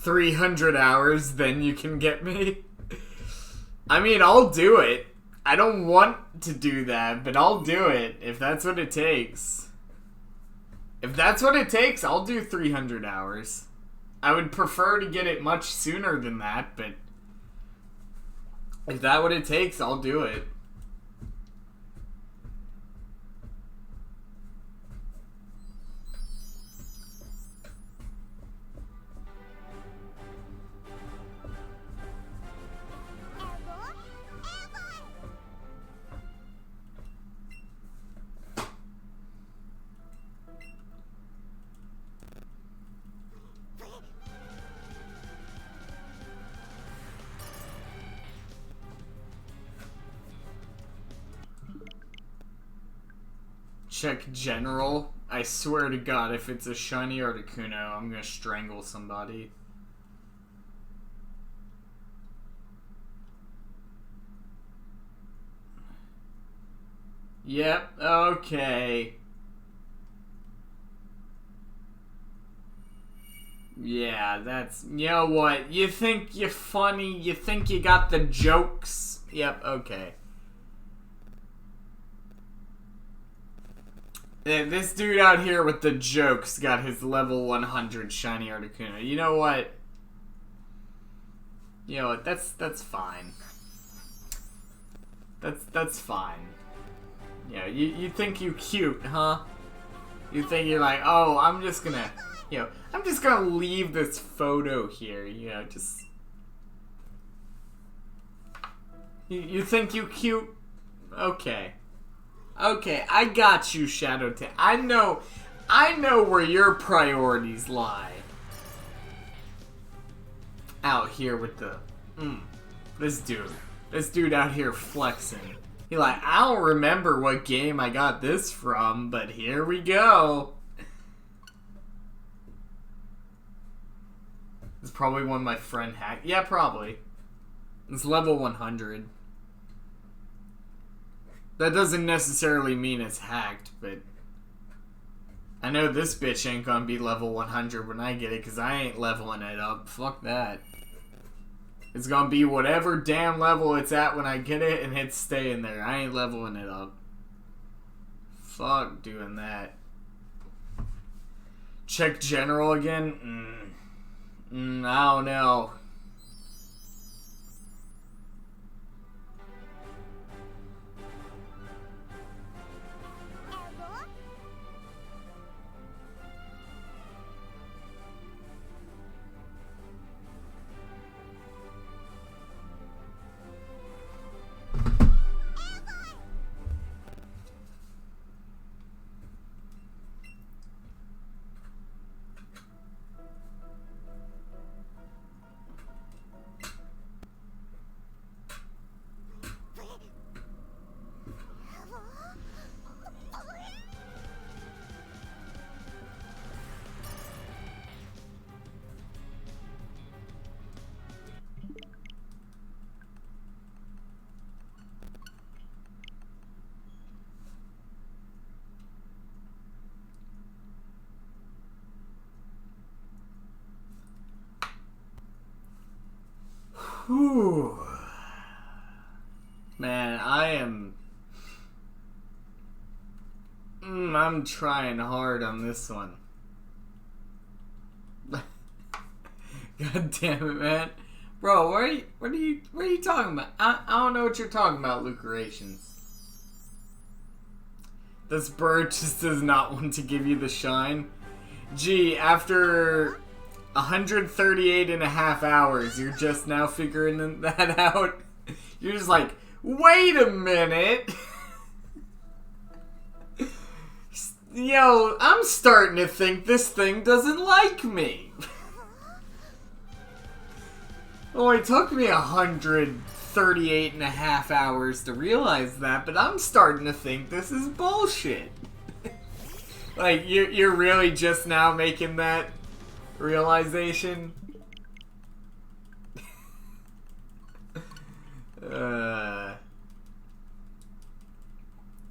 $300 hours, then you can get me. I mean, I'll do it. I don't want to do that, but I'll do it if that's what it takes. If that's what it takes, I'll do 300 hours. I would prefer to get it much sooner than that, but if that's what it takes, I'll do it. Check general. I swear to God, if it's a shiny Articuno, I'm gonna strangle somebody. Yep, okay. Yeah, that's... You know what? You think you're funny? You think you got the jokes? Yep, okay. This dude out here with the jokes got his level 100 shiny Articuno. You know what? You know what? That's fine. That's fine. Yeah, you think you cute, huh? You think you're like, oh, I'm just gonna, you know, I'm just gonna leave this photo here, you know, just... You think you cute? Okay. Okay, I got you, Shadow Tail. I know where your priorities lie. Out here with the, this dude out here flexing. He like, I don't remember what game I got this from, but here we go. It's probably one my friend hacked. Yeah, probably. It's level 100. That doesn't necessarily mean it's hacked, but I know this bitch ain't gonna be level 100 when I get it, because I ain't leveling it up. Fuck that. It's gonna be whatever damn level it's at when I get it, and it's staying there. I ain't leveling it up. Fuck doing that. Check general again? I don't know. Whew. Man, I'm trying hard on this one. God damn it, man. Bro, what are you talking about? I don't know what you're talking about, Lucrations. This bird just does not want to give you the shine. Gee, after 138 and a half hours, you're just now figuring that out? You're just like, wait a minute. Yo, I'm starting to think this thing doesn't like me. Only took me 138 and a half hours to realize that, but I'm starting to think this is bullshit. Like, you're really just now making that realization?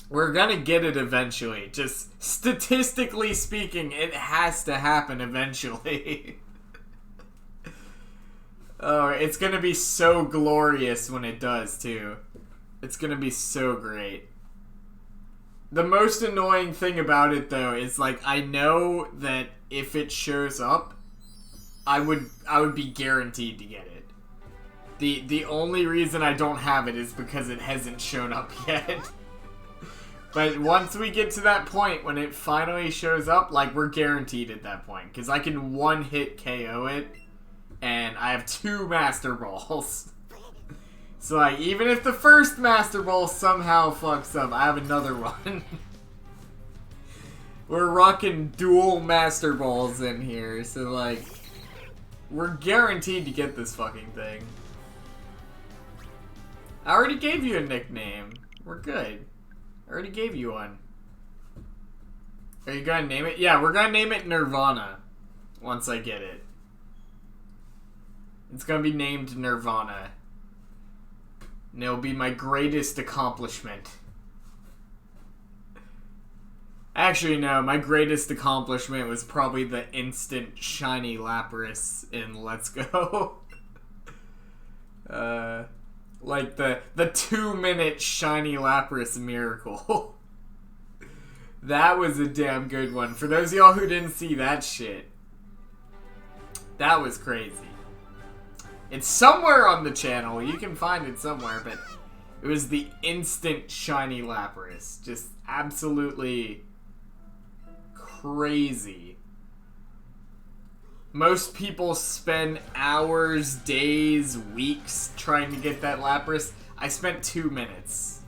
We're gonna get it eventually. Just statistically speaking, it has to happen eventually. Oh, it's gonna be so glorious when it does, too. It's gonna be so great. The most annoying thing about it, though, is, like, I know that if it shows up, I would be guaranteed to get it. The only reason I don't have it is because it hasn't shown up yet. But once we get to that point when it finally shows up, like, we're guaranteed at that point. Because I can one-hit KO it, and I have 2 Master Balls. So, like, even if the first Master Ball somehow fucks up, I have another one. We're rocking dual Master Balls in here, so, like, we're guaranteed to get this fucking thing. I already gave you a nickname. We're good. I already gave you one. Are you gonna name it? Yeah, we're gonna name it Nirvana. Once I get it. It's gonna be named Nirvana. And it'll be my greatest accomplishment. Actually, no. My greatest accomplishment was probably the instant shiny Lapras in Let's Go. Like the 2-minute shiny Lapras miracle. That was a damn good one. For those of y'all who didn't see that shit, that was crazy. It's somewhere on the channel. You can find it somewhere, but it was the instant shiny Lapras. Just absolutely crazy. Most people spend hours, days, weeks trying to get that Lapras. I spent 2 minutes.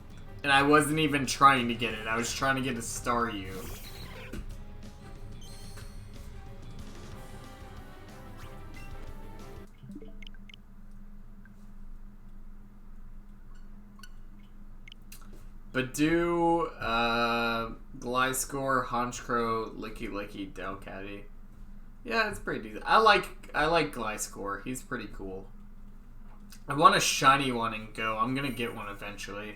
And I wasn't even trying to get it. I was trying to get a Staryu. Badoo, Gliscor, Honchkrow, Licky Licky, Delcatty. Yeah, it's pretty decent. I like Gliscor. He's pretty cool. I want a shiny one in Go. I'm gonna get one eventually.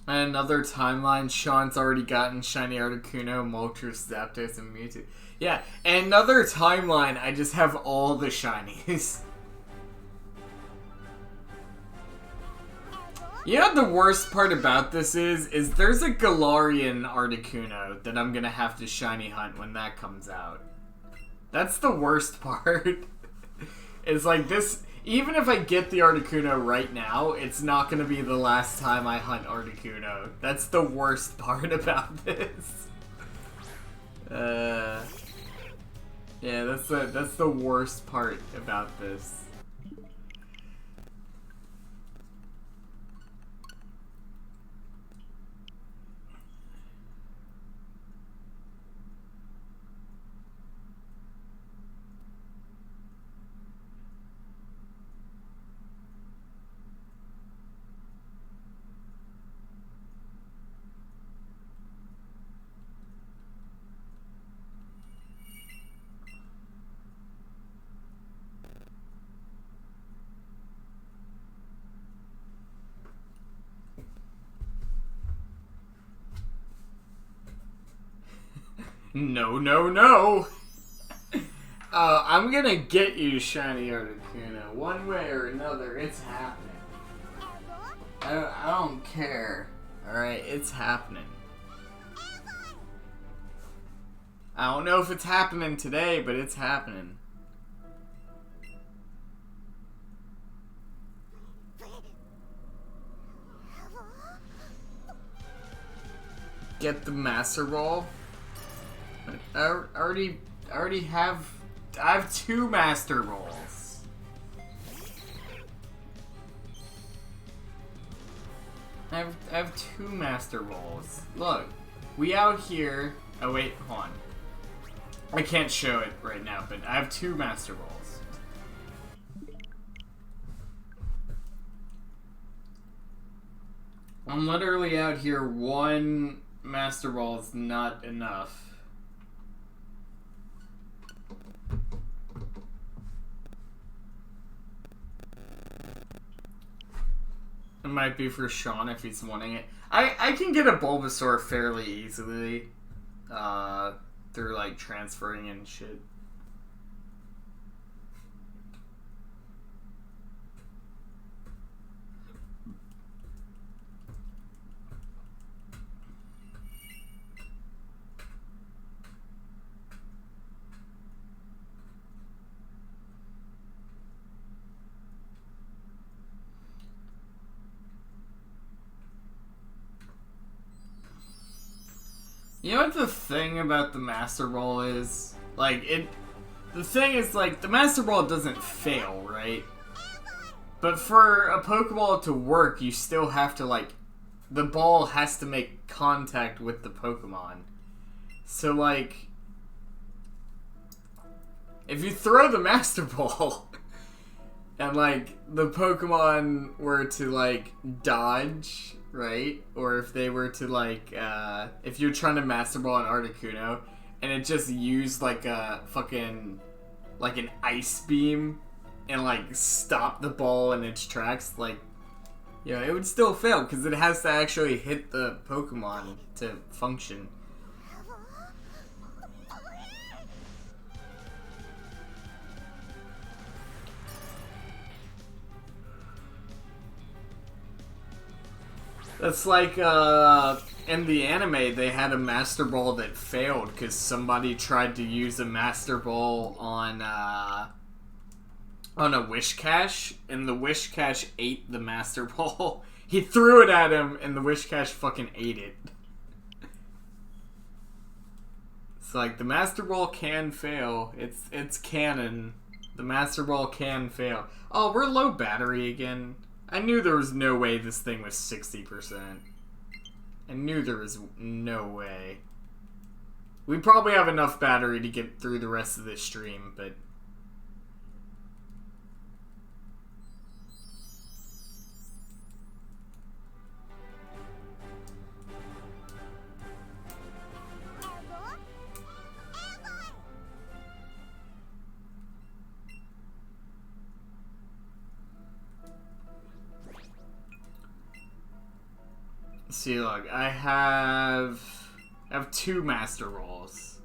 And another timeline, Sean's already gotten Shiny Articuno, Moltres, Zapdos, and Mewtwo. Yeah, and another timeline, I just have all the shinies. You know what the worst part about this is there's a Galarian Articuno that I'm gonna have to shiny hunt when that comes out. That's the worst part. It's like this... Even if I get the Articuno right now, it's not going to be the last time I hunt Articuno. That's the worst part about this. Yeah, that's the worst part about this. No, no, no! I'm gonna get you, Shiny Articuno. One way or another, it's happening. I don't care. Alright, it's happening. I don't know if it's happening today, but it's happening. Get the Master Ball. I already have... I have 2 Master Balls. I have 2 Master Balls. Look, we out here... Oh wait, hold on. I can't show it right now, but I have 2 Master Balls. I'm literally out here, 1 Master Ball is not enough. It might be for Sean if he's wanting it. I can get a Bulbasaur fairly easily. Through like transferring and shit. You know what the thing about the Master Ball is? Like, the thing is, like, the Master Ball doesn't fail, right? But for a Pokeball to work, you still have to, like, the ball has to make contact with the Pokemon. So, like, if you throw the Master Ball, and, like, the Pokemon were to, like, dodge... right? Or if they were to, like, if you're trying to Master Ball an Articuno, and it just used, like, a fucking, like, an Ice Beam, and, like, stop the ball in its tracks, like, you know, it would still fail, because it has to actually hit the Pokemon to function. That's like, in the anime, they had a Master Ball that failed because somebody tried to use a Master Ball on a Wish Cache, and the Wish Cache ate the Master Ball. He threw it at him, and the Wish Cache fucking ate it. It's like, the Master Ball can fail. It's canon. The Master Ball can fail. Oh, we're low battery again. I knew there was no way this thing was 60%. I knew there was no way. We probably have enough battery to get through the rest of this stream, but... See, look, I have 2 master rolls.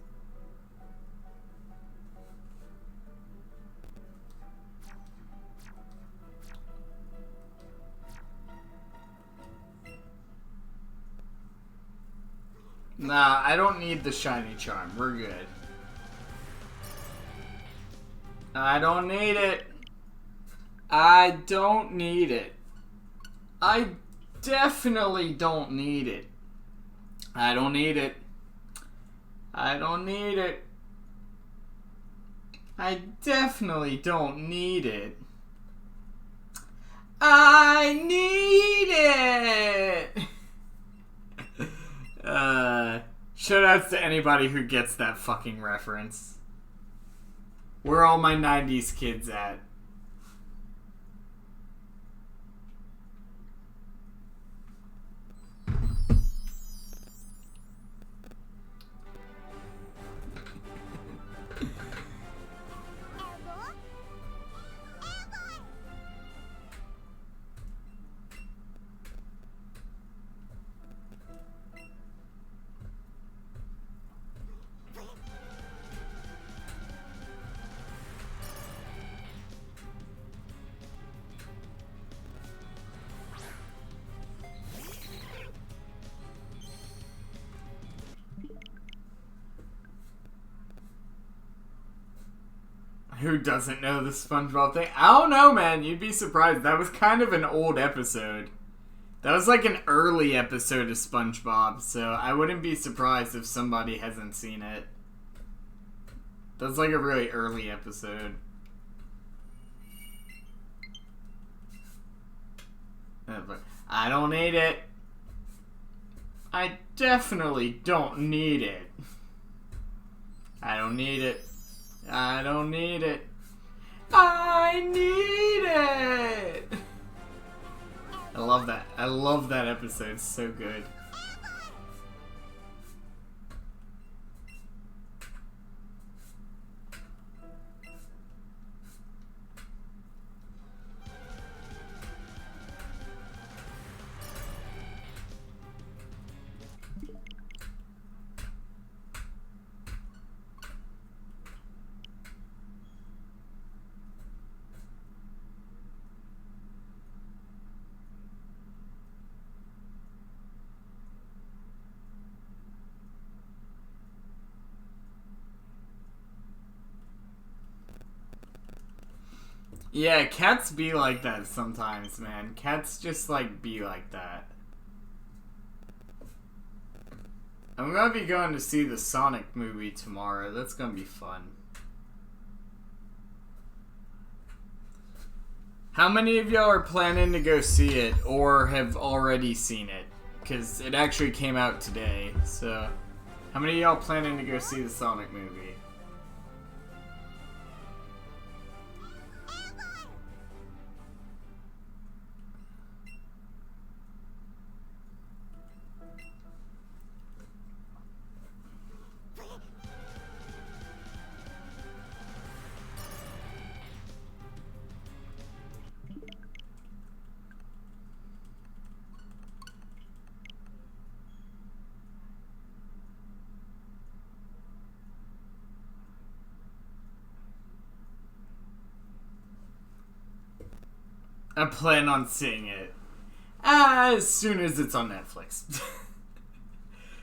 Nah, I don't need the shiny charm. We're good. I don't need it. I don't need it. I definitely don't need it. I don't need it. I don't need it. I definitely don't need it. I need it! Shoutouts to anybody who gets that fucking reference. Where are all my 90s kids at? Who doesn't know the SpongeBob thing? I don't know, man. You'd be surprised. That was kind of an old episode. That was like an early episode of SpongeBob, so I wouldn't be surprised if somebody hasn't seen it. That's like a really early episode. But I don't need it. I definitely don't need it. I don't need it. I don't need it. I need it! I love that. I love that episode. It's so good. Yeah, cats be like that sometimes, man. Cats just, like, be like that. I'm gonna be going to see the Sonic movie tomorrow. That's gonna be fun. How many of y'all are planning to go see it or have already seen it? Because it actually came out today, so... How many of y'all planning to go see the Sonic movie? I plan on seeing it as soon as it's on Netflix.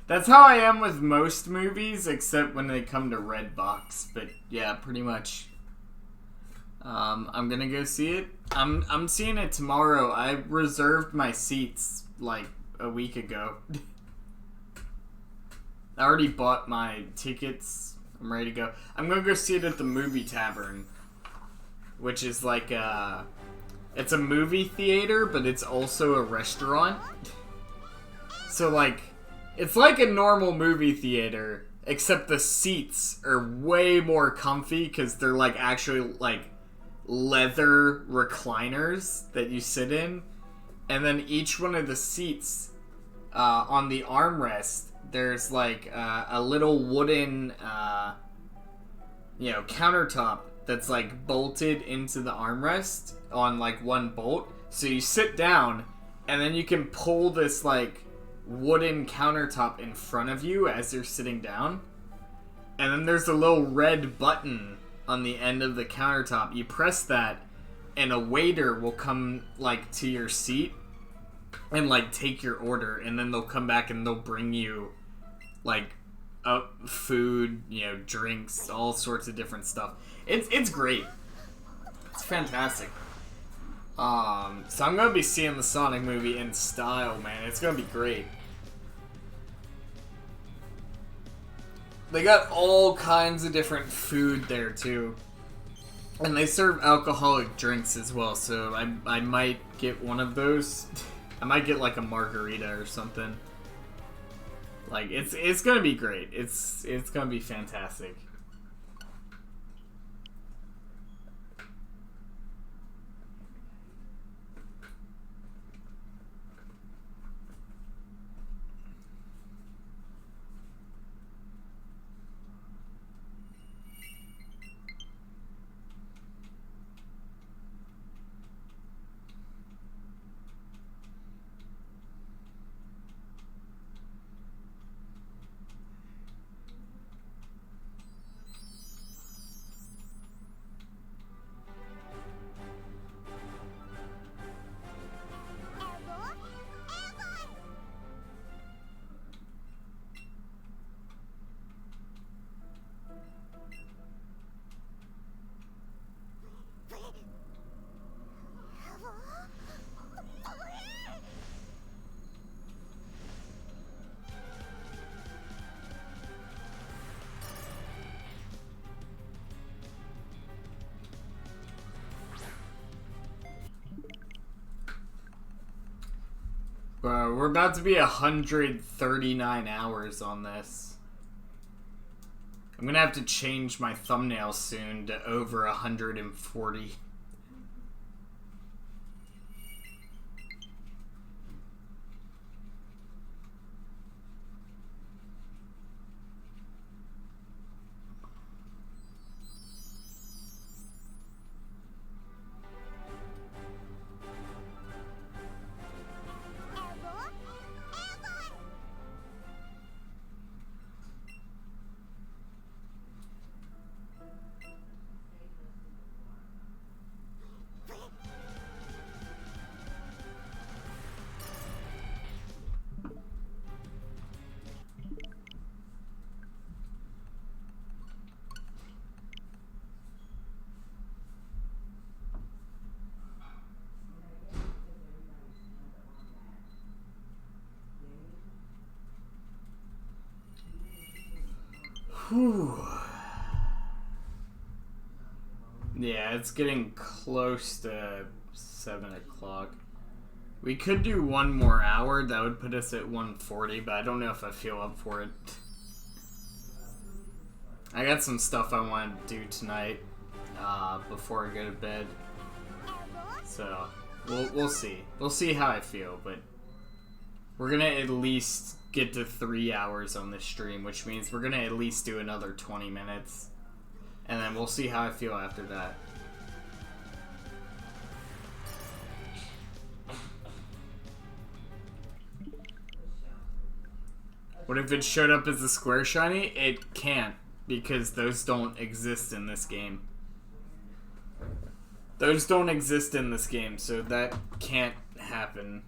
That's how I am with most movies, except when they come to Redbox. But yeah, pretty much. I'm gonna go see it. I'm seeing it tomorrow. I reserved my seats like a week ago. I already bought my tickets. I'm ready to go. I'm gonna go see it at the Movie Tavern, which is like it's a movie theater, but it's also a restaurant. So, like, it's like a normal movie theater, except the seats are way more comfy because they're, like, actually, like, leather recliners that you sit in. And then each one of the seats on the armrest, there's, like, a little wooden, countertop that's, like, bolted into the armrest on, like, one bolt. So you sit down, and then you can pull this, like, wooden countertop in front of you as you're sitting down. And then there's a little red button on the end of the countertop. You press that, and a waiter will come, like, to your seat and, like, take your order. And then they'll come back and they'll bring you, like, food, you know, drinks, all sorts of different stuff. It's great. It's fantastic. So I'm gonna be seeing the Sonic movie in style, man. It's gonna be great. They got all kinds of different food there too, and they serve alcoholic drinks as well. So I might get one of those. I might get like a margarita or something. Like it's gonna be great. It's gonna be fantastic. We're about to be 139 hours on this. I'm gonna have to change my thumbnail soon to over 140. Whew. Yeah, it's getting close to 7 o'clock. We could do one more hour. That would put us at 140, but I don't know if I feel up for it. I got some stuff I want to do tonight before I go to bed. So, we'll see. We'll see how I feel, but we're going to at least get to 3 hours on this stream, which means we're going to at least do another 20 minutes. And then we'll see how I feel after that. What if it showed up as a square shiny? It can't, because those don't exist in this game. Those don't exist in this game, so that can't happen.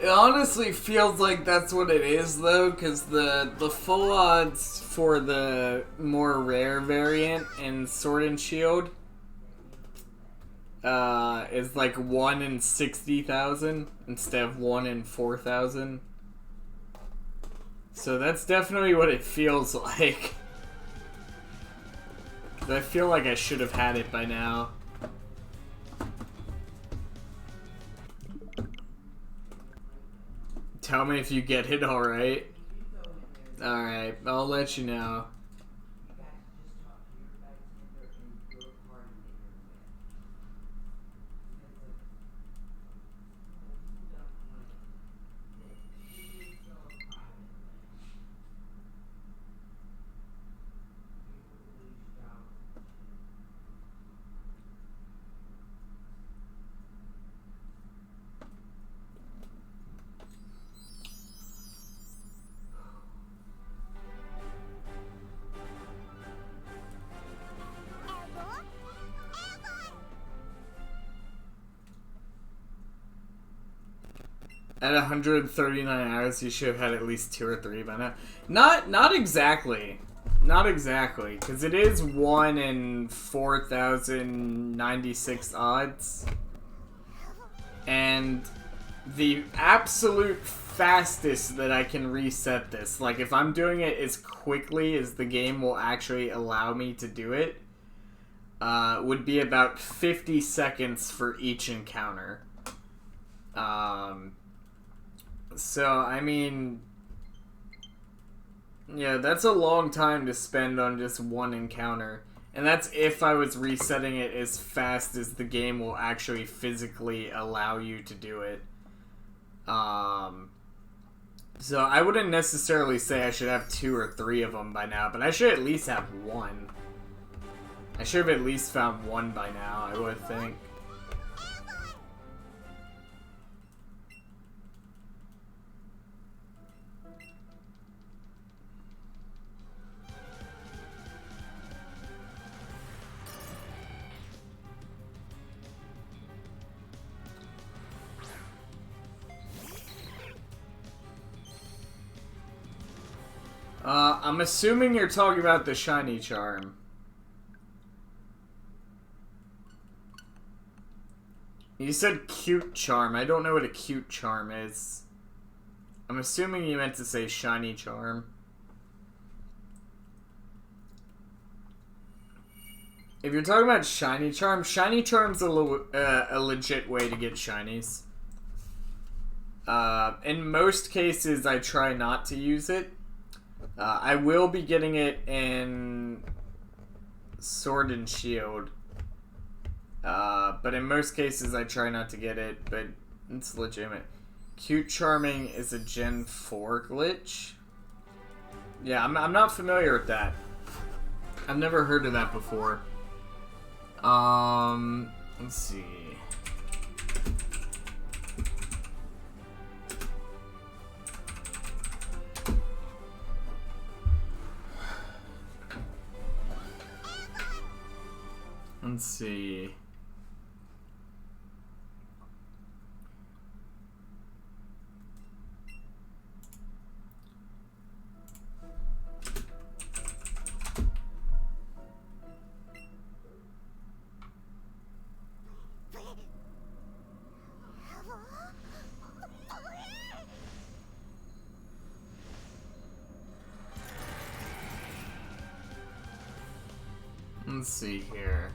It honestly feels like that's what it is, though, because the full odds for the more rare variant in Sword and Shield is like 1 in 60,000 instead of 1 in 4,000. So that's definitely what it feels like. 'Cause I feel like I should have had it by now. Tell me if you get it, alright? Alright, I'll let you know. At 139 hours, you should have had at least 2 or 3 by now. Not exactly. Not exactly, because it is 1 in 4,096 odds. And the absolute fastest that I can reset this, like if I'm doing it as quickly as the game will actually allow me to do it, would be about 50 seconds for each encounter. So, I mean, yeah, that's a long time to spend on just one encounter. And that's if I was resetting it as fast as the game will actually physically allow you to do it. So I wouldn't necessarily say I should have 2 or 3 of them by now, but I should at least have 1. I should have at least found 1 by now, I would think. I'm assuming you're talking about the shiny charm. You said cute charm. I don't know what a cute charm is. I'm assuming you meant to say shiny charm. If you're talking about shiny charm's a legit way to get shinies. In most cases, I try not to use it. I will be getting it in Sword and Shield. But in most cases, I try not to get it, but it's legitimate. Cute Charming is a Gen 4 glitch. Yeah, I'm not familiar with that. I've never heard of that before. Let's see. Let's see. Let's see here.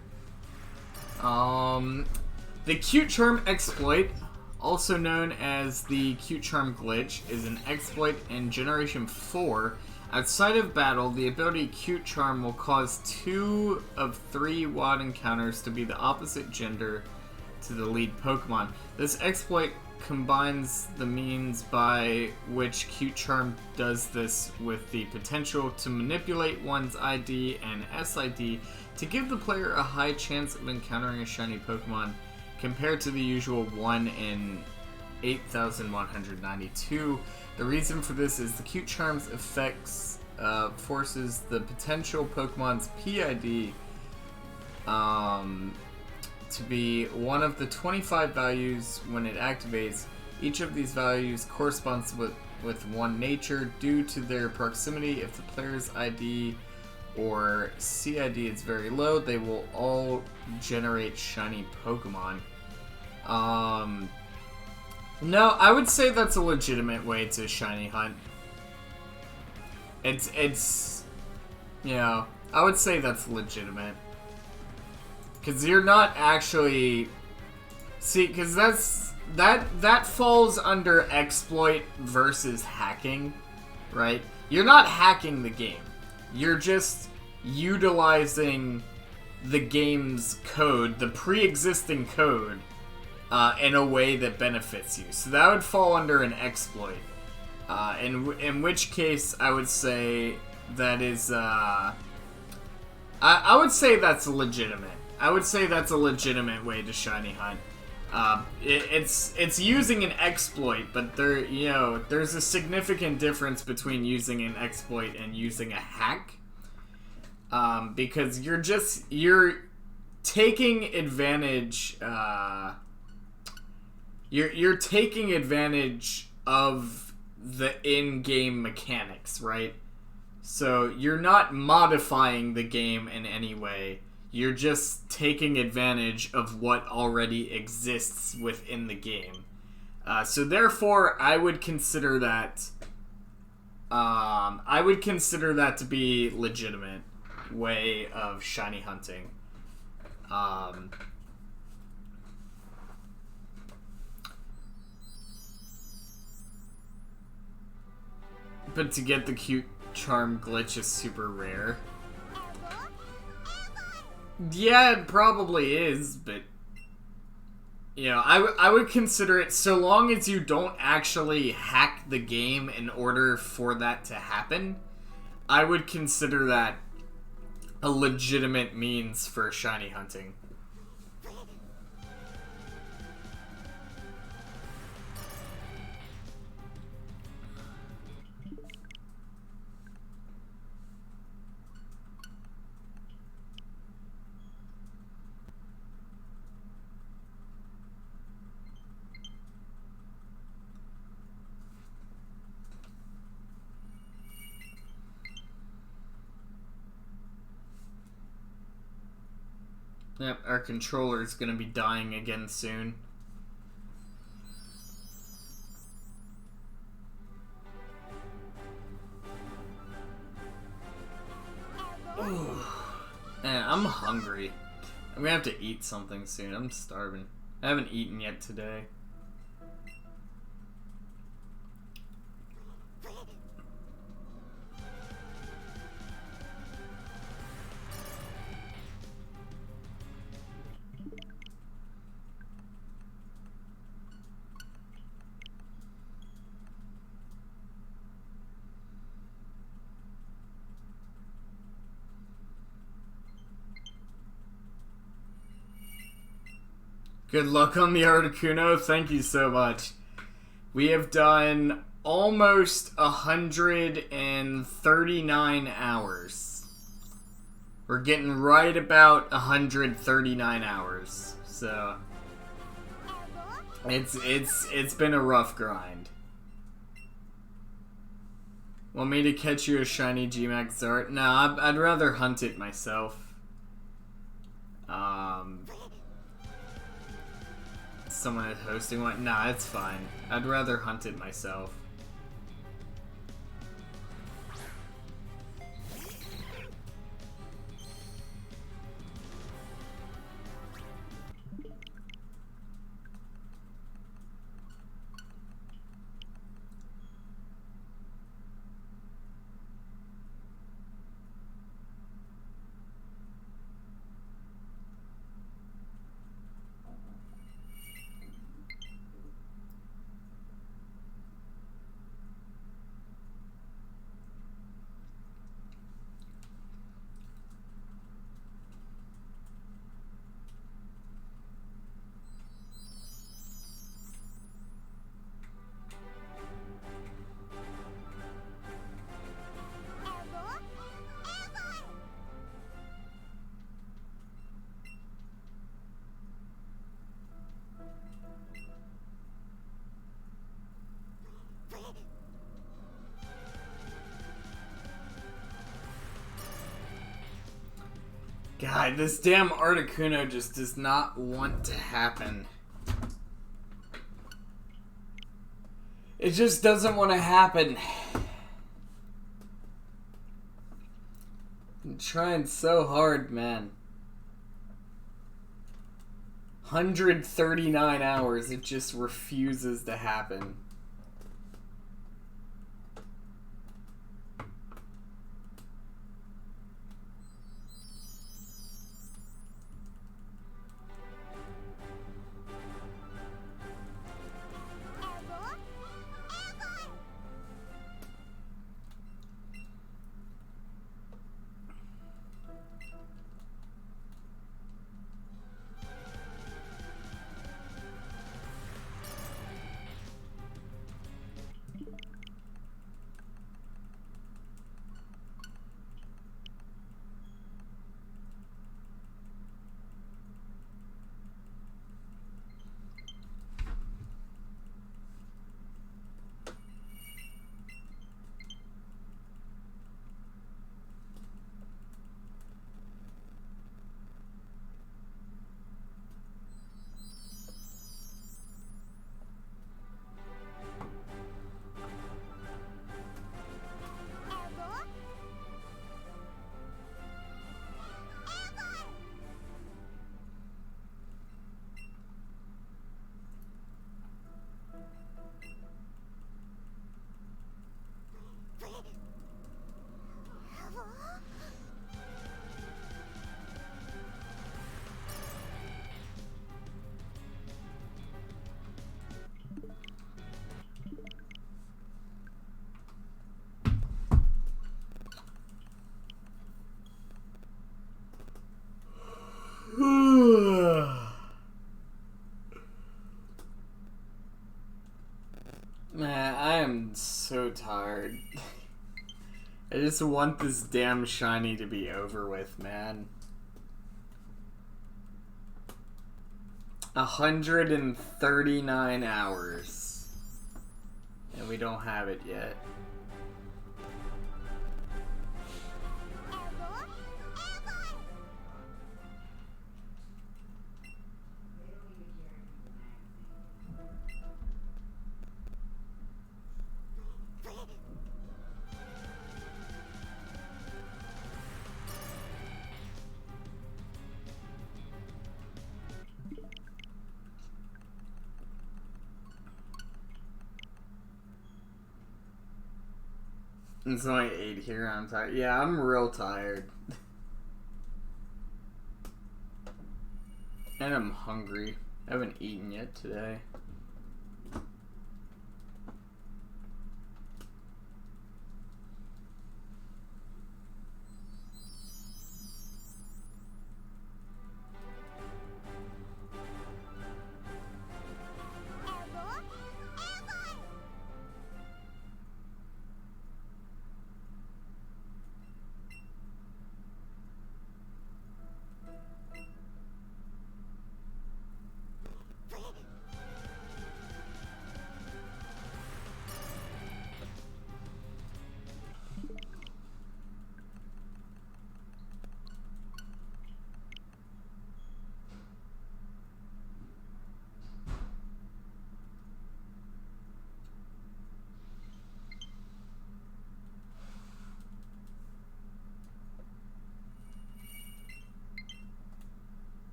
The Cute Charm exploit, also known as the Cute Charm glitch, is an exploit in Generation 4. Outside of battle, the ability Cute Charm will cause 2 of 3 WOD encounters to be the opposite gender to the lead Pokemon. This exploit combines the means by which Cute Charm does this with the potential to manipulate one's ID and SID to give the player a high chance of encountering a shiny Pokemon compared to the usual 1 in 8,192. The reason for this is the Cute Charm's effects forces the potential Pokemon's PID to be one of the 25 values when it activates. Each of these values corresponds with one nature due to their proximity. If the player's ID or CID is very low, they will all generate shiny Pokemon. No, I would say that's a legitimate way to shiny hunt. It's you know, I would say that's legitimate. Because you're not actually... See, because that falls under exploit versus hacking, right? You're not hacking the game. You're just utilizing the game's code, the pre-existing code, in a way that benefits you. So that would fall under an exploit. In which case, I would say that is... I would say that's legitimate. I would say that's a legitimate way to shiny hunt. It's using an exploit, but there's a significant difference between using an exploit and using a hack. Because you're taking advantage, You're taking advantage of the in-game mechanics, right? So you're not modifying the game in any way. You're just taking advantage of what already exists within the game. So therefore, I would consider that. I would consider that to be legitimate way of shiny hunting. But to get the cute charm glitch is super rare. Yeah, it probably is, but you know, I would consider it, so long as you don't actually hack the game in order for that to happen, I would consider that a legitimate means for shiny hunting. Yep, our controller's gonna be dying again soon. Man, I'm hungry. I'm gonna have to eat something soon. I'm starving. I haven't eaten yet today. Good luck on the Articuno. Thank you so much. We have done almost 139 hours. We're getting right about 139 hours. So it's been a rough grind. Want me to catch you a shiny G-Max Zart? No, I'd rather hunt it myself. Someone is hosting one? Nah, it's fine. I'd rather hunt it myself. God, this damn Articuno just does not want to happen. It just doesn't want to happen. I'm trying so hard, man. 139 hours, it just refuses to happen. I'm so tired. I just want this damn shiny to be over with, man. 139 hours. And we don't have it yet. It's only 8 here, I'm tired. Yeah, I'm real tired. And I'm hungry. I haven't eaten yet today.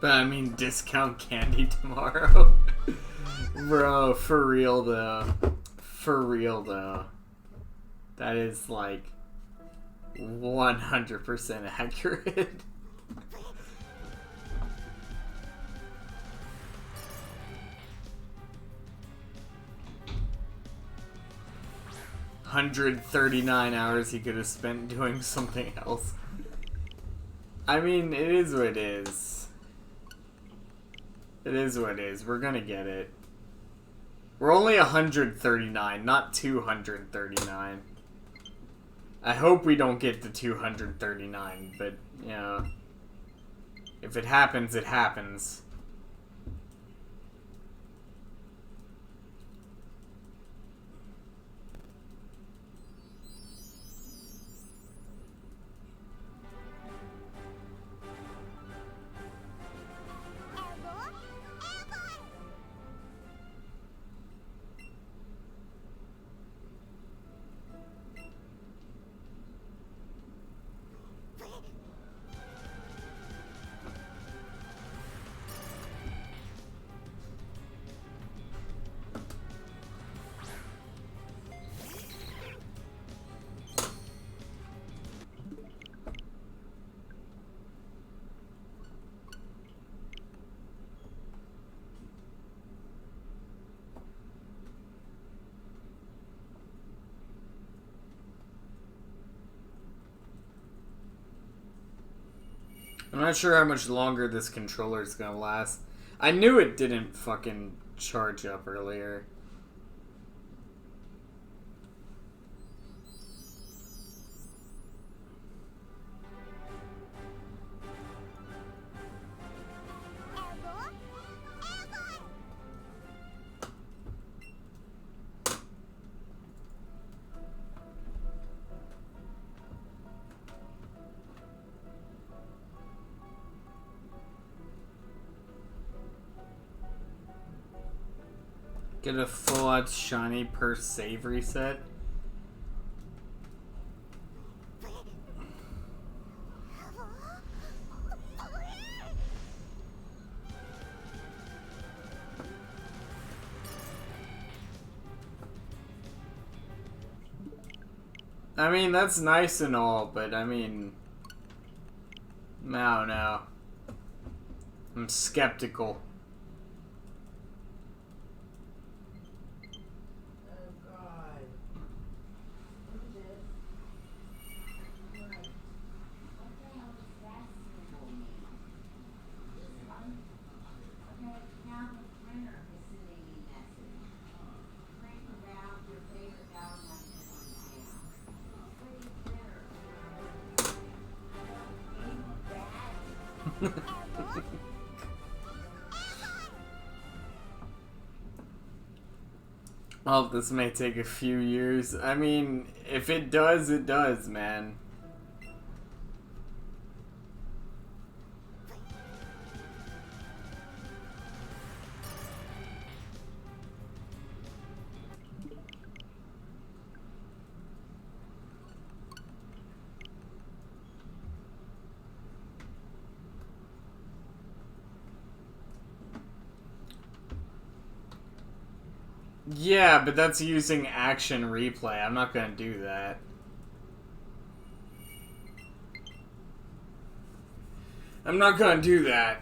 But I mean, discount candy tomorrow. Bro, for real though. For real though. That is like 100% accurate. $139 he could have spent doing something else. I mean, it is what it is. It is what it is. We're gonna get it. We're only 139, not 239. I hope we don't get to 239, but, you know, if it happens, it happens. I'm not sure how much longer this controller is gonna last. I knew it didn't fucking charge up earlier. Get a full-out shiny per save reset. I mean, that's nice and all, but I mean, I don't know. I'm skeptical. Oh, this may take a few years. I mean, if it does, it does, man. Yeah, but that's using action replay. I'm not gonna do that. I'm not gonna do that.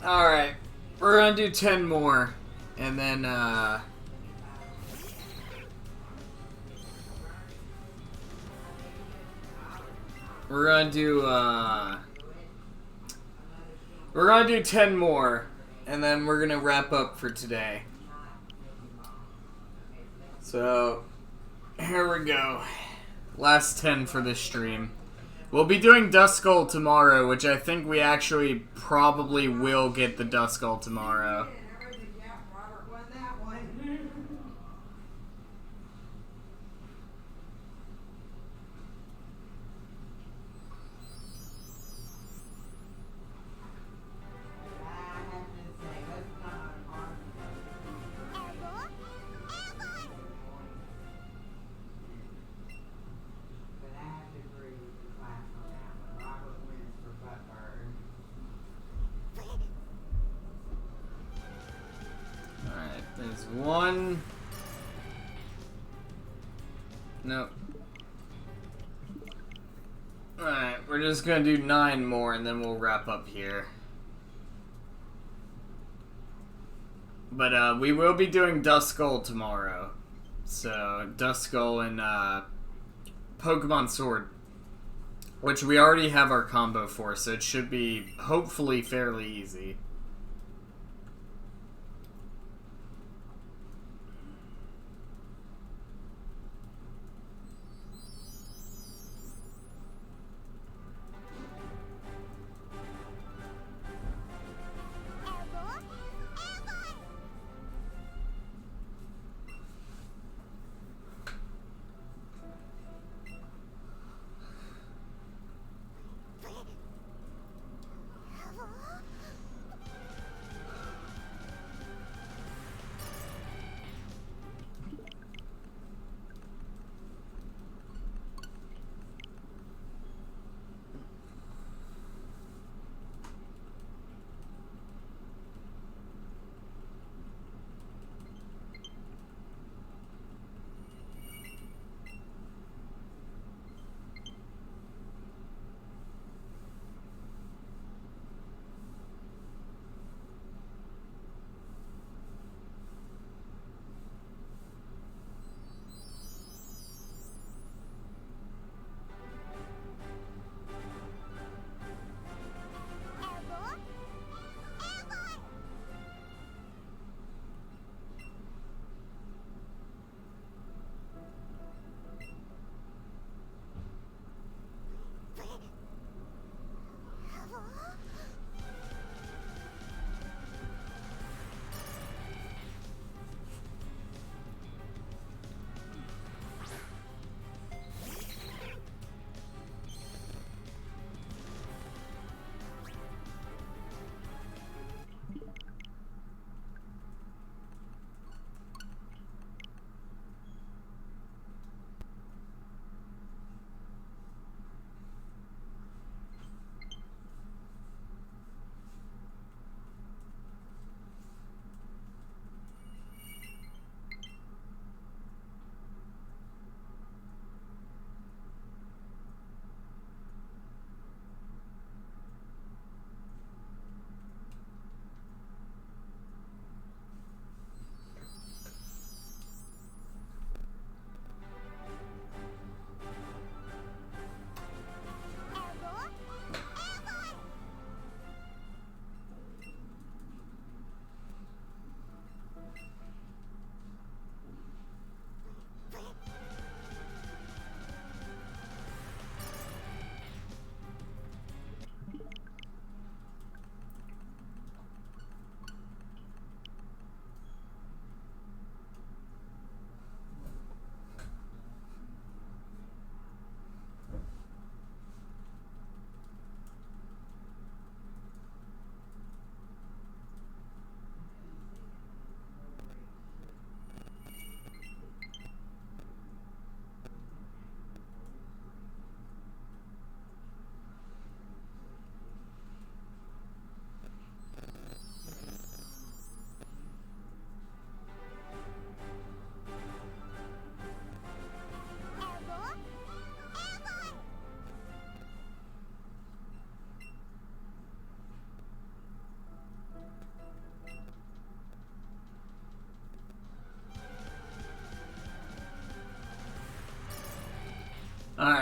Alright, we're gonna do 10 more, and then, we're gonna do 10 more, and then we're gonna wrap up for today. So, here we go. Last 10 for this stream. We'll be doing Duskull tomorrow, which I think we actually probably will get the Duskull tomorrow. Alright, there's one. Nope. Alright, we're just gonna do 9 more and then we'll wrap up here. But we will be doing Duskull tomorrow. So, Duskull and Pokemon Sword. Which we already have our combo for, so it should be hopefully fairly easy.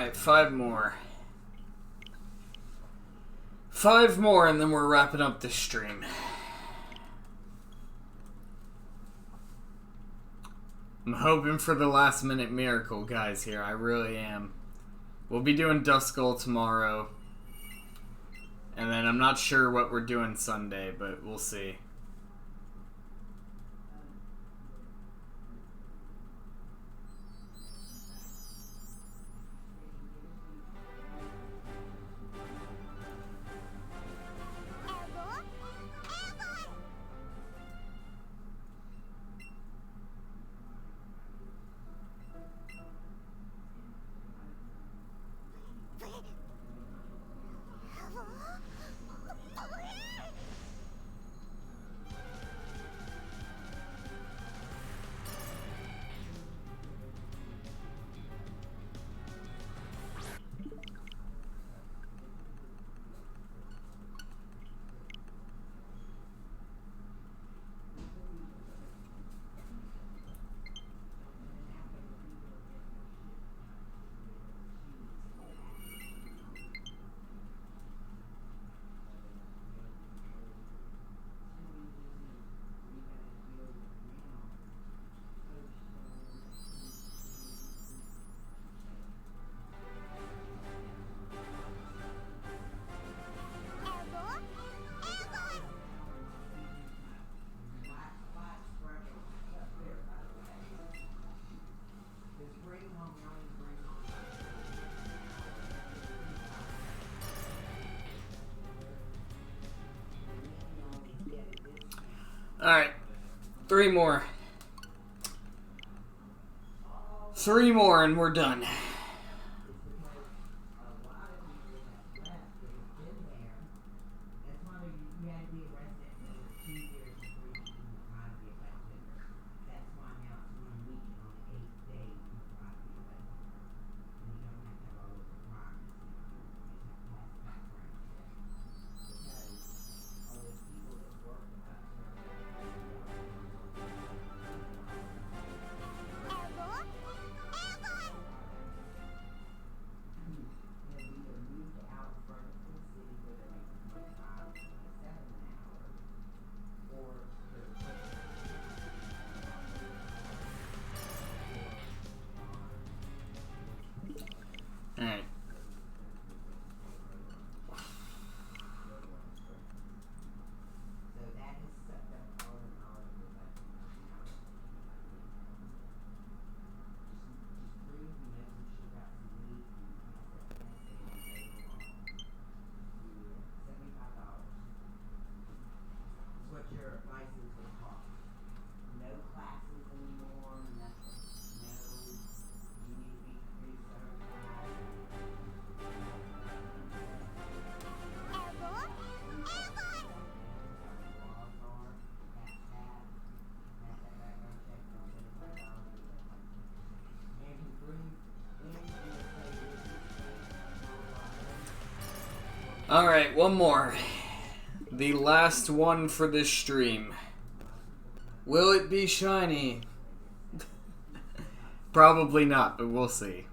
Alright, 5 more. 5 more and then we're wrapping up this stream. I'm hoping for the last minute miracle, guys, here. I really am. We'll be doing Duskull tomorrow. And then I'm not sure what we're doing Sunday, but we'll see. Alright. 3 more. 3 more and we're done. Alright. Alright, one more. The last one for this stream. Will it be shiny? Probably not, but we'll see.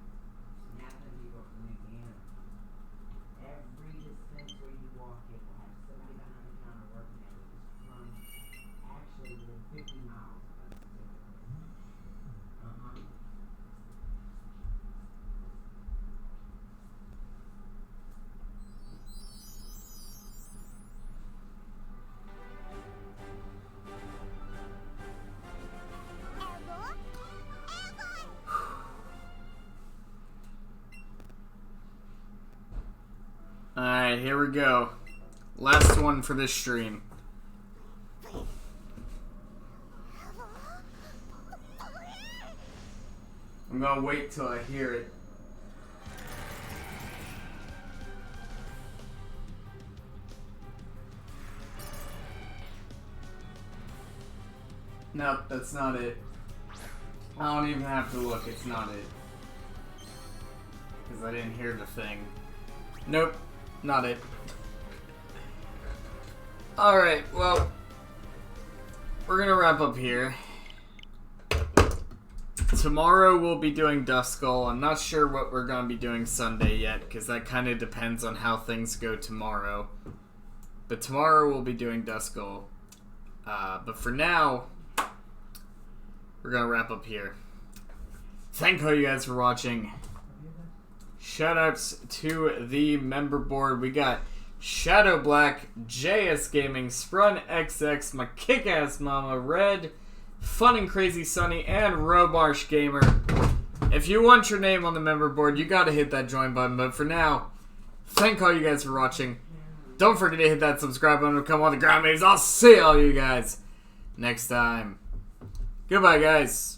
Alright, here we go. Last one for this stream. I'm gonna wait till I hear it. Nope, that's not it. I don't even have to look, it's not it. Because I didn't hear the thing. Nope, not it. Alright, well, we're gonna wrap up here. tomorrow we'll be doing Duskull. I'm not sure what we're going to be doing Sunday yet, because that kind of depends on how things go tomorrow. But tomorrow we'll be doing Duskull. But for now, we're going to wrap up here. Thank all you guys for watching. Shoutouts to the member board. We got Shadow Black, JS Gaming, Sprun XX, my kick-ass mama, Red, Fun and Crazy Sunny, and Robarsh Gamer. If you want your name on the member board, you gotta hit that join button. But for now, thank all you guys for watching. Don't forget to hit that subscribe button to come on the ground waves. I'll see all you guys next time. Goodbye, guys.